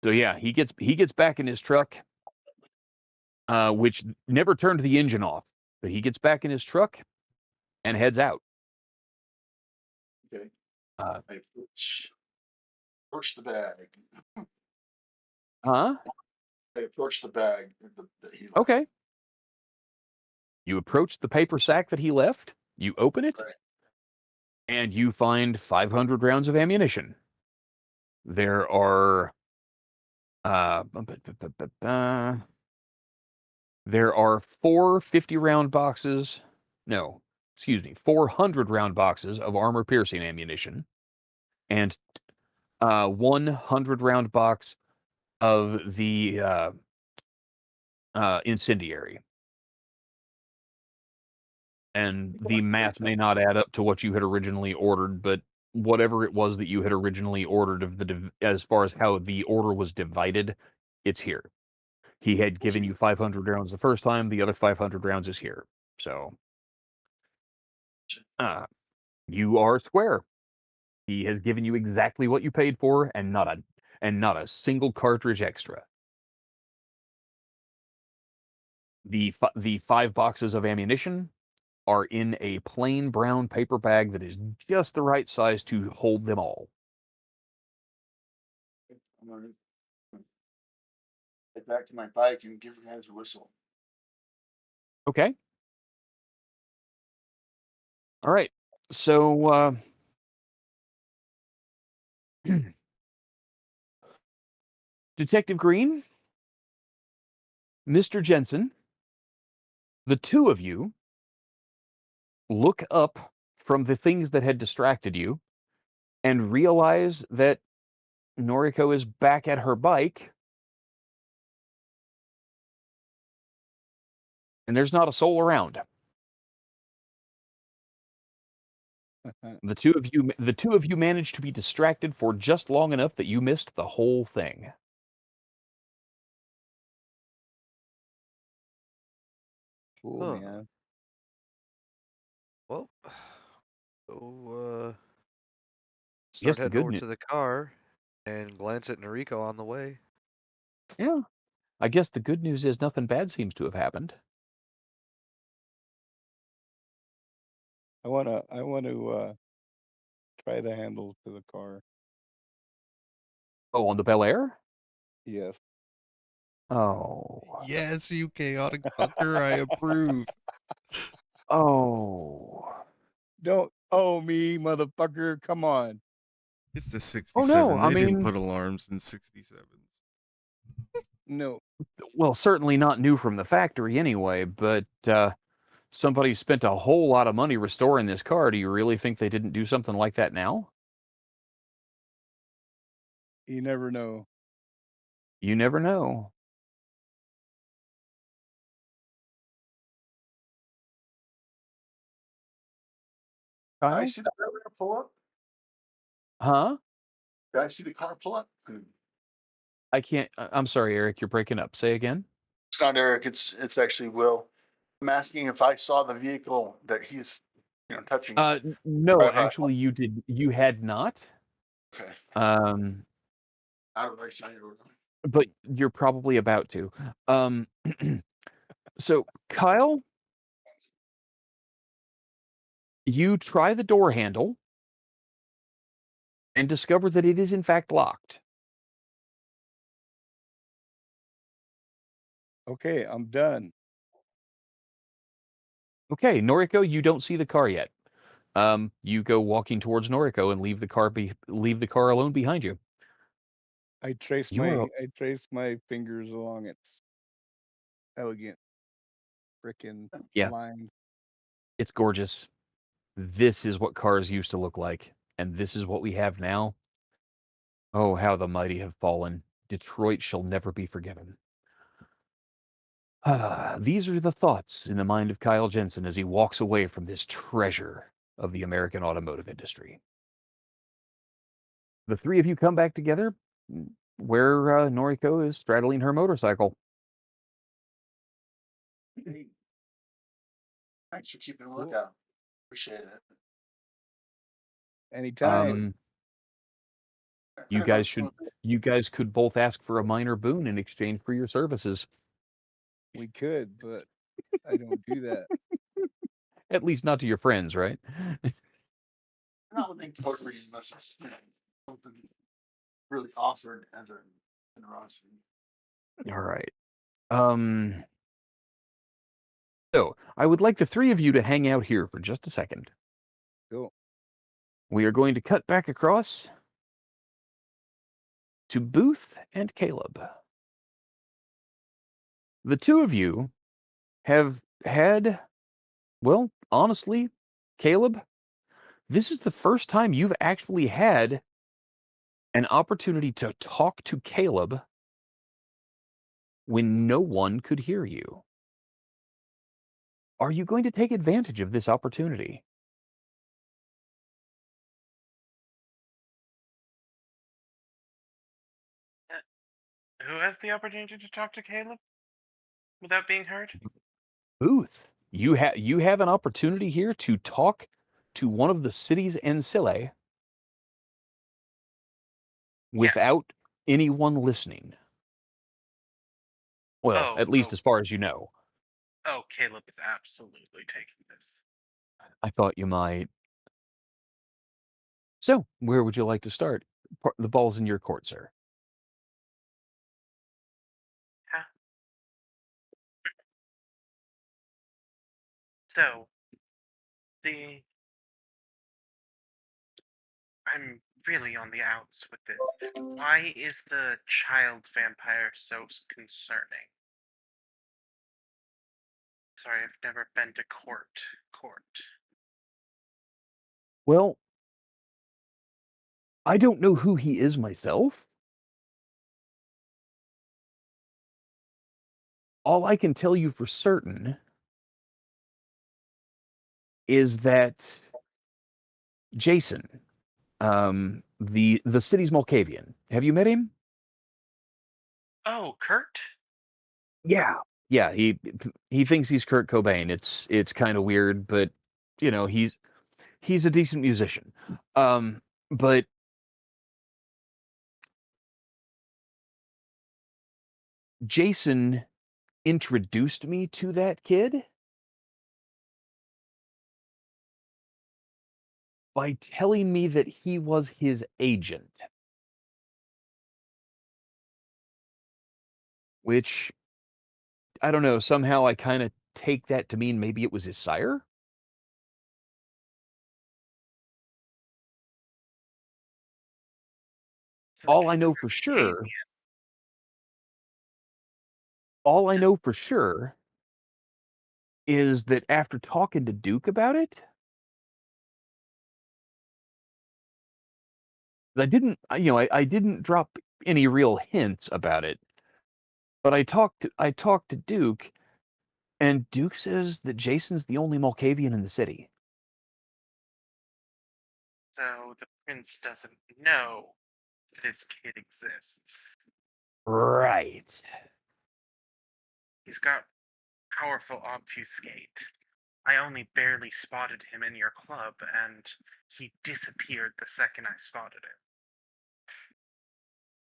So yeah, he gets back in his truck, which never turned the engine off. But he gets back in his truck and heads out. Okay. Uh, I approach the bag. huh? I approach the bag that he left. Okay. You approach the paper sack that he left. You open it, Right. and you find 500 rounds of ammunition. There are uh, there are 4 50-round boxes. No, excuse me, 400-round boxes of armor-piercing ammunition, and 100-round box of the incendiary. And the math may not add up to what you had originally ordered, but whatever it was that you had originally ordered as far as how the order was divided, it's here. He had given you 500 rounds the first time. The other 500 rounds is here. So, you are square. He has given you exactly what you paid for, and not a single cartridge extra. The 5 boxes of ammunition are in a plain brown paper bag that is just the right size to hold them all. I'm gonna get back to my bike and give the guys a whistle. Okay. All right. So, Detective Green, Mr. Jensen, the 2 of you look up from the things that had distracted you and realize that Noriko is back at her bike, and there's not a soul around. The two of you managed to be distracted for just long enough that you missed the whole thing. Cool, Huh. man. Well, so Yes, start the heading good over news. to the car. And glance at Noriko on the way. Yeah. I guess the good news is nothing bad seems to have happened. I want to try the handle to the car. Oh, on the Bel Air? Yes. Oh. Yes, you chaotic fucker, I approve. Oh. Don't owe me, motherfucker. Come on. It's the Oh no, 67. I They didn't mean, put alarms in 67s. No. well, certainly not new from the factory anyway, but somebody spent a whole lot of money restoring this car. Do you really think they didn't do something like that now? You never know. You never know. I Kyle? see the car pull up. Huh? Did I see the car pull up? I can't. I'm sorry, Eric. You're breaking up. Say again. It's not Eric. It's actually Will. I'm asking if I saw the vehicle that he's touching. No, Drive by. actually, you did. You had not. Okay. Um, Out of right side or but you're probably about to. Um, so Kyle, you try the door handle and discover that it is in fact locked. Okay, I'm done. Okay, Noriko, you don't see the car yet. You go walking towards Noriko and leave the car alone behind you. I trace You are my fingers along its elegant frickin' yeah, line. it's gorgeous. This is what cars used to look like, and this is what we have now. Oh, how the mighty have fallen. Detroit shall never be forgiven. These are the thoughts in the mind of Kyle Jensen as he walks away from this treasure of the American automotive industry. The three of you come back together where Noriko is straddling her motorcycle. Hey, thanks for keeping a Cool. lookout. Appreciate it. Anytime. You guys could both ask for a minor boon in exchange for your services. We could, but I don't do that. At least not to your friends, right? Not looking for reason unless it's something really offered as a generosity. All right. Um, so I would like the three of you to hang out here for just a second. Cool. We are going to cut back across to Booth and Caleb. The two of you have had, well, honestly, Caleb, this is the first time you've actually had an opportunity to talk to Caleb when no one could hear you. Are you going to take advantage of this opportunity? Who has the opportunity to talk to Caleb without being heard? Booth, you have an opportunity here to talk to one of the city's ancillae without anyone listening. Well, Oh, at least oh, as far as you know. oh, Caleb is absolutely taking this. I thought you might. So, where would you like to start? The ball's in your court, sir. Huh? So, the I'm really on the outs with this. Why is the child vampire so concerning? Sorry, I've never been to court. Well, I don't know who he is myself. All I can tell you for certain is that Jason, the city's Malkavian. Have you met him? Oh, Kurt? Yeah. Yeah, he thinks he's Kurt Cobain. It's kind of weird, but you know, he's a decent musician. But Jason introduced me to that kid by telling me that he was his agent. Which, I don't know, somehow I kind of take that to mean maybe it was his sire? So the All I kid's know for Canadian. sure, all I know for sure is that after talking to Duke about it, I didn't, I didn't drop any real hints about it, but I talked to Duke, and Duke says that Jason's the only Malkavian in the city. So the prince doesn't know this kid exists. Right. He's got powerful obfuscate. I only barely spotted him in your club, and he disappeared the second I spotted him.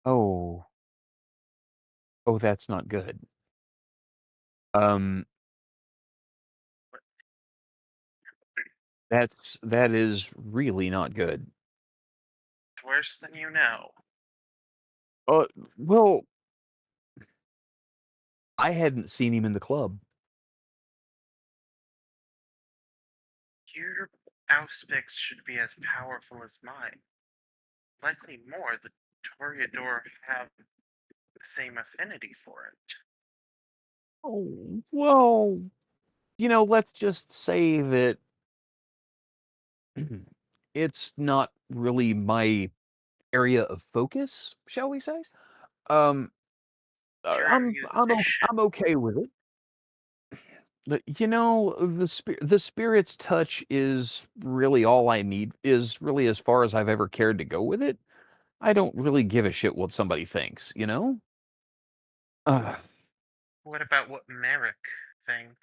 Oh, oh, that's not good. Um, that is really not good. It's worse than you know. Well, I hadn't seen him in the club. Your auspics should be as powerful as mine. Likely more. The Toreador have the same affinity for it. Oh, well, let's just say that it's not really my area of focus, shall we say? Um, Sure, I'm you I'm say o- shit. I'm okay with it. The spirit's touch is really all I need. Is really as far as I've ever cared to go with it. I don't really give a shit what somebody thinks, you know? Uh, What about what Merrick thinks?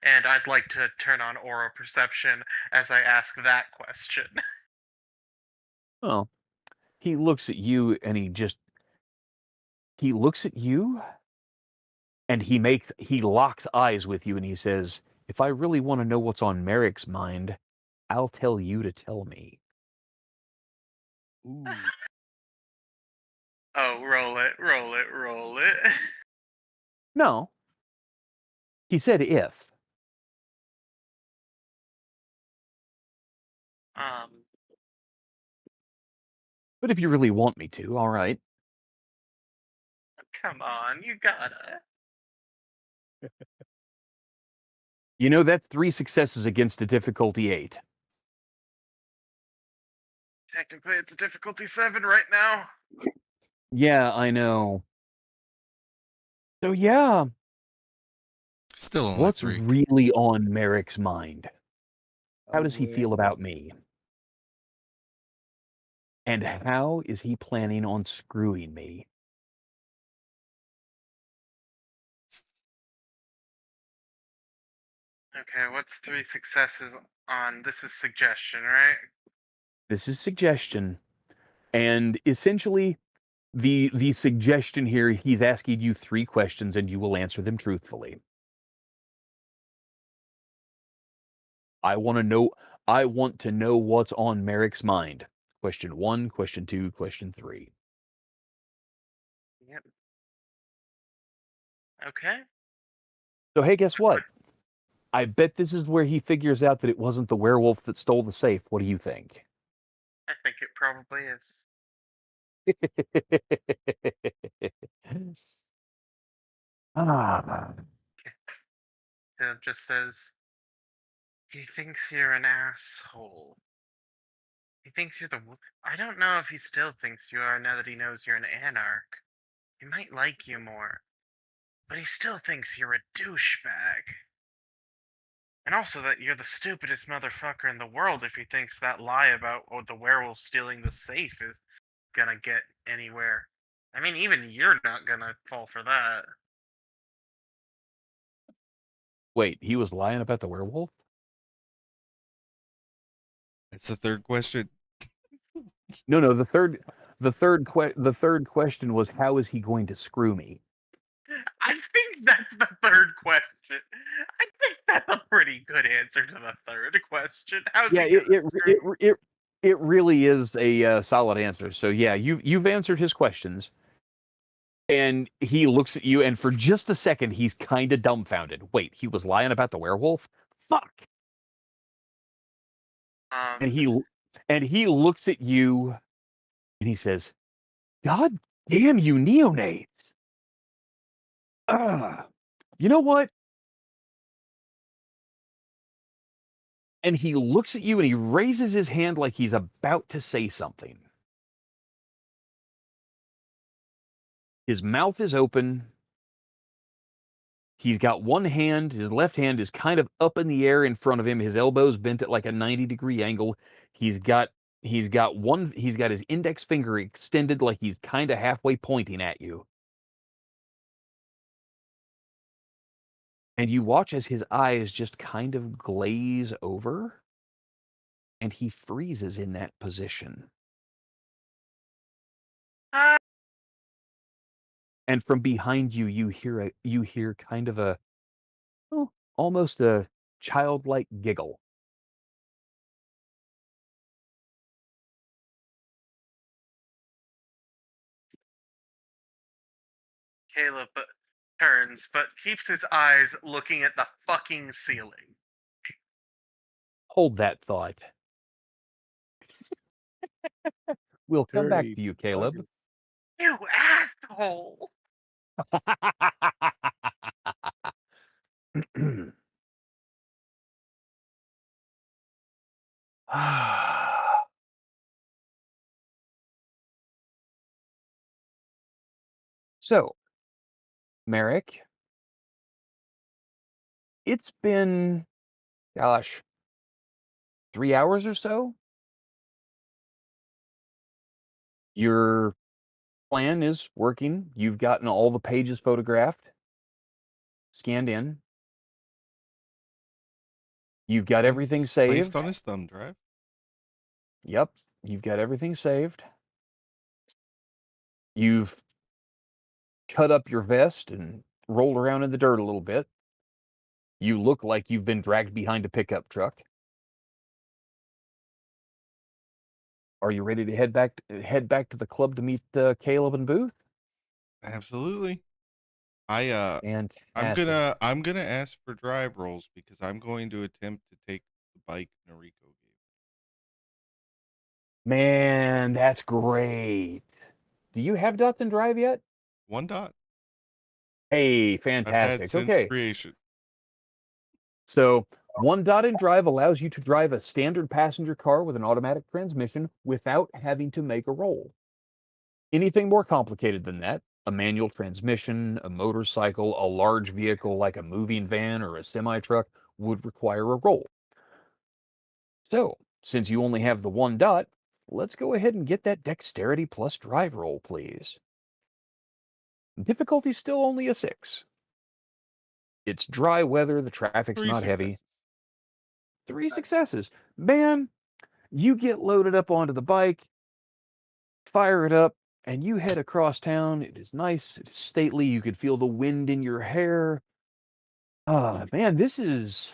And I'd like to turn on oral perception as I ask that question. well, he looks at you and he looks at you and he locks eyes with you and he says, "If I really want to know what's on Merrick's mind, I'll tell you to tell me." Ooh. Oh, roll it, roll it, roll it. No, he said if. Um, But if you really want me to, all right. come on, you gotta. That's 3 successes against a difficulty 8. Technically, it's a difficulty 7 right now. Yeah, I know. So yeah, Still only what's 3. really on Merrick's mind? How does he Well, feel about me? And how is he planning on screwing me? Okay, what's 3 successes on? This is suggestion, right? This is suggestion, and essentially the suggestion here, he's asking you 3 questions and you will answer them truthfully. I want to know what's on Merrick's mind. Question 1, question 2, question 3. Yep. Okay. So hey, guess what? I bet this is where he figures out that it wasn't the werewolf that stole the safe. What do you think? I think it probably is. Ah, It just says, he thinks you're an asshole. He thinks you're the. I don't know if he still thinks you are now that he knows you're an anarch. He might like you more, but he still thinks you're a douchebag. And also that you're the stupidest motherfucker in the world if he thinks that lie about the werewolf stealing the safe is gonna get anywhere. I mean, even you're not gonna fall for that. wait, he was lying about the werewolf? That's the third question. No, no. The third question was, how is he going to screw me? good answer to the third question. How's Yeah, he gonna it really is a solid answer. So yeah, you've answered his questions, and he looks at you, and for just a second, he's kind of dumbfounded. Wait, he was lying about the werewolf? Fuck! And Um, he looks at you, and he says, "God damn you, neonates! You know what?" And he looks at you, and he raises his hand like he's about to say something. His mouth is open. He's got one hand, his left hand is kind of up in the air in front of him. His elbow's bent at like a 90-degree angle. He's got he's got his index finger extended like he's kind of halfway pointing at you. And you watch as his eyes just kind of glaze over, and he freezes in that position. uh, And from behind you, you hear kind of a, well, almost a childlike giggle. Caleb turns, but keeps his eyes looking at the fucking ceiling. Hold that thought. We'll come back Dirty to you, Caleb. fucker. You asshole! So, Merrick, it's been, gosh, 3 hours or so. Your plan is working. You've gotten all the pages photographed, scanned in. You've got everything One's placed saved. on his thumb drive. Yep, you've got everything saved. You've cut up your vest and rolled around in the dirt a little bit. You look like you've been dragged behind a pickup truck. Are you ready to head back to the club to meet Caleb and Booth? Absolutely. Fantastic. I'm gonna ask for drive rolls because I'm going to attempt to take the bike Noriko gave. Man, that's great. Do you have Dot and Drive yet? 1 dot. Hey, I've had fantastic. since Okay. creation. So 1 dot in Drive allows you to drive a standard passenger car with an automatic transmission without having to make a roll. Anything more complicated than that, a manual transmission, a motorcycle, a large vehicle like a moving van or a semi-truck would require a roll. So, since you only have the 1 dot, let's go ahead and get that dexterity plus drive roll, please. Difficulty still only a 6. It's dry weather, the traffic's 3 not heavy. successes. 3 successes. Man, you get loaded up onto the bike, fire it up, and you head across town. It is nice, it is stately. You could feel the wind in your hair. Ah, man, this is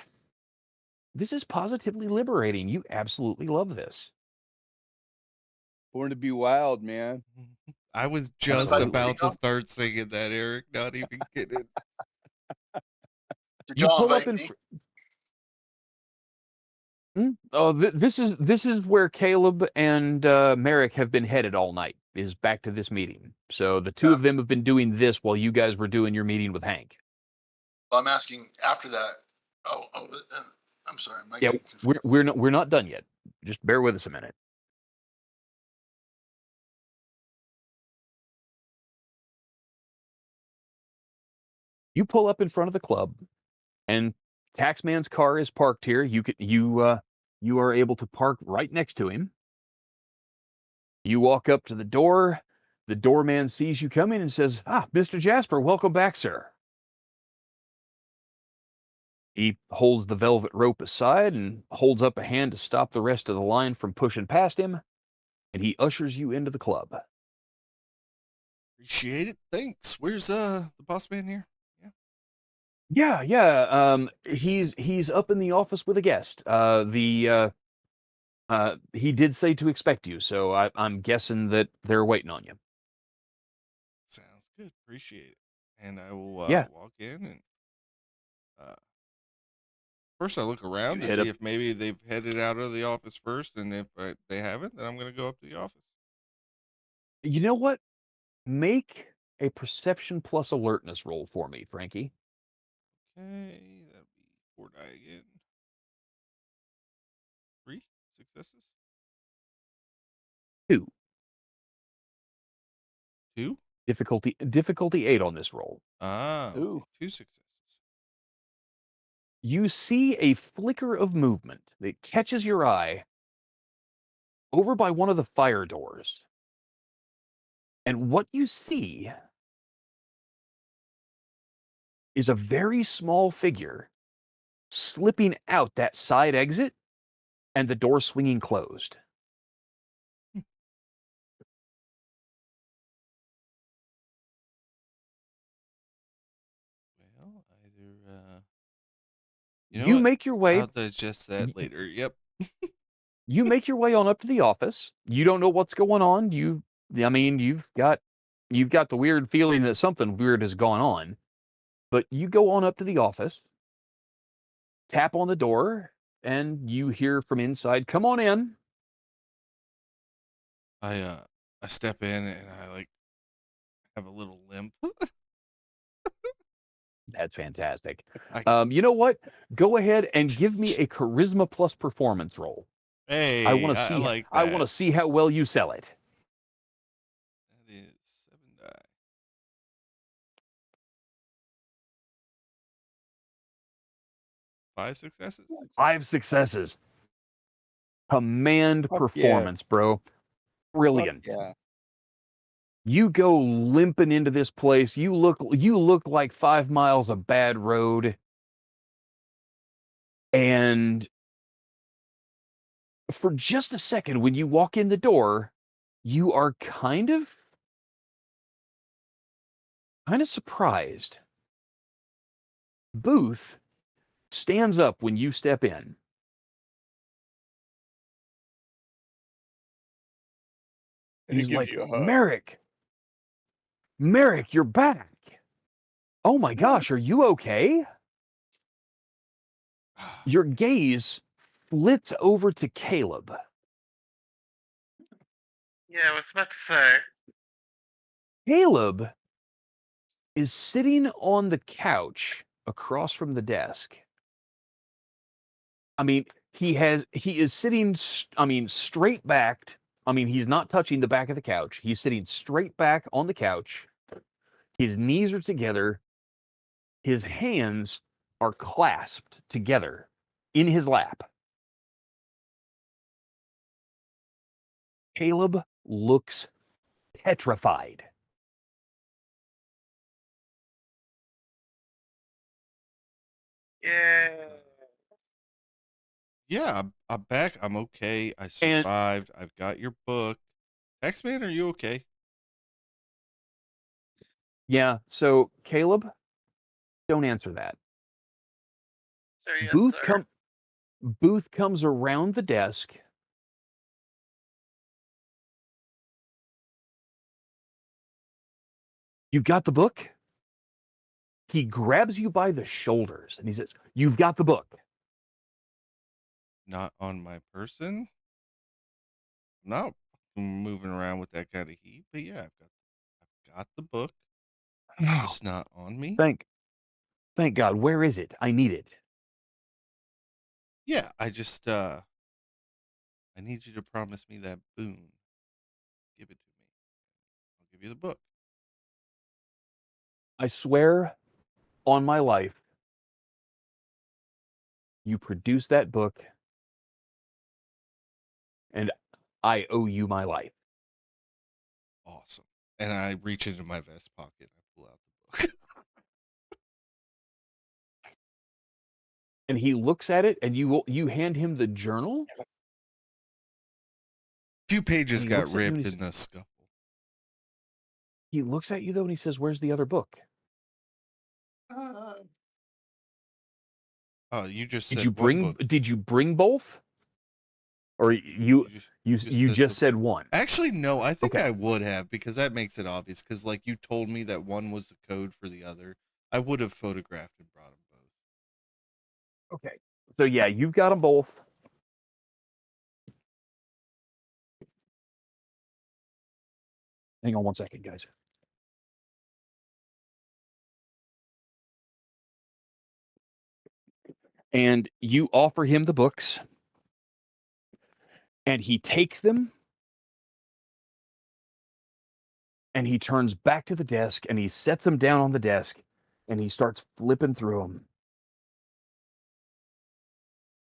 positively liberating. You absolutely love this. Born to be wild, man. I was On the just bike, Absolutely. about to Noriko? start singing that, Eric. Not even kidding. Did You y'all pull up invite in. me? Oh, this is where Caleb and Merrick have been headed all night. Is back to this meeting. So the two Yeah. of them have been doing this while you guys were doing your meeting with Hank. Well, I'm asking after that. I'm sorry. Am I Yeah, getting confused? we're not done yet. Just bear with us a minute. You pull up in front of the club, and Taxman's car is parked here. You are able to park right next to him. You walk up to the door. The doorman sees you coming and says, "Ah, Mr. Jasper, welcome back, sir." He holds the velvet rope aside and holds up a hand to stop the rest of the line from pushing past him, and he ushers you into the club. Appreciate it. Thanks. Where's the boss man here? Yeah. Yeah. He's up in the office with a guest. He did say to expect you, so I'm guessing that they're waiting on you. Sounds good. Appreciate it. And I will Yeah. walk in and uh, first I look around You to head see up. if maybe they've headed out of the office first, and if they haven't, then I'm going to go up to the office. You know what? Make a perception plus alertness roll for me, Frankie. Okay, that'll be 4 die again. 3 successes. 2. 2. Difficulty 8 on this roll. Ah, okay. Ooh. 2 successes. You see a flicker of movement that catches your eye over by one of the fire doors. And what you see is a very small figure slipping out that side exit and the door swinging closed. Well, either you know You what? make your way I'll digest that later. Yep. you make your way on up to the office. You don't know what's going on. I mean, you've got the weird feeling that something weird has gone on. But you go on up to the office, tap on the door, and you hear from inside, "Come on in." I step in and I like have a little limp. That's fantastic. I You know what? Go ahead and give me a charisma plus performance roll. Hey, I like I want that. to see how well you sell it. That is 7 die. 5 successes. 5 successes. Command Fuck yeah. performance, bro. Fuck Brilliant. yeah. You go limping into this place. You look like 5 miles of bad road. And for just a second, when you walk in the door, you are kind of surprised. Booth stands up when you step in. And he He's gives like, you a hug. Merrick, you're back. Oh my gosh, are you okay? Your gaze flits over to Caleb. Yeah, I was about to say. Caleb is sitting on the couch across from the desk. I mean, he is sitting, straight backed. I mean, he's not touching the back of the couch. He's sitting straight back on the couch. His knees are together. His hands are clasped together in his lap. Caleb looks petrified. Yeah. Yeah, I'm back. I'm okay. I And survived. I've got your book. X-Man, are you okay? yeah, so Caleb, don't answer that. Sir, yes, Booth sir. come Booth comes around the desk. You got the book? He grabs you by the shoulders and he says, "You've got the book." Not on my person. I'm not moving around with that kind of heat, but yeah, I've got the book. It's not on me. Thank God. Where is it? I need it. Yeah, I just I need you to promise me that boon. Give it to me. I'll give you the book. I swear on my life, you produce that book and I owe you my life. Awesome. And I reach into my vest pocket and I pull out the book. And he looks at it and you hand him the journal. Few And pages got ripped in the scuffle. he looks at you though and he says, "Where's the other book?" Oh, you just Did said you one bring book. did you bring both? Or You just you said just the said one? Actually, no, I think Okay. I would have because that makes it obvious. Because like you told me that one was the code for the other, I would have photographed and brought them both. Okay. So yeah, you've got them both. Hang on one second, guys. And you offer him the books, and he takes them, and he turns back to the desk, and he sets them down on the desk, and he starts flipping through them.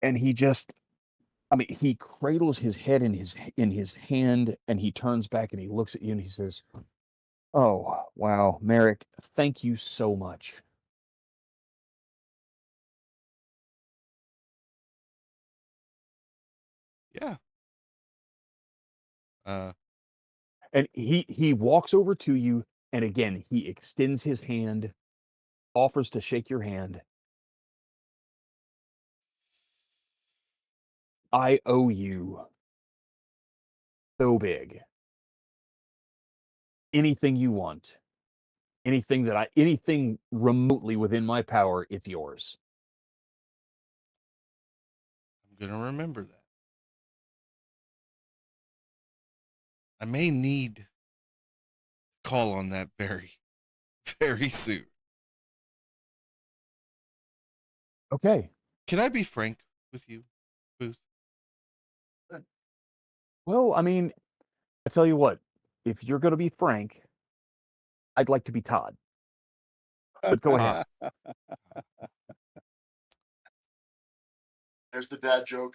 And he just, I mean, he cradles his head in his hand, and he turns back and he looks at you and he says, "Oh, wow, Merrick, thank you so much." Yeah. Uh, And he walks over to you, and again he extends his hand, offers to shake your hand. I owe you so big. Anything you want, anything remotely within my power, it's yours. I'm gonna remember that. I may need to call on that very, very soon. Okay. Can I be frank with you, Booth? Well, I mean, I tell you what, if you're going to be frank, I'd like to be Todd. But go ahead. Ah, There's the dad joke.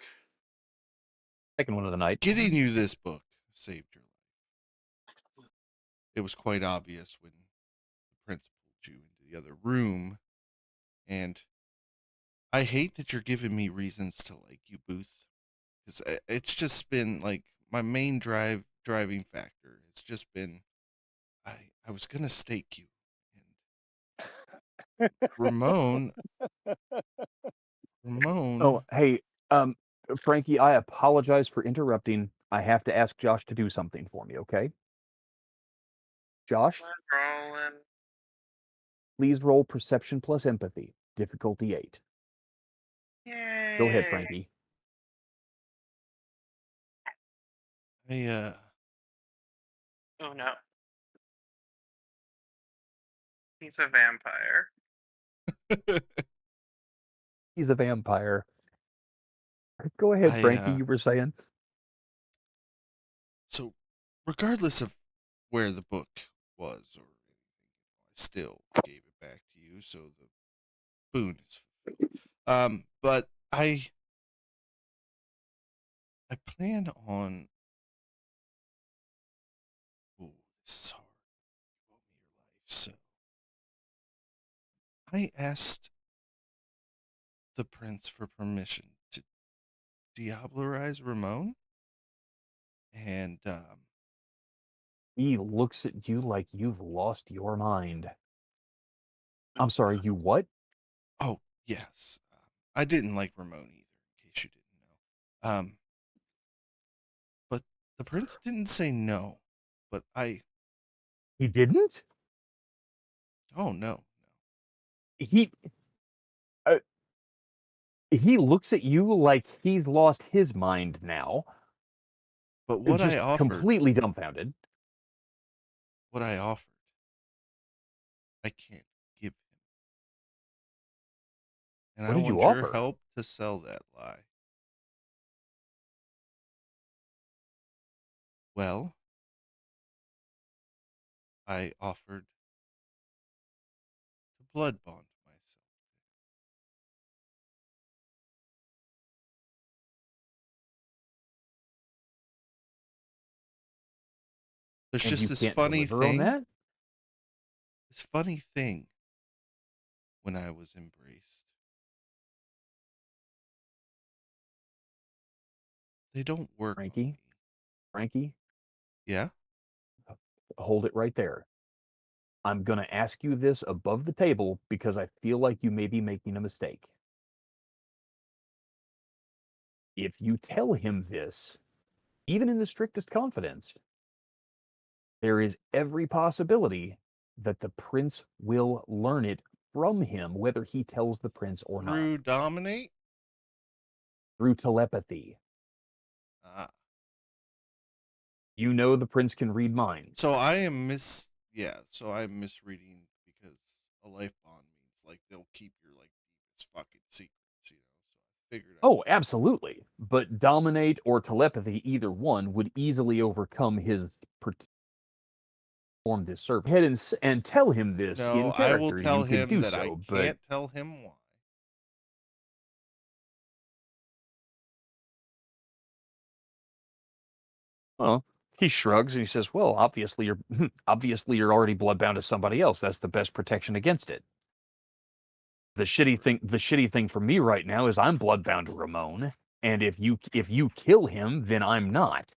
Second one of the night. getting you this book saved your life. It was quite obvious when the prince pulled you into the other room, and I hate that you're giving me reasons to like you, Booth, because it's just been like my main driving factor. It's just been I was gonna stake you, and Oh, Ramon. hey, um, Frankie, I apologize for interrupting. I have to ask Josh to do something for me, okay? Josh, Rolling. please roll perception plus empathy, difficulty 8. Go ahead, Yay. Frankie. I Oh no. He's a vampire. He's a vampire. Go ahead, I Frankie, you were saying. so regardless of where the book was or anything, I still gave it back to you, so the boon is fulfilled. But I plan on. Ooh, this is hard. You owe me your life, so I asked the prince for permission to diablerize Ramon, and He looks at you like you've lost your mind. I'm sorry, you what? oh yes, I didn't like Ramon either. In case you didn't know, but the prince didn't say no. But He didn't? oh no, He uh, he looks at you like he's lost his mind now, but what I just offered, completely dumbfounded. what I offered, I can't give him, and What I did you want your offer? help to sell that lie. Well, I offered to blood bond myself. There's And just you this can't funny deliver on thing, that? when I was embraced. They don't work on Frankie, me. Frankie, Yeah? hold it right there. I'm going to ask you this above the table because I feel like you may be making a mistake. If you tell him this, even in the strictest confidence, there is every possibility that the prince will learn it from him, whether he tells the prince or not, Through dominate? through telepathy. Ah. You know the prince can read minds. So I am so I'm misreading because a life bond means like they'll keep your like deepest fucking secrets, So I figured out. Oh, absolutely. But dominate or telepathy, either one, would easily overcome his perform this service. Head and tell him this No, in I will character. tell You could him do that I so, but can't tell him why. well, he shrugs and he says, "Well, obviously you're obviously you're already bloodbound to somebody else. That's the best protection against it. The shitty thing for me right now is I'm bloodbound to Ramon, and if you kill him, then I'm not."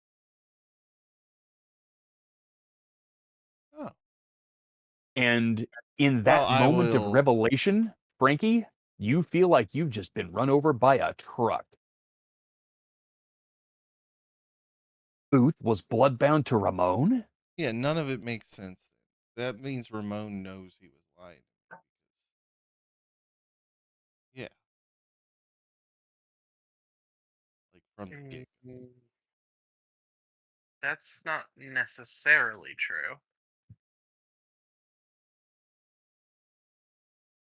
Oh. And in Well, that I moment of will revelation, Frankie, you feel like you've just been run over by a truck. Booth was bloodbound to Ramon? Yeah, none of it makes sense then. That means Ramon knows he was lying. Yeah, like from the get. Mm, That's not necessarily true.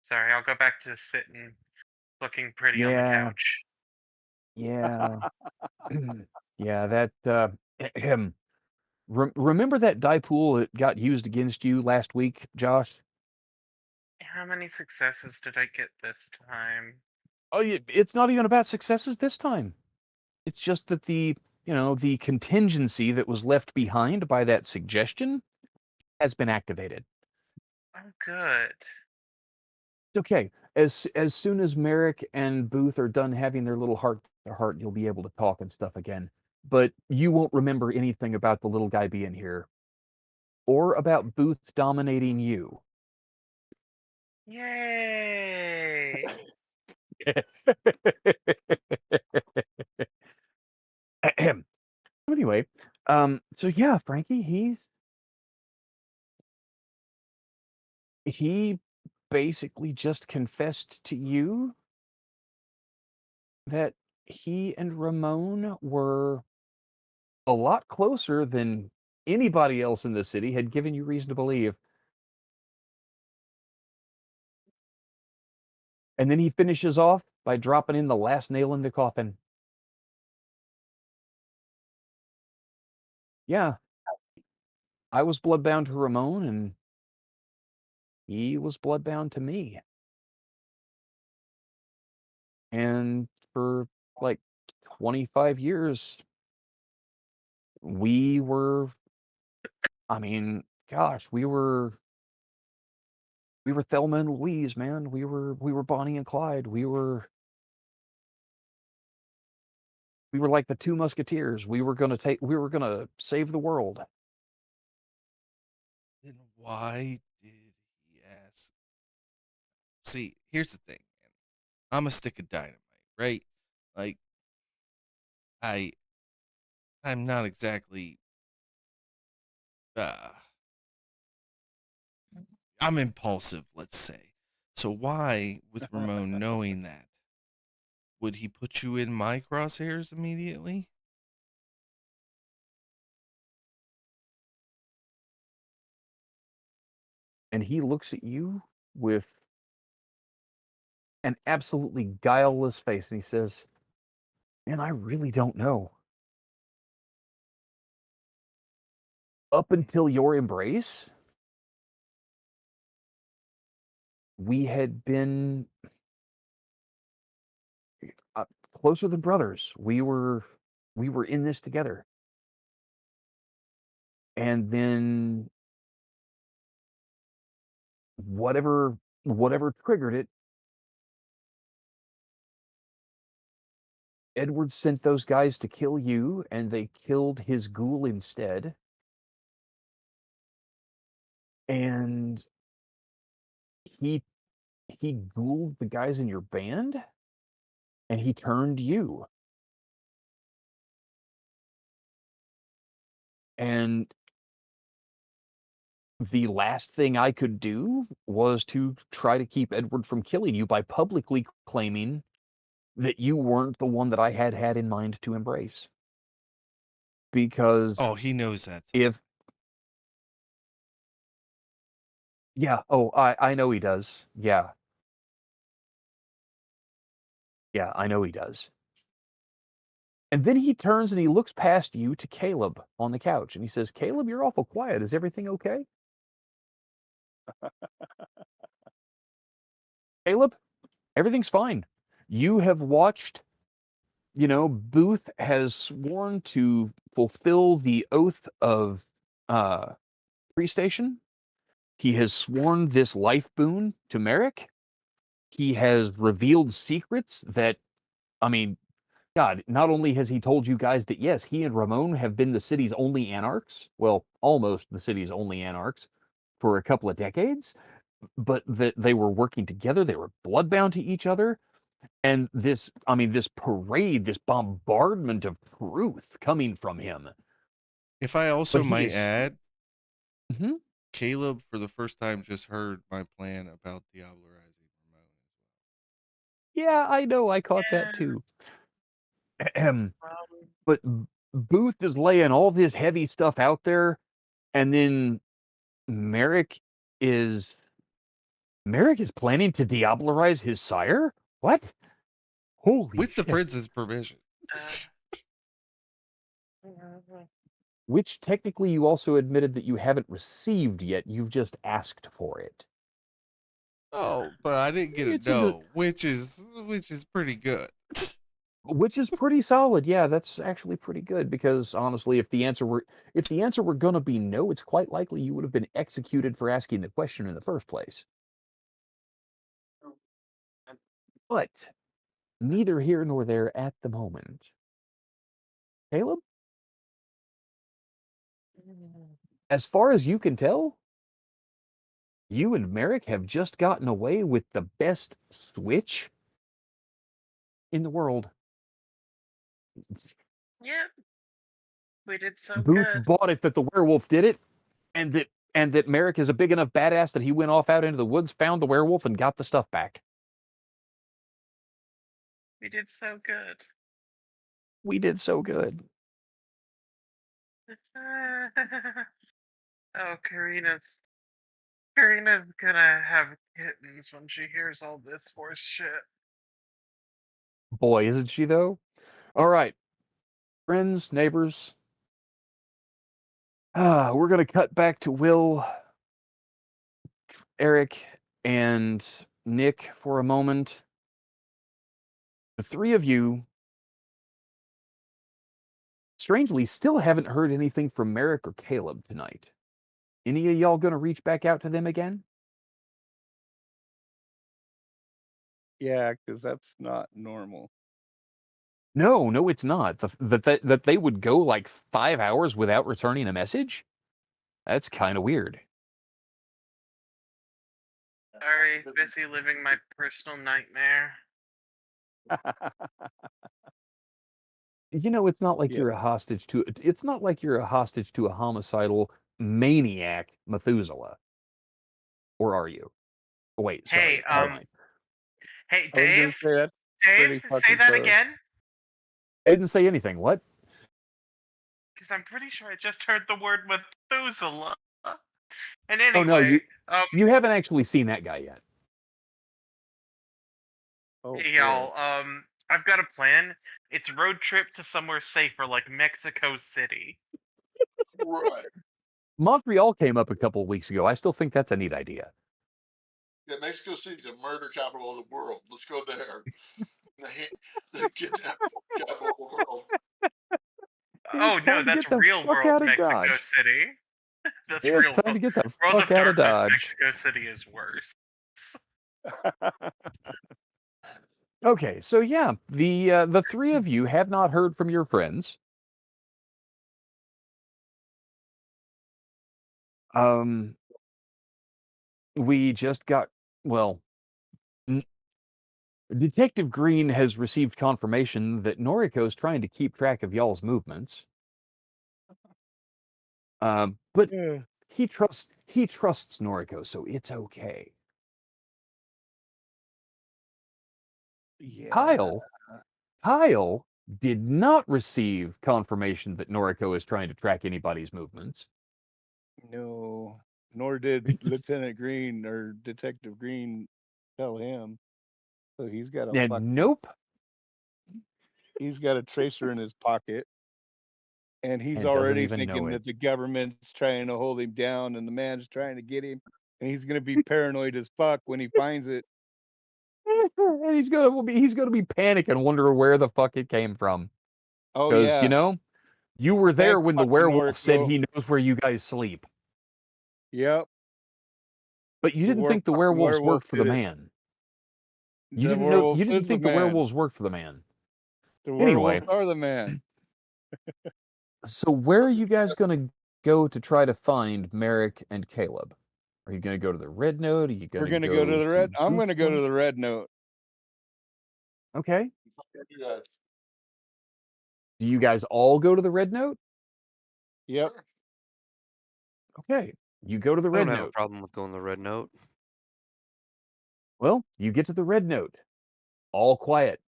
Sorry, I'll go back to sitting looking pretty on the Yeah, couch. yeah. Yeah, that remember that die pool that got used against you last week, Josh? How many successes did I get this time? Oh, it's not even about successes this time. It's just that the contingency that was left behind by that suggestion has been activated. Oh, good. It's okay. As soon as Merrick and Booth are done having their little heart to heart, you'll be able to talk and stuff again. But you won't remember anything about the little guy being here or about Booth dominating you. Yay! Anyway, so yeah, Frankie, he basically just confessed to you that he and Ramon were a lot closer than anybody else in the city had given you reason to believe. And then he finishes off by dropping in the last nail in the coffin. Yeah, I was bloodbound to Ramon, and he was bloodbound to me. And for like 25 years, we were, I mean, gosh, we were Thelma and Louise, man. We were Bonnie and Clyde. We were like the two musketeers. We were gonna save the world. Then why did he ask? See, here's the thing, man. I'm a stick of dynamite, right? Like, I, I'm not exactly. Uh, I'm impulsive, let's say. So why, with Ramon knowing that, would he put you in my crosshairs immediately? And he looks at you with an absolutely guileless face, and he says, "Man, I really don't know. Up until your embrace, we had been uh, closer than brothers. We were in this together. And then whatever triggered it, Edward sent those guys to kill you, and they killed his ghoul instead. And he he ghouled the guys in your band, and he turned you. And the last thing I could do was to try to keep Edward from killing you by publicly claiming that you weren't the one that I had in mind to embrace. Because Oh, he knows that. if yeah, oh, I know he does. Yeah. Yeah, I know he does. And then he turns and he looks past you to Caleb on the couch and he says, "Caleb, you're awful quiet. Is everything okay?" "Caleb, everything's fine. You have watched, Booth has sworn to fulfill the oath of Prestation. He has sworn this life boon to Merrick. He has revealed secrets that, I mean, God, not only has he told you guys that, yes, he and Ramon have been the city's only anarchs, well, almost the city's only anarchs for a couple of decades, but that they were working together, they were bloodbound to each other, and this parade, this bombardment of truth coming from him. If I But also he might is, add, Mhm. Caleb for the first time just heard my plan about diablerizing Ramon. Yeah, I know, I caught that Yeah, too. Ahem. well, But Booth is laying all this heavy stuff out there, and then Merrick is Merrick is planning to diablerize his sire? What? Holy With the shit. prince's permission. uh, mhm. Which technically you also admitted that you haven't received yet, you've just asked for it. Oh, but I didn't get a It's a good no, which is pretty good. Which is pretty solid. Yeah, that's actually pretty good because honestly, if the answer were gonna be no, it's quite likely you would have been executed for asking the question in the first place. But neither here nor there at the moment. Caleb, as far as you can tell, you and Merrick have just gotten away with the best switch in the world. Yeah, we did so Booth good. bought it that the werewolf did it, and that Merrick is a big enough badass that he went off out into the woods, found the werewolf, and got the stuff back. We did so good. We did so good. Oh, Karina's gonna have kittens when she hears all this horse shit. Boy, isn't she though? All right, friends, neighbors. We're gonna cut back to Will, Eric, and Nick for a moment. The three of you, strangely, still haven't heard anything from Merrick or Caleb tonight. Any of y'all gonna reach back out to them again? Yeah, because that's not normal. No, no, it's not. That they would go like 5 hours without returning a message? That's kind of weird. Sorry, busy living my personal nightmare. It's not like Yeah. you're a hostage to it's not like you're a hostage to a homicidal maniac Methuselah. Or are you? Oh, wait, Hey, sorry. Never mind. hey, I was gonna Dave, say that's pretty say fucking that close. again, I didn't say anything. What? because I'm pretty sure I just heard the word Methuselah. And Oh no, anyway, you haven't actually seen that guy yet. Oh hey boy. y'all, I've got a plan. It's road trip to somewhere safer, like Mexico City. Right. Montreal came up a couple of weeks ago. I still think that's a neat idea. Yeah, Mexico City's the murder capital of the world. Let's go there. The kidnap capital of the world. It's Oh no, time to that's get the real fuck world out of Mexico Dodge. City. That's It's real time world. to get the World fuck of out of Darkness, Dodge. Mexico City is worse. Okay, so yeah, the three of you have not heard from your friends. Um, we just got well. n- Detective Green has received confirmation that Noriko is trying to keep track of y'all's movements. But Yeah. he trusts Noriko, so it's okay. Yeah. Kyle did not receive confirmation that Noriko is trying to track anybody's movements. No. Nor did Lieutenant Green or Detective Green tell him. So he's got a And nope. he's got a tracer in his pocket. And he's And doesn't already even know thinking it. that the government's trying to hold him down and the man's trying to get him. And he's gonna be paranoid as fuck when he finds it. And he's gonna be panicking, wondering where the fuck it came from. Oh Because yeah. you were there Thanks, when the fucking werewolf said Noriko. he knows where you guys sleep. Yep. But you didn't think the Fucking werewolves werewolf worked for the did it. man. The werewolf You didn't is the think the man. werewolves worked for the man. The Anyway, werewolves are the man. so where are you guys gonna go to try to find Merrick and Caleb? Are you gonna go to the Red Note? Are you We're gonna gonna go to go the red. to I'm Booth's gonna go to one? the red note. Okay. You guys. Do you guys all go to the Red Note? Yep. Okay. You go to the I don't Red have a Note. problem with going the red note. Well, you get to the Red Note. All quiet.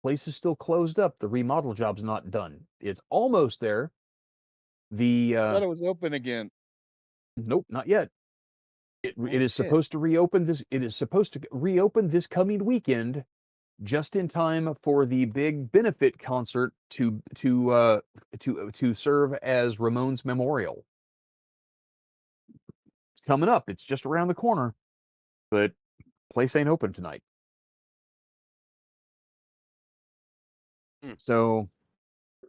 Place is still closed up. The remodel job's not done. It's almost there. The I thought it was open again. nope, not yet. Oh It is shit. supposed to reopen this. It is supposed to reopen this coming weekend, just in time for the big benefit concert to serve as Ramon's memorial. It's coming up. It's just around the corner, but place ain't open tonight. Hmm. So,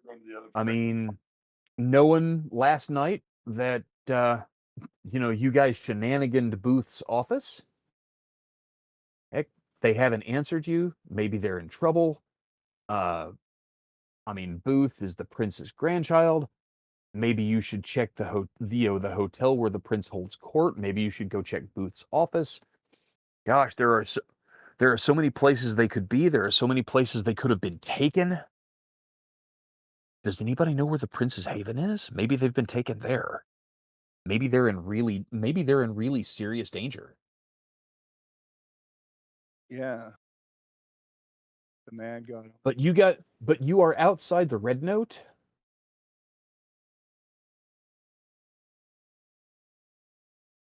From the other I direction. mean, knowing last night that you guys shenaniganed Booth's office. Heck, they haven't answered you. Maybe they're in trouble. Uh, I mean, Booth is the prince's grandchild. Maybe you should check the hotel where the prince holds court. Maybe you should go check Booth's office. Gosh, there are so many places they could be. There are so many places they could have been taken. Does anybody know where the prince's haven is? Maybe they've been taken there. Maybe they're in really serious danger. Yeah. The man got him. But you are outside the Red Note.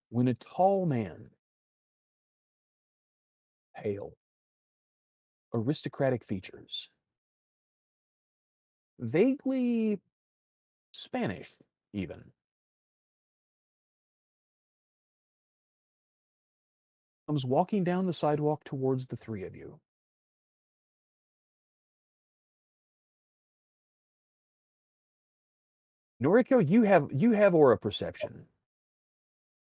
When a tall man, pale, aristocratic features, vaguely Spanish even, comes walking down the sidewalk towards the three of you. Noriko, you have aura perception.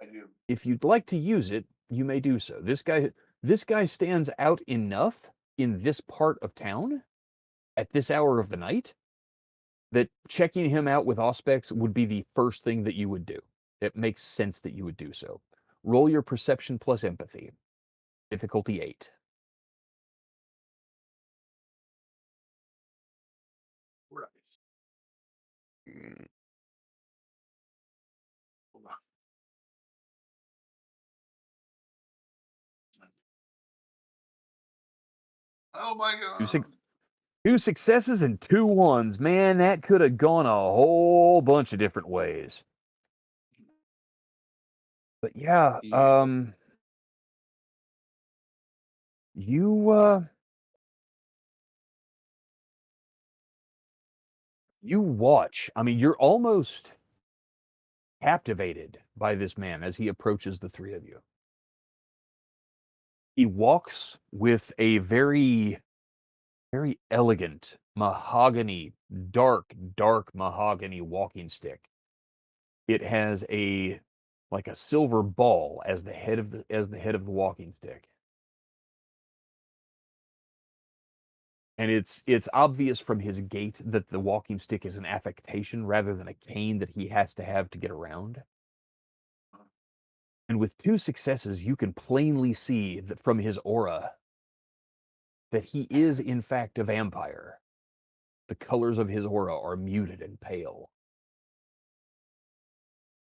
I do. If you'd like to use it, you may do so. This guy stands out enough in this part of town at this hour of the night that checking him out with Auspex would be the first thing that you would do. It makes sense that you would do so. Roll your perception plus empathy. Difficulty 8. Right. Mm, Hold on. Oh my god. Two successes and 2 ones. Man, that could have gone a whole bunch of different ways. But yeah, Yeah. you you watch. I mean, you're almost captivated by this man as he approaches the three of you. He walks with a very, very elegant mahogany, dark mahogany walking stick. It has like a silver ball as the head of the walking stick. And it's obvious from his gait that the walking stick is an affectation rather than a cane that he has to have to get around. And with 2 successes, you can plainly see that from his aura that he is in fact a vampire. The colors of his aura are muted and pale.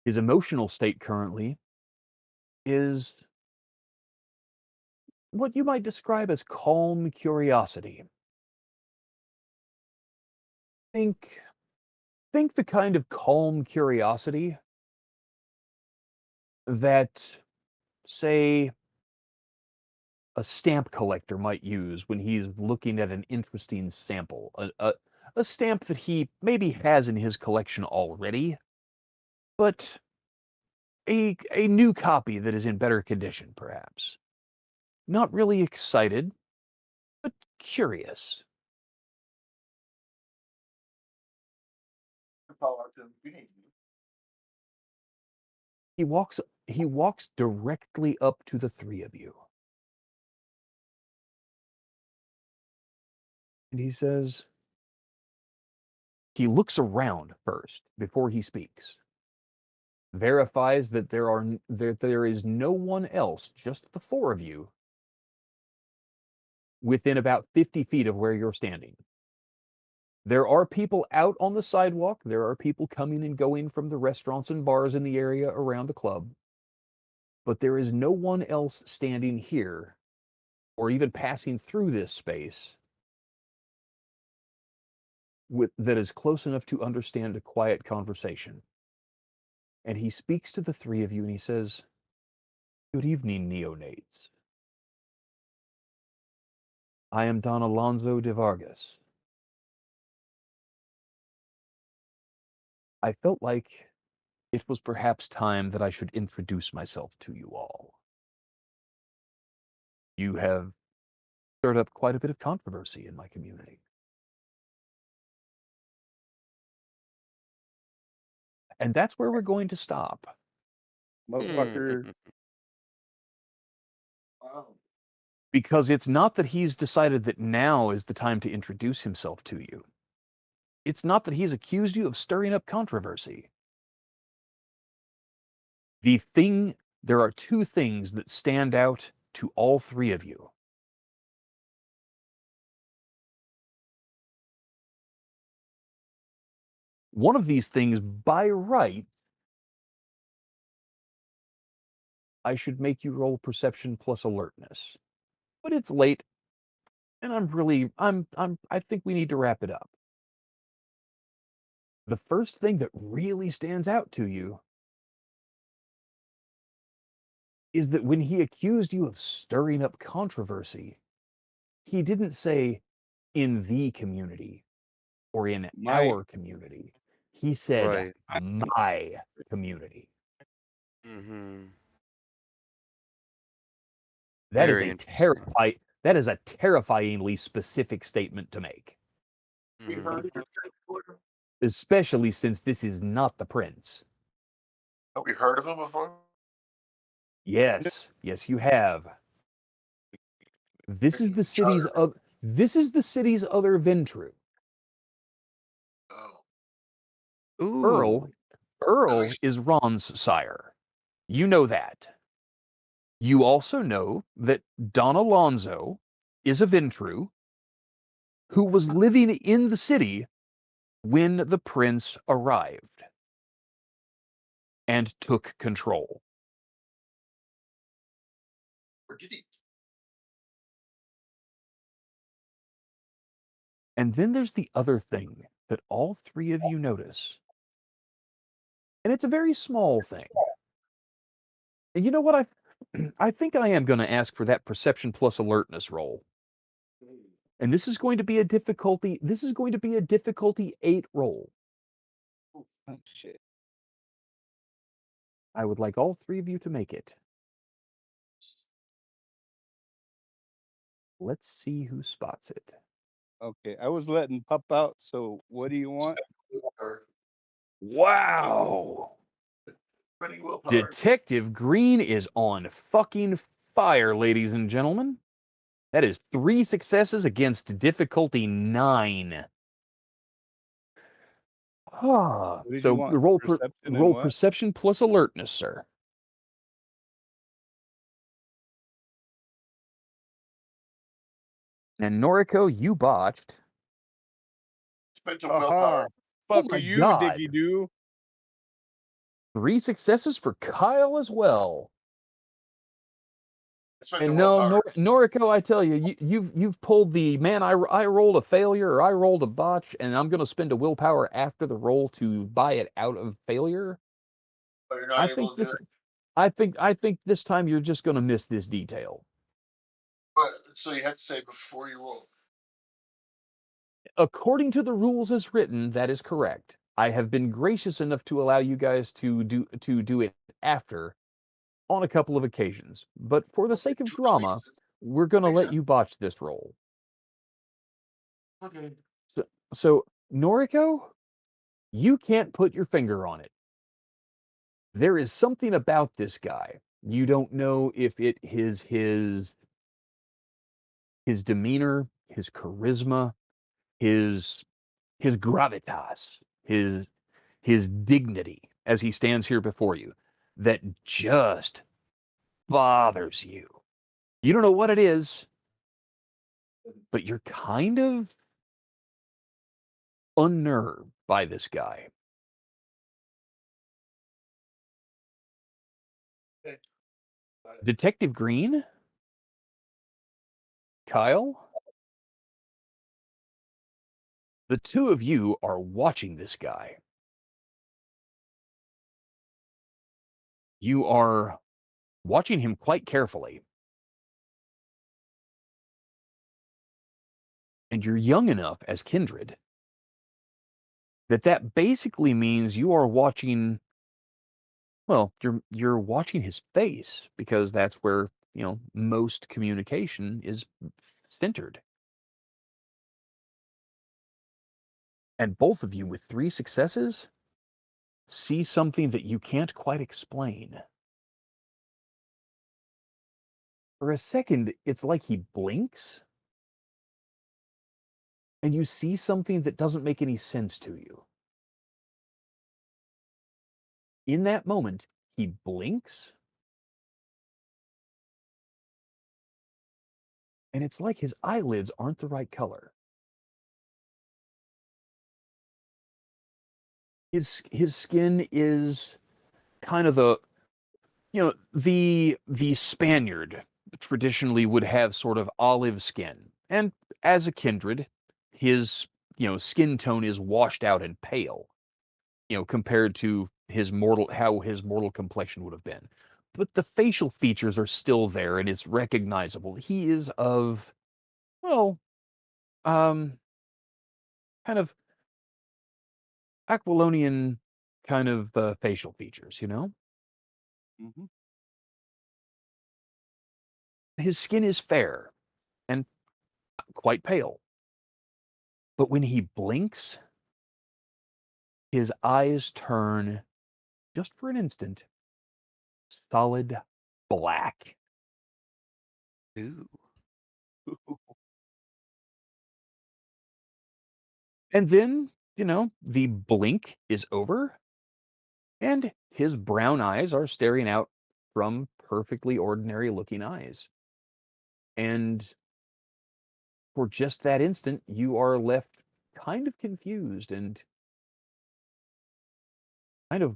His emotional state currently is what you might describe as calm curiosity. Think think the kind of calm curiosity that, say, a stamp collector might use when he's looking at an interesting sample, a stamp that he maybe has in his collection already, but a new copy that is in better condition, perhaps. Not really excited, but curious. He walks he walks directly up to the three of you. And he says, he looks around first before he speaks. Verifies that there is no one else, just the four of you, within about 50 feet of where you're standing. There are people out on the sidewalk. There are people coming and going from the restaurants and bars in the area around the club. But there is no one else standing here or even passing through this space that is close enough to understand a quiet conversation. And he speaks to the three of you and he says, "Good evening, neonates. I am Don Alonso de Vargas. I felt like it was perhaps time that I should introduce myself to you all. You have stirred up quite a bit of controversy in my community. And that's where we're going to stop. Motherfucker. Wow. Because it's not that he's decided that now is the time to introduce himself to you. It's not that he's accused you of stirring up controversy. There are two things that stand out to all three of you. One of these things, by right, I should make you roll perception plus alertness. But it's late, and I think we need to wrap it up. The first thing that really stands out to you is that when he accused you of stirring up controversy, he didn't say in the community or in My our community. He said Right. my community. Mm-hmm. That is Very a interesting. terrifyingly specific statement to make, We Mm-hmm. heard of it before. especially since this is not the prince. Have we heard of him before? Yes, yes, you have. This is the city's Charter. of this is the city's other Ventru. Oh, Ooh. Earl that Earl makes is Ron's sire. You know that. You also know that Don Alonso is a Ventru who was living in the city when the prince arrived and took control. or did he? And then there's the other thing that all three of you notice. And it's a very small thing. And you know what? I think I am going to ask for that perception plus alertness roll. And this is going to be a difficulty 8 roll. oh shit. I would like all three of you to make it. Let's see who spots it. Okay, I was letting pup out. So what do you want? Or Wow! Running willpower. Detective Green is on fucking fire, ladies and gentlemen. That is 3 successes against difficulty 9. Ah, What did you so want? the Perception and roll what? perception plus alertness, sir. And Noriko, you botched. Spent some Haha. willpower. Oh Fuck my you, god. Dicky Doo. 3 successes for Kyle as well. Expect And the no, willpower. Noriko, I tell you, you've pulled the man. I rolled a failure or I rolled a botch, and I'm going to spend a willpower after the roll to buy it out of failure. But you're not I able think to do this. it. I think this time you're just going to miss this detail. But so you have to say before you roll. According to the rules as written, that is correct. I have been gracious enough to allow you guys to do it after on a couple of occasions, but for the Okay, sake of two drama, weeks. we're going to Makes let sense. you botch this roll. Okay. So Noriko, you can't put your finger on it. There is something about this guy. You don't know if it is his demeanor, his charisma, his gravitas, his dignity as he stands here before you that just bothers you. You don't know what it is, but you're kind of unnerved by this guy. Okay. Detective Green, Kyle, the two of you are watching this guy. You are watching him quite carefully. And you're young enough as Kindred that basically means you are watching, well, you're watching his face because that's where, most communication is centered. And both of you with 3 successes see something that you can't quite explain. For a second, it's like he blinks and you see something that doesn't make any sense to you. In that moment, he blinks and it's like his eyelids aren't the right color. His skin is kind of the Spaniard traditionally would have sort of olive skin. And as a kindred, his, skin tone is washed out and pale, compared to how his mortal complexion would have been. But the facial features are still there and it's recognizable. He is of, well, um, kind of Aquilonian kind of facial features, Mm-hmm. His skin is fair and quite pale. But when he blinks, his eyes turn, just for an instant, solid black. Ooh. And then, the blink is over, and his brown eyes are staring out from perfectly ordinary looking eyes. And for just that instant, you are left kind of confused and kind of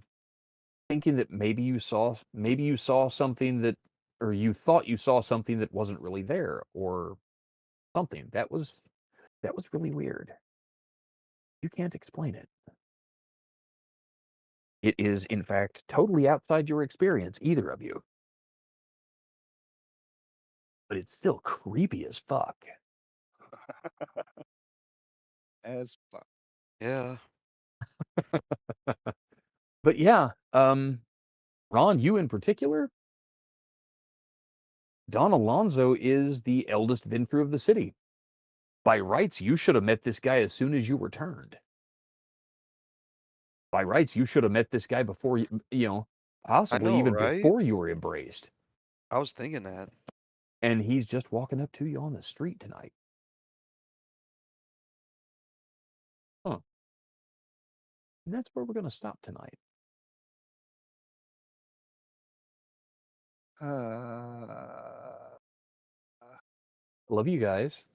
thinking that maybe you saw something that, or you thought you saw something that wasn't really there, or something that was really weird. You can't explain it. It is, in fact, totally outside your experience, either of you. But it's still creepy as fuck. As fuck. Yeah. But yeah, Ron, you in particular, Don Alonzo is the eldest Ventrue of the city. By rights, you should have met this guy as soon as you returned. By rights, you should have met this guy before I possibly know, even right? before you were embraced. I was thinking that. And he's just walking up to you on the street tonight. Huh. And that's where we're going to stop tonight. Uh, Love you guys.